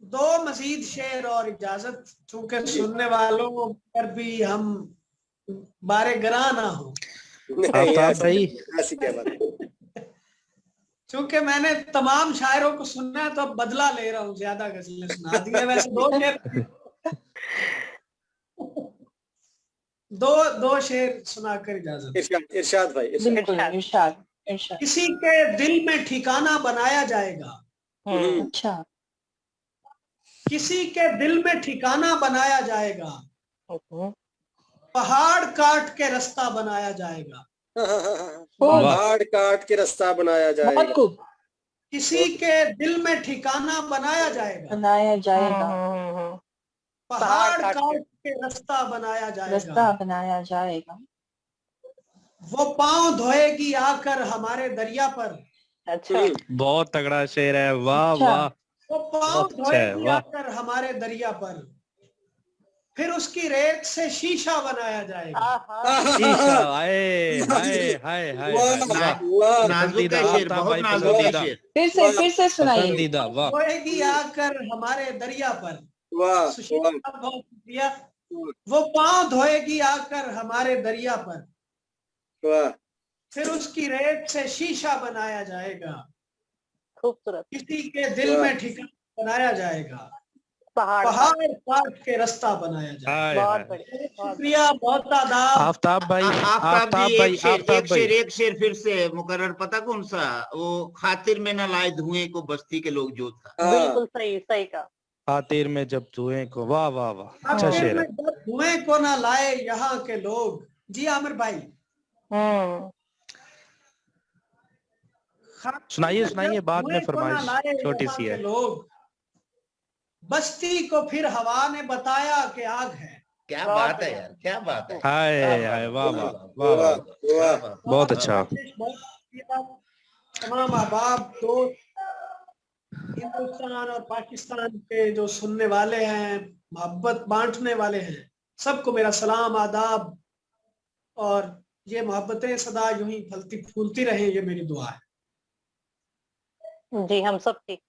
Speaker 9: दो मजीद शेर और इजाजत, चूंकि सुनने वालों पर भी हम बारे गरा ना हो।
Speaker 5: आफ्ताब भाई,
Speaker 1: ऐसी क्या बात।
Speaker 9: चूंकि मैंने तमाम शायरों को सुनना है तो अब बदला ले रहा हूँ, ज्यादा गजलें सुना दी है। वैसे दो शेर सुनाकर इजाजत।
Speaker 1: इरशाद भाई,
Speaker 6: इरशाद।
Speaker 9: किसी के दिल में ठिकाना बनाया जाएगा,
Speaker 6: अच्छा,
Speaker 9: किसी के दिल में ठिकाना बनाया जाएगा, पहाड़ काट के रास्ता बनाया जाएगा,
Speaker 1: पहाड़ काट के रास्ता बनाया जाएगा,
Speaker 9: किसी के दिल में ठिकाना बनाया जाएगा, पहाड़ काट के रास्ता बनाया जाएगा, वो पांव धोएगी आकर हमारे दरिया पर।
Speaker 3: अच्छा,
Speaker 5: बहुत तगड़ा शेर है, वाह वाह,
Speaker 9: वो पांव धोएगी आकर हमारे दरिया पर, फिर उसकी रेत से शीशा बनाया जाएगा।
Speaker 5: शीशा, हाय हाय हाय हाय,
Speaker 4: नाजुक है शेर, बहुत नाजुक है शेर।
Speaker 6: फिर से सुनाइए।
Speaker 5: पसंदीदा, वाह।
Speaker 9: धोएगी आकर हमारे दरिया पर,
Speaker 1: वाह,
Speaker 9: बहुत शुक्रिया। वो पांव धोएगी आकर हमारे दरिया पर,
Speaker 1: वाह।
Speaker 9: फिर उसकी रेत से शीशा बनाया जाएगा,
Speaker 3: खूबसूरत,
Speaker 9: किसी के दिल में ठिकाना बनाया जाएगा, पहाड़ काट के रास्ता बनाया जाएगा।
Speaker 3: बहुत बढ़िया,
Speaker 9: शुक्रिया, बहुत आदाब।
Speaker 5: आफ्ताब भाई, आफ्ताब भाई, आफ्ताब भाई,
Speaker 4: एक शेर फिर से मुकर्रर, पता कौन सा? वो खातिर में न लाए धुएं को बस्ती के लोग, जो था।
Speaker 3: बिल्कुल सही, सही कहा।
Speaker 5: खातिर में जब धुएं को, वाह वाह वाह, अच्छा शेर है।
Speaker 9: धुएं को ना लाए यहाँ के लोग। जी आमिर भाई,
Speaker 5: सुनाइए सुनाइए, बाद में फरमाइश छोटी सी है।
Speaker 9: लोग, बस्ती को फिर हवा ने बताया कि आग है।
Speaker 4: क्या बात है यार, क्या बात है।
Speaker 5: हाय हाय, वाह वाह वाह वाह, बहुत अच्छा।
Speaker 9: तमाम अहबाब, दोस्त, हिंदुस्तान और पाकिस्तान के जो सुनने वाले हैं, मोहब्बत बांटने वाले हैं, सबको मेरा सलाम, आदाब, और ये मोहब्बतें सदा यूं ही फलती फूलती रहें, ये मेरी दुआ है।
Speaker 3: जी, हम सब ठीक।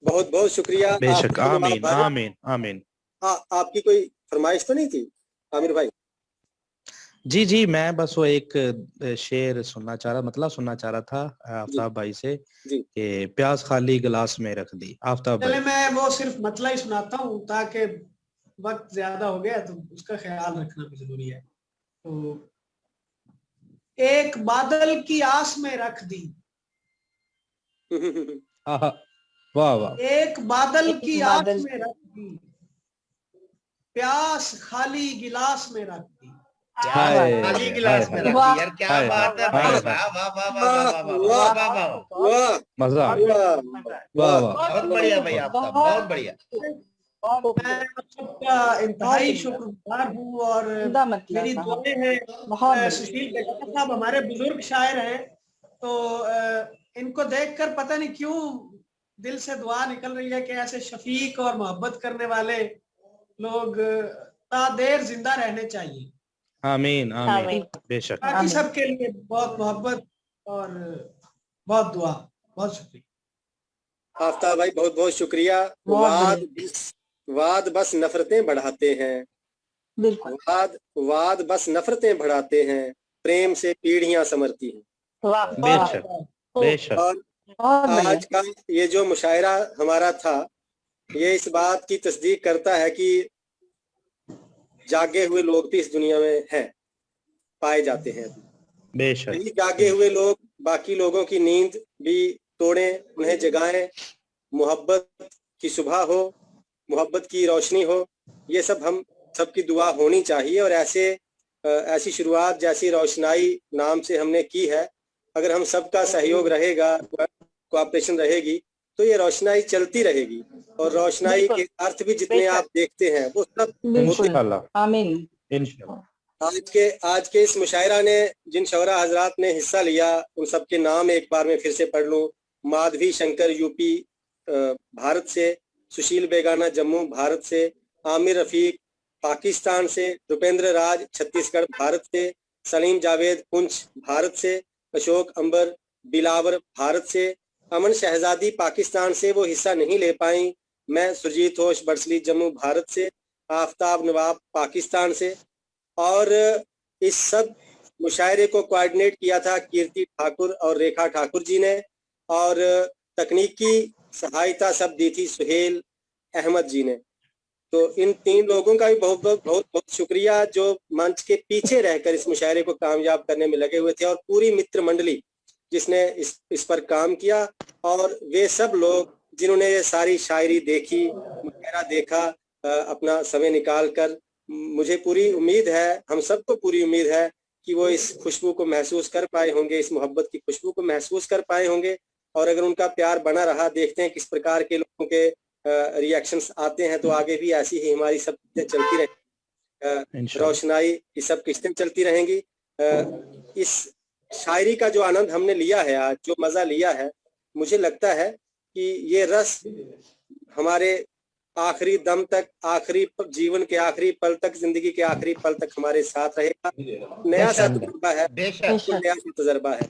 Speaker 1: बहुत बहुत शुक्रिया।
Speaker 5: बेशक, आमीन आमीन आमीन।
Speaker 1: आपकी कोई फरमाइश तो नहीं थी आमिर भाई?
Speaker 5: जी जी, मैं बस वो एक शेर सुनना चाह रहा था आफ्ताब भाई से कि प्यास खाली गिलास में रख दी। आफ्ताब भाई,
Speaker 9: मैं वो सिर्फ मतला ही सुनाता हूँ, ताकि वक्त ज्यादा हो गया तो उसका ख्याल रखना भी जरूरी है। तो एक बादल की आस में रख दी,
Speaker 5: वाह वाह,
Speaker 9: एक बादल की आस में रख दी, प्यास खाली गिलास में रख दी।
Speaker 4: खाली गिलास में रख दी, यार क्या बात है भाई, वाह वाह वाह वाह वाह वाह वाह,
Speaker 5: मजा,
Speaker 4: वाह वाह, बहुत बढ़िया भाई, आपका बहुत बढ़िया।
Speaker 9: मैं आप सबका इंतहाई शुक्रगुजार हूँ और मेरी दुआएं हैं। सुशील बेगाना साहब हमारे बुजुर्ग शायर हैं, तो इनको देखकर पता नहीं क्यों दिल से दुआ निकल रही है कि ऐसे शफीक और मोहब्बत करने वाले लोग देर जिंदा रहने चाहिए।
Speaker 5: आमीन आमीन बेशक।
Speaker 9: बाकी सबके लिए बहुत मोहब्बत और बहुत दुआ। बहुत शुक्रिया
Speaker 1: आफ्ताब भाई, बहुत बहुत शुक्रिया। वाद बस नफरतें बढ़ाते हैं, वाद बस नफरतें बढ़ाते हैं, प्रेम से पीढ़ियां समरती हैं।
Speaker 5: बेशक बेशक।
Speaker 1: और आज का ये जो मुशायरा हमारा था, ये इस बात की तस्दीक करता है कि जागे हुए लोग भी इस दुनिया में हैं, पाए जाते हैं।
Speaker 5: बेशक
Speaker 1: यही जागे हुए लोग बाकी लोगों की नींद भी तोड़ें, उन्हें जगाएं, मोहब्बत की सुबह हो, मोहब्बत की रोशनी हो, ये सब हम सबकी दुआ होनी चाहिए। और ऐसी शुरुआत जैसी रोशनाई नाम से हमने की है, अगर हम सबका सहयोग रहेगा, कोऑपरेशन रहेगी, तो ये रोशनाई चलती रहेगी। और रोशनाई के अर्थ भी जितने आप देखते हैं वो सब
Speaker 6: आमीन
Speaker 1: इंशाल्लाह। आज के इस मुशायरा ने जिन शौरा हजरात ने हिस्सा लिया, उन सबके नाम एक बार मैं फिर से पढ़ लूं। माधवी शंकर यूपी भारत से, सुशील बेगाना जम्मू भारत से, आमिर रफीक पाकिस्तान से, रुपेंद्र राज छत्तीसगढ़ भारत से, सलीम जावेद पुंछ भारत से, अशोक अंबर बिलावर भारत से, अमन शहजादी पाकिस्तान से, वो हिस्सा नहीं ले पाई। मैं सुरजीत होश बरसली जम्मू भारत से, आफ्ताब नवाब पाकिस्तान से। और इस सब मुशायरे को कोऑर्डिनेट किया था कीर्ति ठाकुर और रेखा ठाकुर जी ने, और तकनीकी सहायता सब दी थी सुहेल अहमद जी ने। तो इन तीन लोगों का भी बहुत बहुत बहुत बहुत शुक्रिया, जो मंच के पीछे रहकर इस मुशायरे को कामयाब करने में लगे हुए थे, और पूरी मित्र मंडली जिसने इस पर काम किया, और वे सब लोग जिन्होंने ये सारी शायरी देखी, मुशायरा देखा अपना समय निकाल कर। मुझे पूरी उम्मीद है, हम सबको पूरी उम्मीद है कि वो इस खुशबू को महसूस कर पाए होंगे, इस मोहब्बत की खुशबू को महसूस कर पाए होंगे। और अगर उनका प्यार बना रहा, देखते हैं किस प्रकार के लोगों के रिएक्शंस आते हैं, तो आगे भी ऐसी ही हमारी सब चलती रहेंगी, रोशनाई की सब किस्तें चलती रहेंगी। इस शायरी का जो आनंद हमने लिया है आज, जो मजा लिया है, मुझे लगता है कि ये रस हमारे आखिरी दम तक, आखिरी जीवन के आखिरी पल तक, जिंदगी के आखिरी पल तक हमारे साथ रहेगा। नया सा तजुर्बा है, नया सा तजुर्बा है।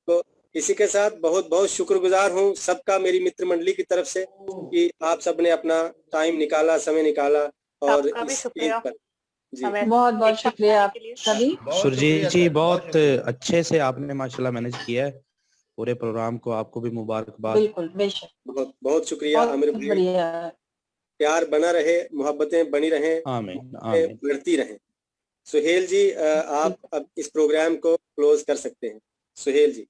Speaker 1: तो इसी के साथ बहुत बहुत शुक्रगुजार हूँ सबका, मेरी मित्र मंडली की तरफ से, कि आप सबने अपना टाइम निकाला, समय निकाला। और इस पर जी
Speaker 6: बहुत बहुत शुक्रिया आप सभी।
Speaker 5: सुरजीत जी, बहुत अच्छे से आपने माशाल्लाह मैनेज किया है पूरे प्रोग्राम को, आपको भी मुबारकबाद।
Speaker 6: बिल्कुल बेशक,
Speaker 1: बहुत बहुत शुक्रिया आमिर भाई। प्यार बना रहे, मोहब्बतें बनी रहें,
Speaker 5: आमीन आमीन,
Speaker 1: बढ़ती रहें। सुहेल जी, आप अब इस प्रोग्राम को क्लोज कर सकते हैं। सुहेल जी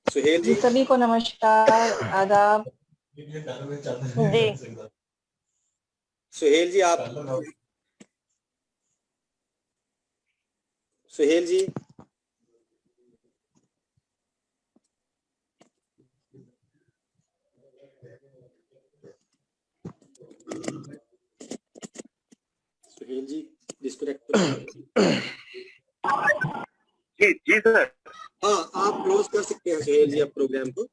Speaker 1: सुहेल जी
Speaker 6: सभी को नमस्कार, आदाब।
Speaker 3: जी
Speaker 1: सुहेल जी, आप सुहेल जी सुहेल जी डिस्कनेक्ट।
Speaker 11: जी सर।
Speaker 1: हाँ, आप क्लोज कर सकते हैं सुहेल जी अब प्रोग्राम को।